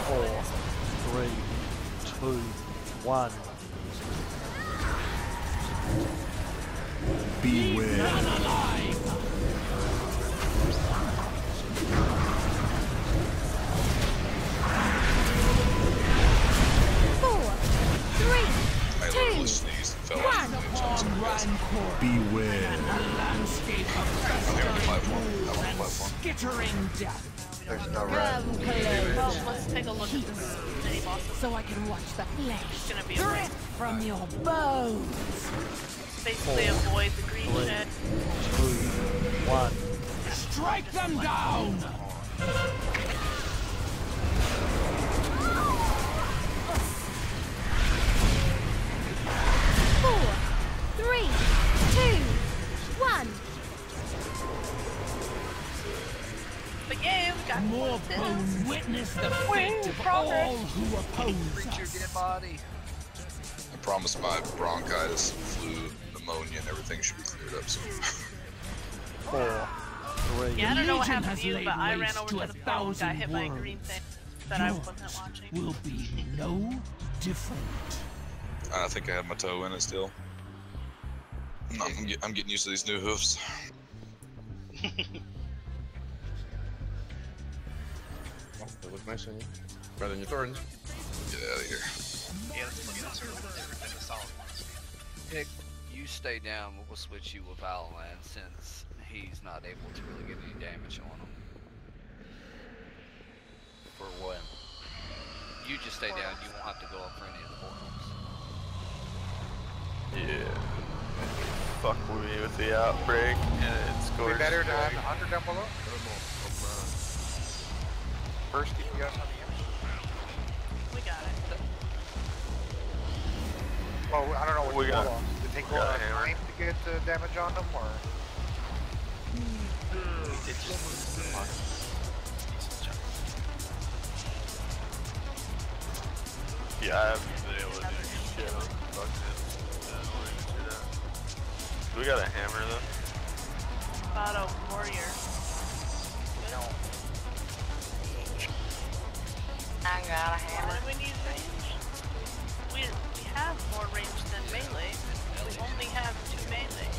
Four, 3, 2, 1. Beware. None alive. I literally sneezed and fell out. Beware. A landscape of festering and skittering death. There's no Well, let's take a look at this mini bosses. So I can watch the flesh It's gonna be drip from your bones. basically avoid the green 3, shit. 2, 1. Strike them down. 4, 3, 2, 1. But yeah, we got More bones. Witness the fate of all who oppose us. Body. I promise my bronchitis, flu, pneumonia, and everything should be cleared up soon. 4, 3. Yeah, I don't know what Legion happened to has you, laid but I ran waste over to to a the portal and got thousand hit by a green worlds. thing that I Yours wasn't watching. will be no different. I think I had my toe in it still. I'm getting used to these new hoofs. Oh, that looks nice on you. Better than your thorns. Get out of here. Yeah, let's look at this different than the solid ones. Nick, you stay down. We'll switch you with Alalan since he's not able to really get any damage on him. For when? You just stay down, you won't have to go up for any of the portals. Yeah. Fuck with me with the outbreak and it's It'd be better to have the hunter down below. First DPS on the image. We got it. Well, I don't know what We the got- warlocks. Did it take a lot of time to get damage on them, or? It just Yeah, I haven't been able to do shit on fucking we got a hammer though. About a warrior. I got a hammer. Why do we need range? We have more range than melee. We only have 2 melee.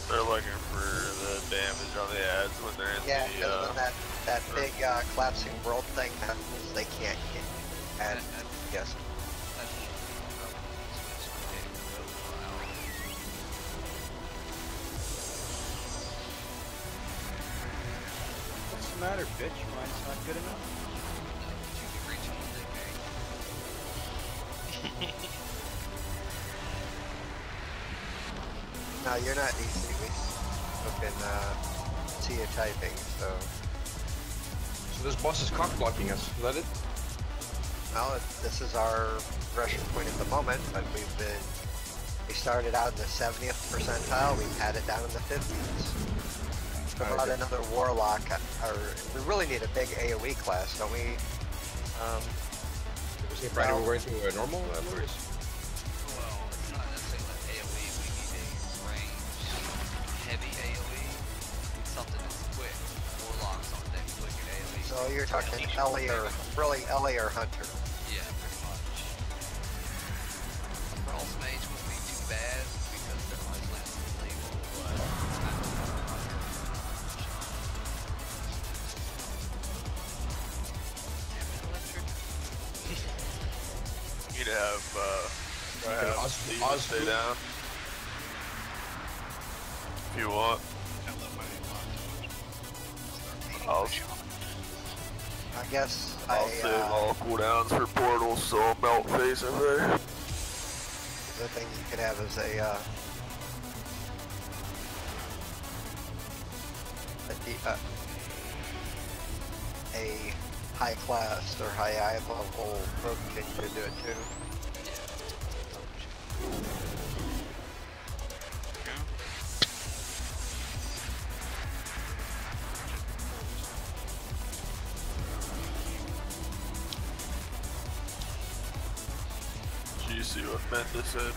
They're looking for the damage on the ads when they're in Yeah, the because when that big collapsing world thing happens, they can't get and yes. What's the matter, bitch? Mine's not good enough. No, you're not DC. We can see you typing, so. So this boss is cock blocking us. Is that it? Well, this is our progression point at the moment, but we started out in the 70th percentile, we've had it down in the 50s. What about another warlock? We really need a big AoE class, don't we? Was it Friday we're going to a normal Antorus? Well, it's not necessarily AoE, we need a range, heavy AoE, something that's quick. Warlocks aren't that quick at AoE. So you're talking Ellie or, really Ellie or Hunter? Yeah, pretty much. Frost Mage wouldn't be too bad because their life last is legal, but it's not You'd have Steve stay down. If you want. I guess I'll save all cooldowns for portals, so I'll melt face in there. The thing you could have is a high class or high level Boomken could do it too. Did you see what Menta said?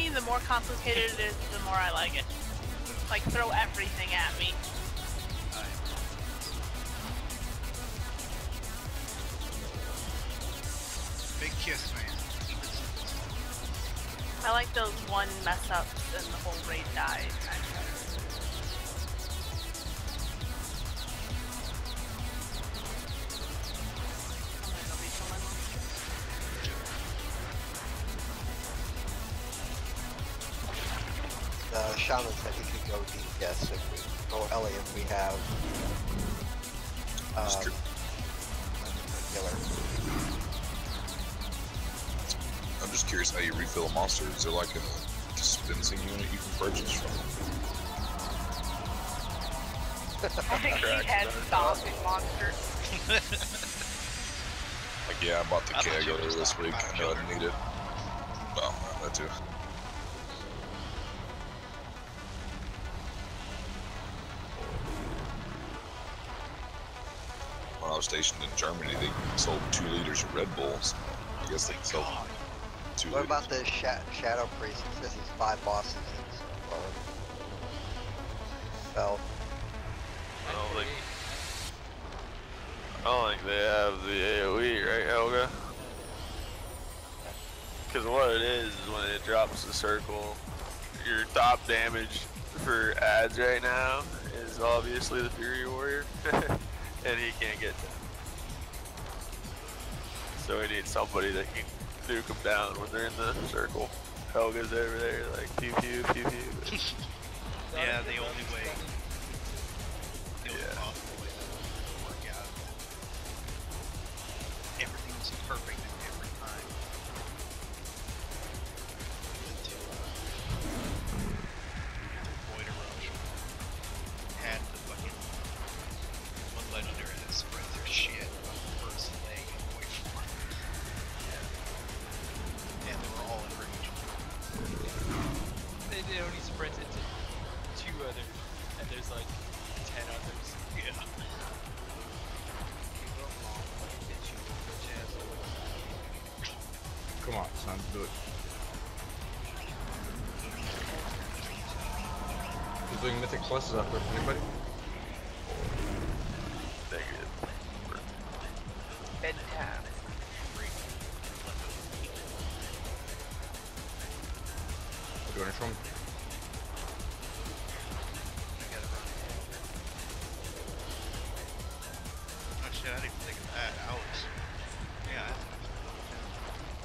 The more complicated it is, the more I like it. Like, throw everything at me. Big kiss, man. I like those one mess ups and the whole raid dies. The shaman said he could go DPS if we go Ellie if we have killer. I'm just curious how you refill a monster. Is there like a dispensing unit you can purchase from? I think he had stomping monster. Like, yeah, I bought the keg earlier this week. I know I didn't need it. Well, that too. When I was stationed in Germany, they sold 2 liters of Red Bulls. I guess they can sell 2 What liters. about the Shadow Priest? It says he's 5 bosses in so far. Well, I don't think they have the AoE, right, Helga? Because what it is when it drops the circle, your top damage for ads right now is obviously the Fury Warrior, and he can't get them. So we need somebody that can nuke them down when they're in the circle. Helga's over there like pew pew pew pew. Yeah, the only way. The only possible way to work out everything's perfect at every time. To avoid erosion. Had the fucking one legendary that spread their shit first leg away from it. And they were all in range. They only sprinted to 2 others, and there's like 10 others. Yeah. Come on, son, do it. Who's doing mythic pluses out there? Anybody? Negative. Bedtime. What do you want to show me? Oh shit, I didn't even think of that. I was. Yeah.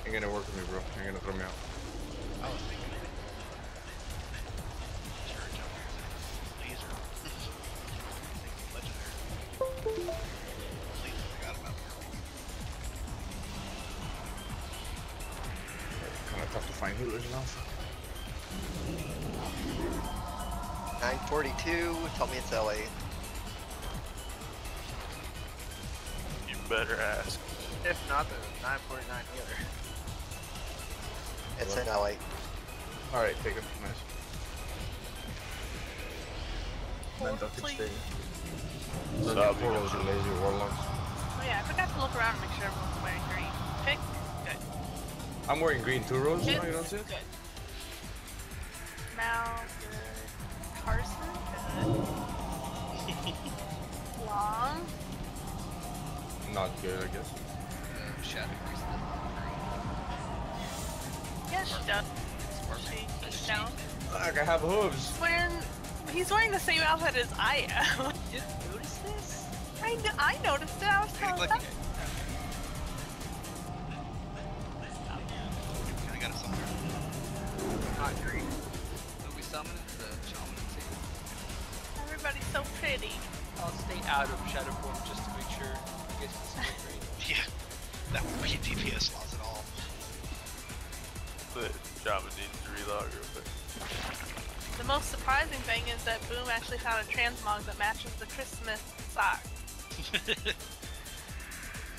Ain't gonna work with me, bro. Ain't gonna throw me out. I was thinking of it. Sure, laser. Legendary. Laser, forgot about that. Kinda tough to find healers now. 942. Tell me it's LA. You better ask. If not, the 949 healer. It's in LA. Alright, take it. Nice. Man, that could stay. So the portals are lazy warlocks. Oh yeah, I forgot to look around and make sure everyone's wearing green. Pick. Good. I'm wearing green too, Rose. Good. No, you don't see it? Good. Mal, good. Carson, good. Long. Not good, I guess. Shadow Priest. Yeah, she does. She's down. Like I have hooves. He's wearing the same outfit as I am. You didn't notice this? I noticed it. I was telling them. I got a summon. Not green. Who we summoning? The shaman team. Everybody's so pretty. I'll stay out of shadow form just to make sure you guys can see my green. Yeah. That would be a DPS loss at all. The shaman needs to relog real quick. The most surprising thing is that Boom actually found a transmog that matches the Christmas sock.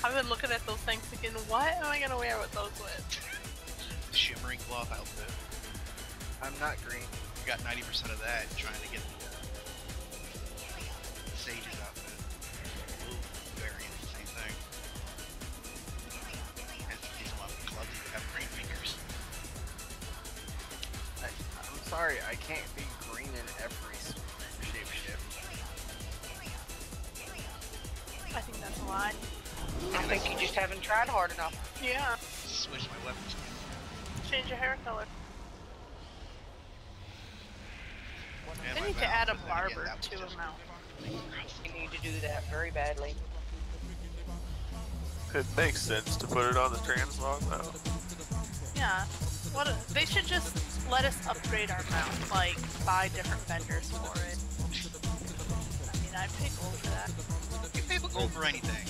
I've been looking at those things thinking, what am I gonna wear with those with? Shimmering cloth outfit. I'm not green. You got 90% of that trying to get the Sage's outfit. Blue variant, same thing. And if these love clubs, you have green fingers. I'm sorry, I can't be green in every shapeshift. I think that's a lie. I think you just haven't tried hard enough. Yeah. Switch my weapons. Change your hair color. Yeah, They my need to mouth, add a but then again, barber that was to just- him now. You need to do that very badly. It makes sense to put it on the transmog now. Yeah. They should just let us upgrade our mount, like buy different vendors for it. I mean, I'd pay gold for that. You pay gold for anything.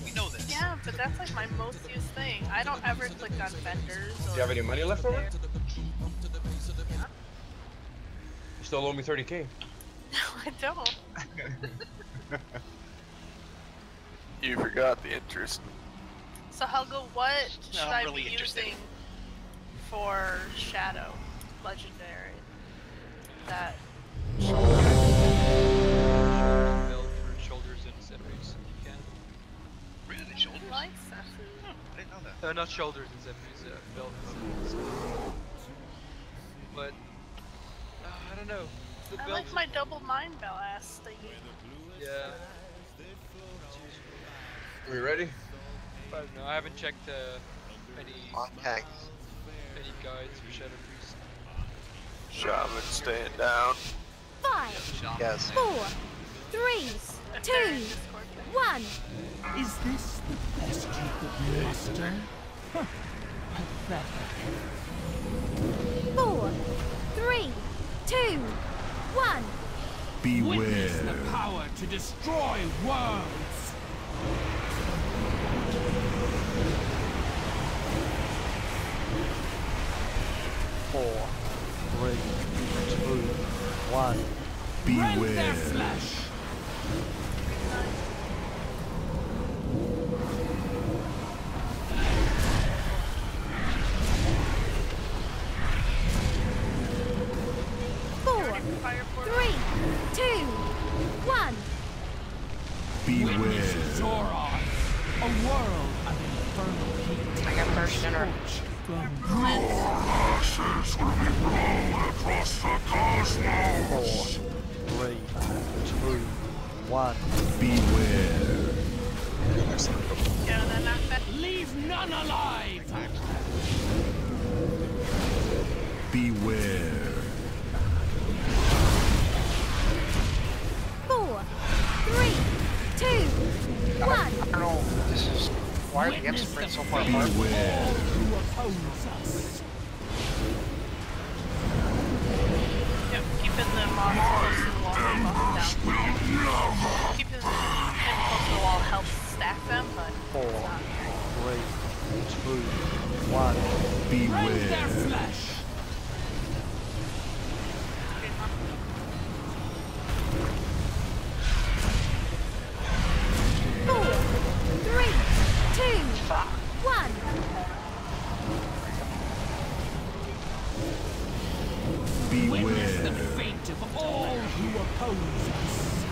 We know this. Yeah, but that's like my most used thing. I don't ever click on vendors. Do you have any money left over? Yeah. You still owe me 30K. No, I don't. You forgot the interest. So Helga, what should I'm I really be interested. using for Shadow Legendary? That Build for shoulders and semis. You can. Really, shoulders? Like that. I didn't know that. Not shoulders and semis. Build. But I don't know. The I build. like my double mind blast thingy. Yeah. Are we ready? I don't know. I haven't checked any tanks. any guides for Shadow Priest. Shaman staying down. 5, Yes. 4, 3, 2, 1. Is this the best you could muster? Huh. Pathetic. 4, 3, 2, 1. Witness the Beware. power to destroy worlds. 4, 3, 2, 1. Rend their Beware. flesh. Four, 3, 2, 1. Beware. Witness Zoron, a world of infernal heat. I got first dinner. Ashes will be blown across the cosmos. 4, 3, 2, 1. Beware. Yeah, they're not bad. Leave none alive. Beware. 4, 3, 2, 1. I don't know. This is why are the imps spread so far apart? Beware. Who oppose us? Yep, keeping the monster close to the wall and buff down. Keeping him close to the wall helps stack them, but 4, it's not. 3, 2, 1. Rend their Beware. flesh. Four, 3, 2, 1. Witness the Beware. fate of all who oppose us.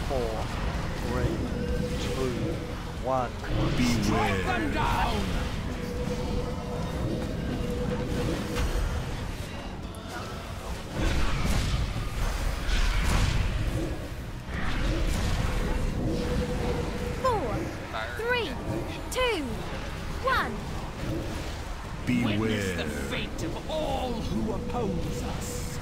4, 3, 2, 1. Strike them Beware. down. Four, 3, 2, 1. Witness the Beware. fate of all who oppose us.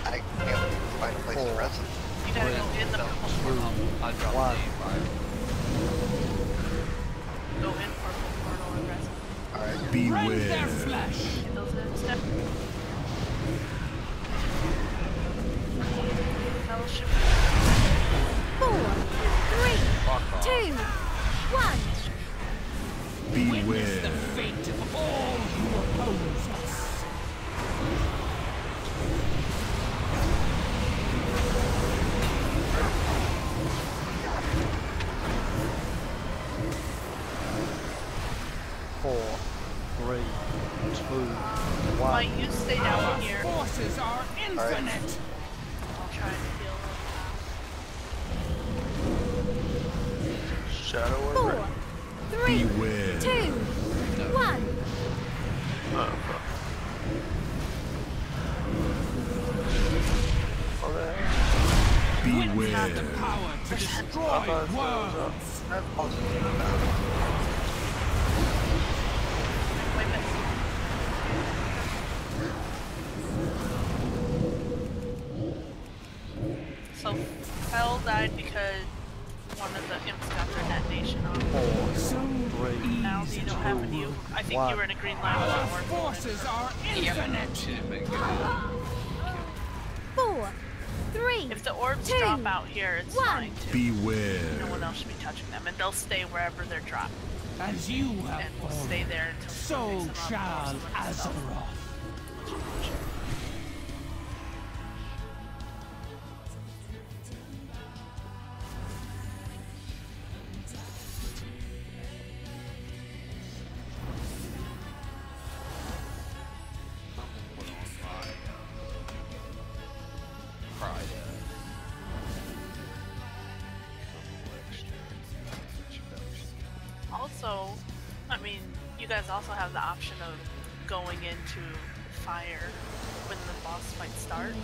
I can't find a place to rest. You gotta go in the purple portal. I dropped 1. Go in purple portal and rest. Alright. Rend their Beware. flesh. Get those in step. Fellowship. 4, 3, 2, 1. Witness the Beware. fate of all who oppose us. Four, 3, 2, 1. Might you stay down Our here? forces are infinite. I'll try to heal Shadow Four, Order. 3, Beware. 2, 1. Witness the Beware. power to destroy worlds. Wait a minute. So, Fell died because one of the imps got their detonation on. 4, So 3, Now you don't have any. I think you were in a green line with Our the orb. forces are infinite. 4, 3, If the orbs 2, drop out here, it's 1. fine too. Beware. No one else should be touching them, and they'll stay wherever they're dropped. As you have And we'll fallen, stay there until so shall Azeroth. Also, I mean, you guys also have the option of going into fire when the boss fight starts.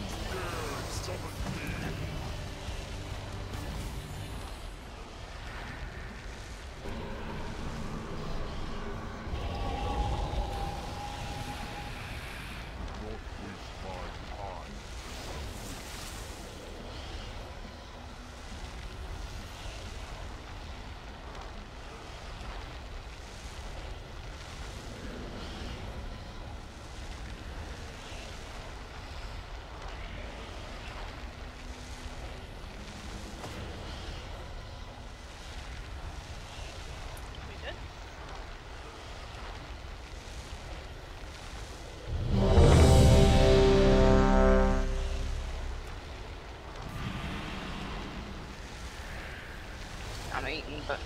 I'm eating, but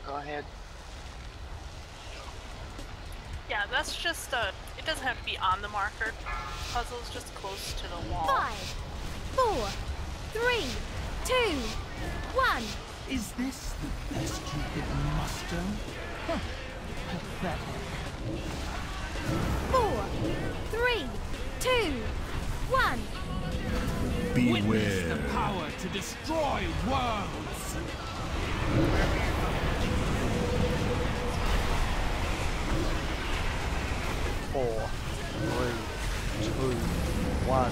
go ahead. Yeah, that's just it doesn't have to be on the marker. Puzzle's just close to the wall. 5, 4, 3, 2, 1. Is this the best you could muster? Huh. Pathetic. 4, 3, 2, 1. Witness Beware. the power to destroy worlds. 4, 3, 2, 1.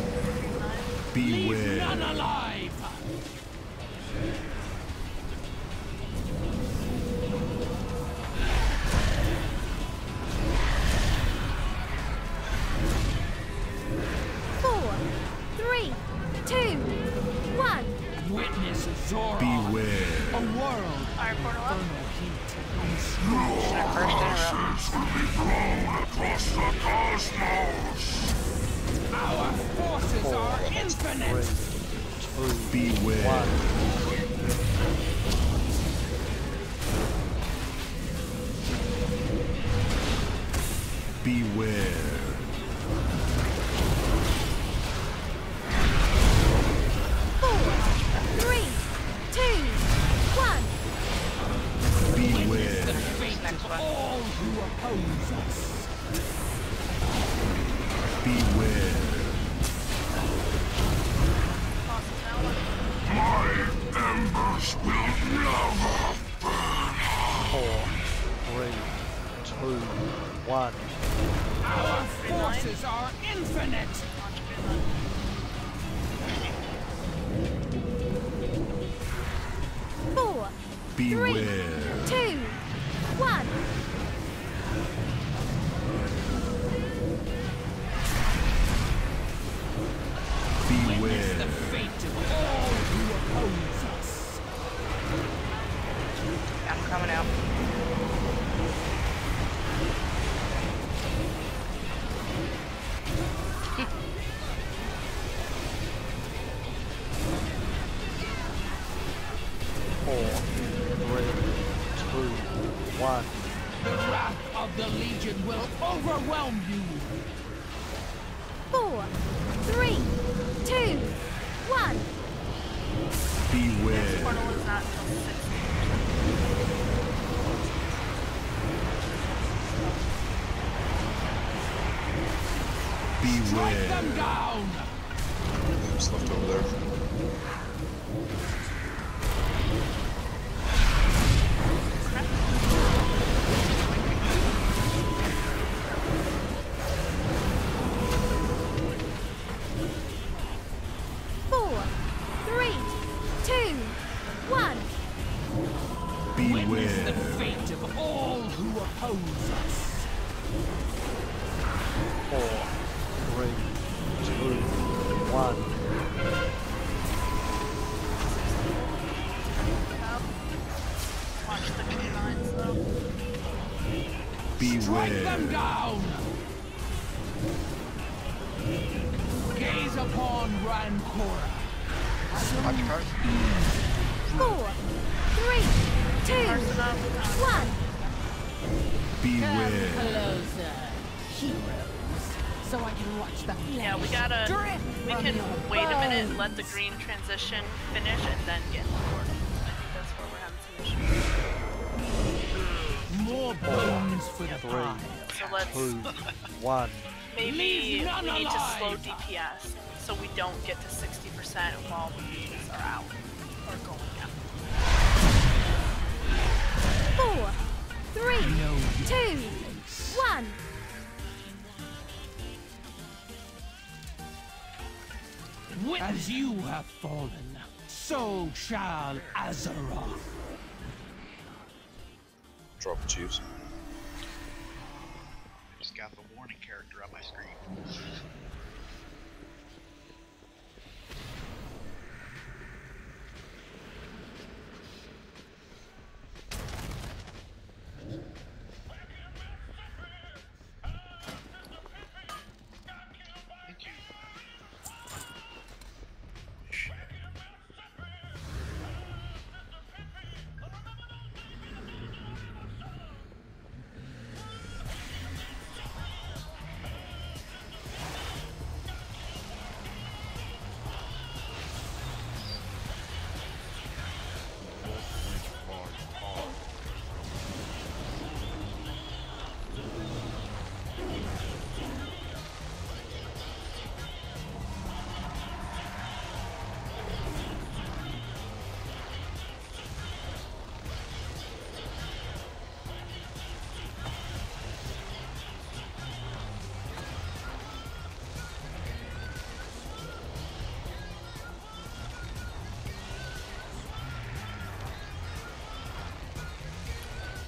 Leave Beware. none alive. Witness Zora. Beware. A world Fire portal up. infernal heat. Across the cosmos. Our forces are infinite. 3, 2, Beware. 1. Beware. 4, 3, 2, 1. Beware. The fate of all who oppose us. Beware. My embers will never burn. 4, 3, 2, 1. Our forces are infinite. Four, Beware. 3, 2, 1. Beware. The fate of all who oppose us. I'm coming out. Four, 3, 2, 1. The wrath of the Legion will overwhelm you. 4, 3, 2, 1. Beware. Portal is not till 6. Strike them Beware. down. Who's left over there? Four, 3, 2, 1. Witness the Beware. fate of all who oppose oppose us. 4, 3, 2, 1. Watch the canines though. Strike them Beware. down! Gaze upon Rancora. Watch your cars. 4, 3, 2, 1. Beware. Closer, heroes, so I can watch the Yeah, we can wait a minute, let the green transition finish, and then get the portal. I think that's where we're having some issues. More bones for the pile. So let's 2, 1. maybe Leave none we need to slow alive. DPS so we don't get to 60% while the units are out or going out. 4, 3, 2, 1. As you have fallen, so shall Azeroth. Drop the chiefs. I just got the warning character on my screen. Thank you.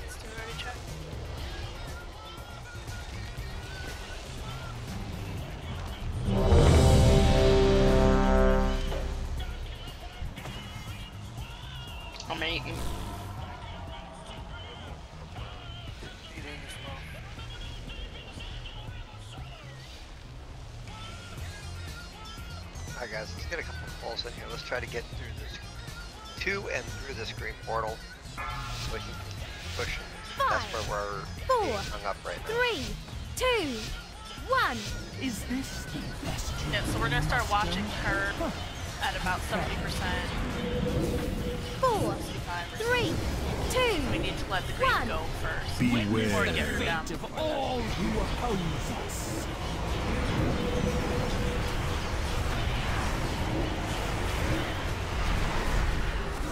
Still ready, check? I'm eating. Alright guys, let's get a couple of pulls in here. Let's try to get through this, to and through this green portal, so we can push. That's where we're being hung up right now. 3, 2, 1. Is this the best? Yeah, so we're gonna start watching her at about 70%. 4, 65 or 3, 2, we need to let the green 1. go first. Beware. Before we The get her down. fate of all who oppose us.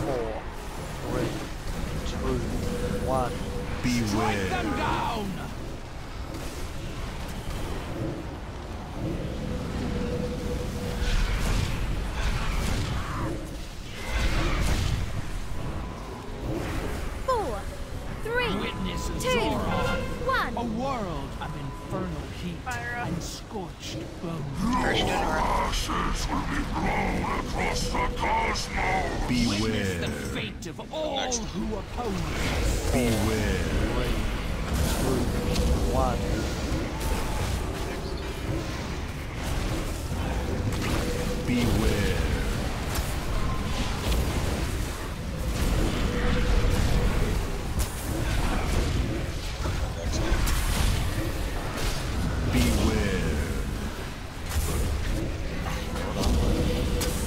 4, 3, 2, 1. Strike them Beware. down! Four, 3, Witness 2, Zora. 1. A world of infernal heat Fire up. and scorched bones. Beware. Witness the fate of all who oppose us. Beware. 3, 2, 1. Beware. Beware.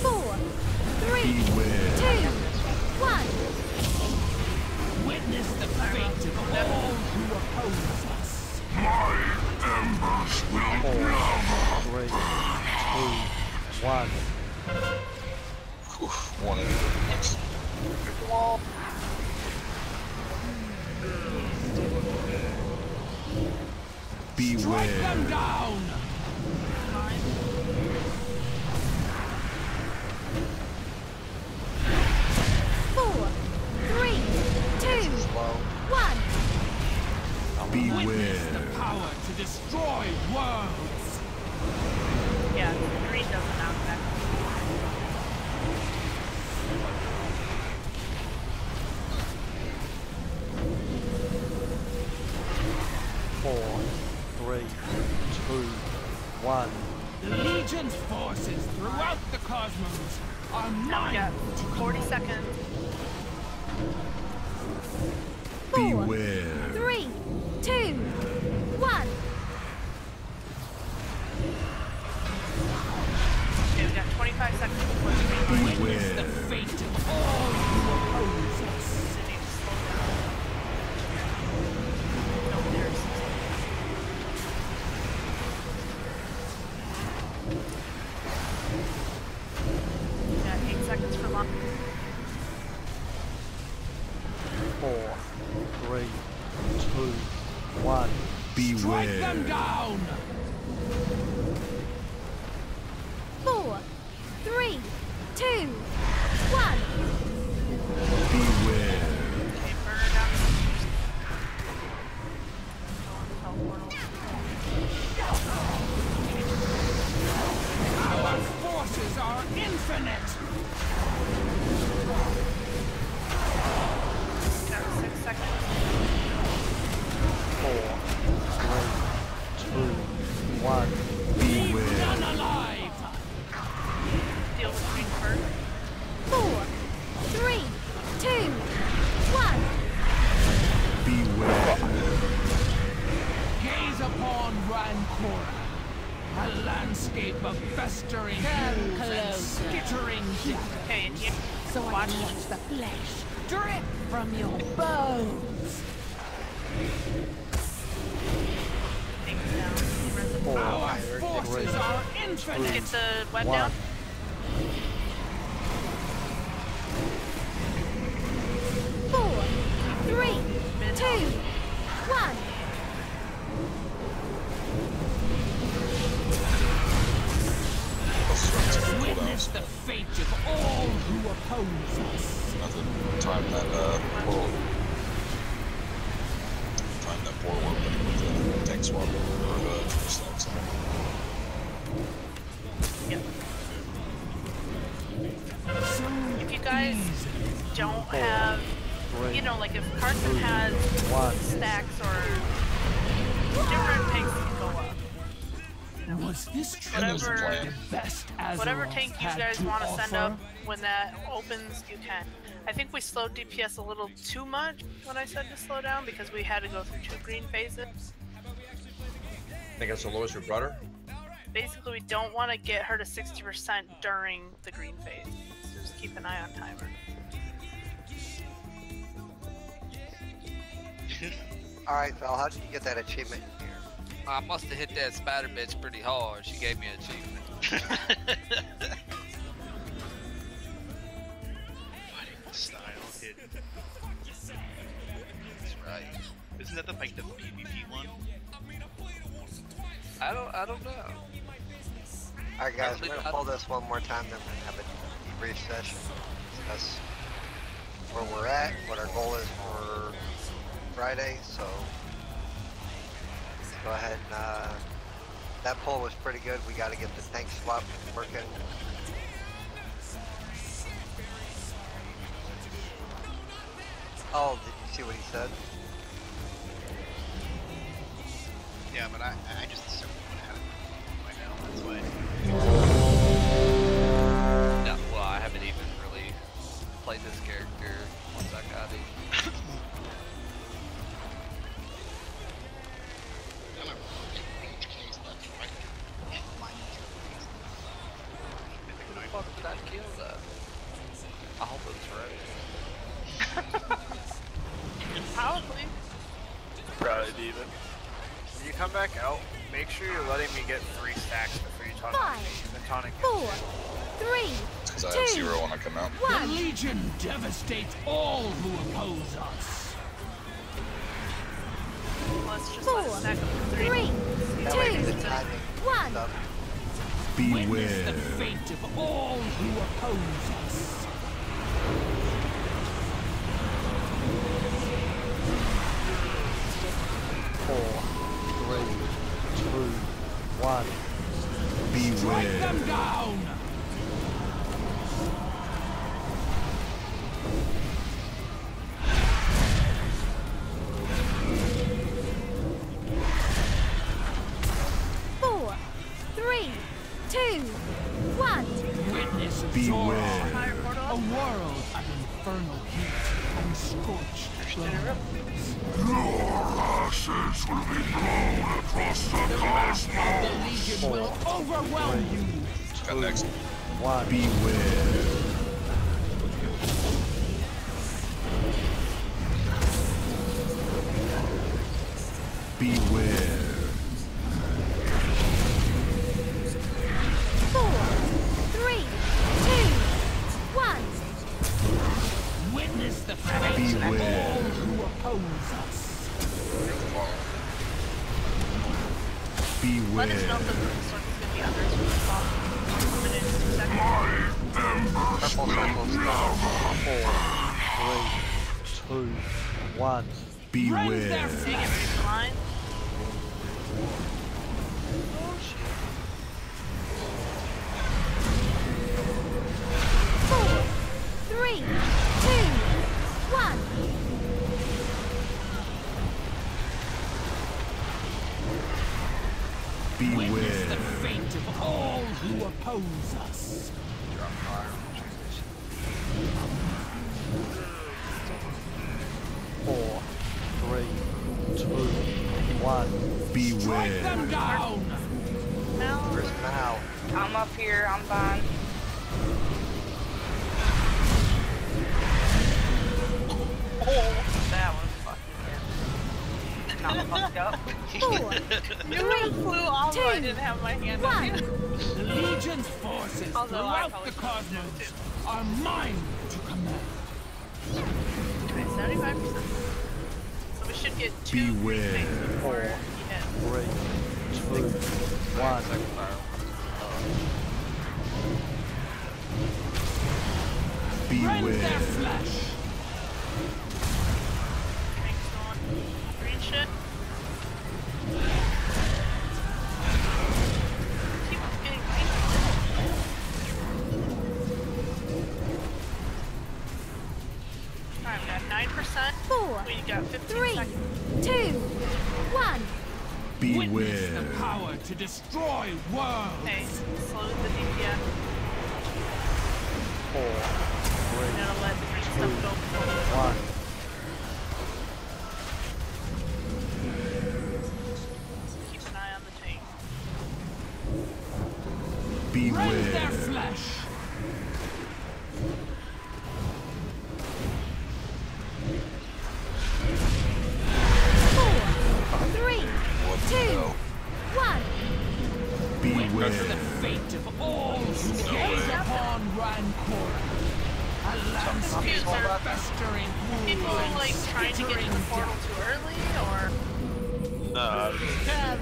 4, 3, 2, Beware. 1. Witness the fate of all who oppose us. 4, 3, 2, 1. One in. Next. Strike them Beware. down! Four, 3, 2, 1. Witness the power to destroy worlds. Yeah, green doesn't knock back. 4, 3, 2, 1. The Legion's forces throughout the cosmos are Now we got mine. 40 seconds. 4, Beware. 3, 2, 1. Okay, we got 25 seconds before the green. Witness the fate of all who oppose us. They need to slow down. No, there's. We got 8 seconds for long. 4, 3, 2, 1. Strike them Beware. down. 4, 3, 2, 1. Beware. Okay, burner down. Our forces are infinite. Got 6 seconds. 4, 3, 2, 1. Leave none alive. Deal with green first. 4, 3, 2, 1. Beware. Gaze upon Rancora, a landscape of festering hills and skittering death. Okay, and you So I watch. can watch the flesh drip from your bones. Things down. Our forces are Get infinite. the web 1. down. 4, 3, 2, 1. Witness the fate of all who oppose us. Nothing. Time that portal. Time that portal opening with the tank swap or the stacks. Yep. If you guys don't have, you know, like if Carson has stacks or different tanks can go up. Was this truly Whatever, the best whatever Azeroth tank you had guys to want to send offer? up when that opens, you can. I think we slowed DPS a little too much when I said to slow down because we had to go through 2 green phases. I think that's the lowest we brought her. Basically, we don't want to get her to 60% during the green phase. So just keep an eye on timer. Alright, Val, how did you get that achievement here? I must have hit that spider bitch pretty hard. She gave me an achievement. Fighting style hidden. That's right. Isn't that the PvP one? I don't know. Alright guys, we're gonna pull this one more time, then we're gonna have a debrief session. Discuss where we're at, what our goal is for Friday, so go ahead and that pull was pretty good. We gotta get the tank swap working. Oh, did you see what he said? Yeah, but I just assumed we would have it by now, that's why. No, well, I haven't even really played this character once I got it. What the fuck did I kill that? I hope it was right. Probably. Probably Demon. When you come back out, make sure you're letting me get 3 stacks before you taunt me. 5, The taunting 4, 3, Because I have 0 when I come out. The Legion devastates all who oppose us. Let's just 4, let it stack up to 3. 3, That way 2, the timing 1. stuff. Witness the Beware. fate of all who oppose us. 1. Strike them down! Four, three, two, one. Witness Beware. a world of infernal heat and scorched flames. Your ashes will be blown across the cosmos. The Legion will overwhelm you. Got next. 1. Beware. Beware. 4, 3, 2, 1. Witness the fate of Beware. all who oppose us. Let us know if the circle's gonna be under us when we fall. 1 minute and 2 seconds. Purple circles. 4, 3, 2, 1. Rend their Beware. Dang it, ready for line? Four, 3, 2, 1. Witness the Beware. fate of all who oppose us. 4, 3, 2, 1. Strike Beware. them down! Where's Mal? I'm up here. I'm fine. That was fucking not fucked up. 4, You would have flew off if I 2, didn't have my hand on 1. you. The Legion's forces Although I throughout probably the shouldn't have cosmos are mine to command. Okay, 75%. So we should get 2 free Beware. things before he hits. 3, 2, 1. Rend their Beware. flesh. Thanks, going. Green shit. Keep getting green. Alright, we got 9%. 4, We got 15 3, seconds. 2, 1. Witness Beware. the power to destroy worlds. Hey, slow the DPS. 4, 3, Gotta let the green stuff go before we 1. keep an eye on the tank. Rend their Beware. flesh. 3, 2, 1. Witness the Beware. fate of all who gaze upon Rancor. A landscape of festering People wounds like and trying to get to the skittering portal death. too early, or Nah, in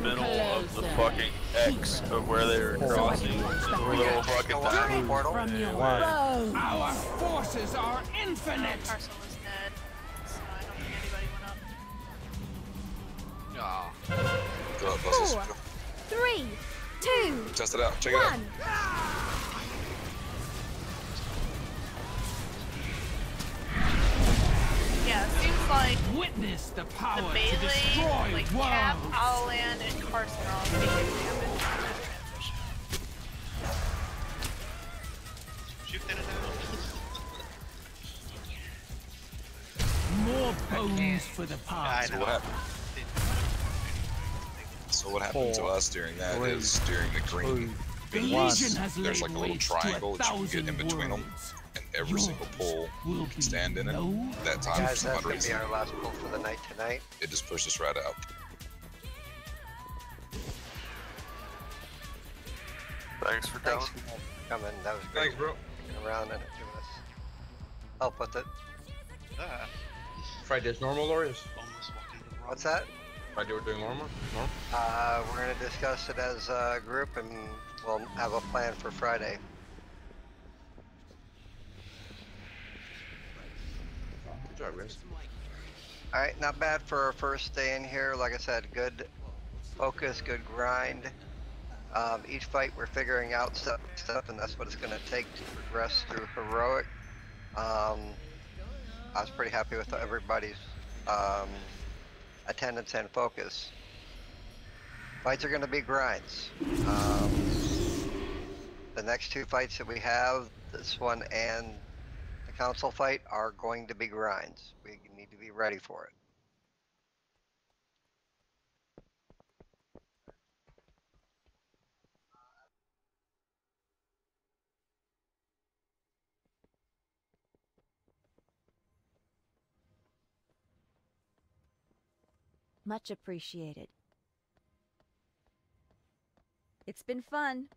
the middle of the fucking X of where they were crossing. Little fucking tiny portal. Our forces are infinite. Carson was dead, so I don't think anybody went up. Go up, buses. 4, 3, 2, Test it out. Check it out. 1. Yeah, it seems like Witness the power the to melee, destroy like Cap, worlds. Owlland, and Carson are all taking damage in that transition. Shoot that out. More bones for the I past. So know. what happened? So what happened to 4, us during that 3, is during the green The beans, Legion has there's laid like a little waste triangle to that you can get in 1,000 between them, worlds. and every single pull will you can stand in it. no That time Guys, that's gonna 100, be our last pull for the night tonight. it just pushed us right out. Thanks for coming. Thanks for coming. That was great. Thanks, bro. Sticking around and giving us help with it. Friday's normal or is? What's that? Friday we're doing normal? Normal? We're gonna discuss it as a group and we'll have a plan for Friday. Good job, guys. Alright, not bad for our first day in here. Like I said, good focus, good grind. Each fight we're figuring out stuff, and that's what it's going to take to progress through heroic. I was pretty happy with everybody's attendance and focus. Fights are going to be grinds. The next two fights that we have, this one and the council fight, are going to be grinds. We need to be ready for it. Much appreciated. It's been fun.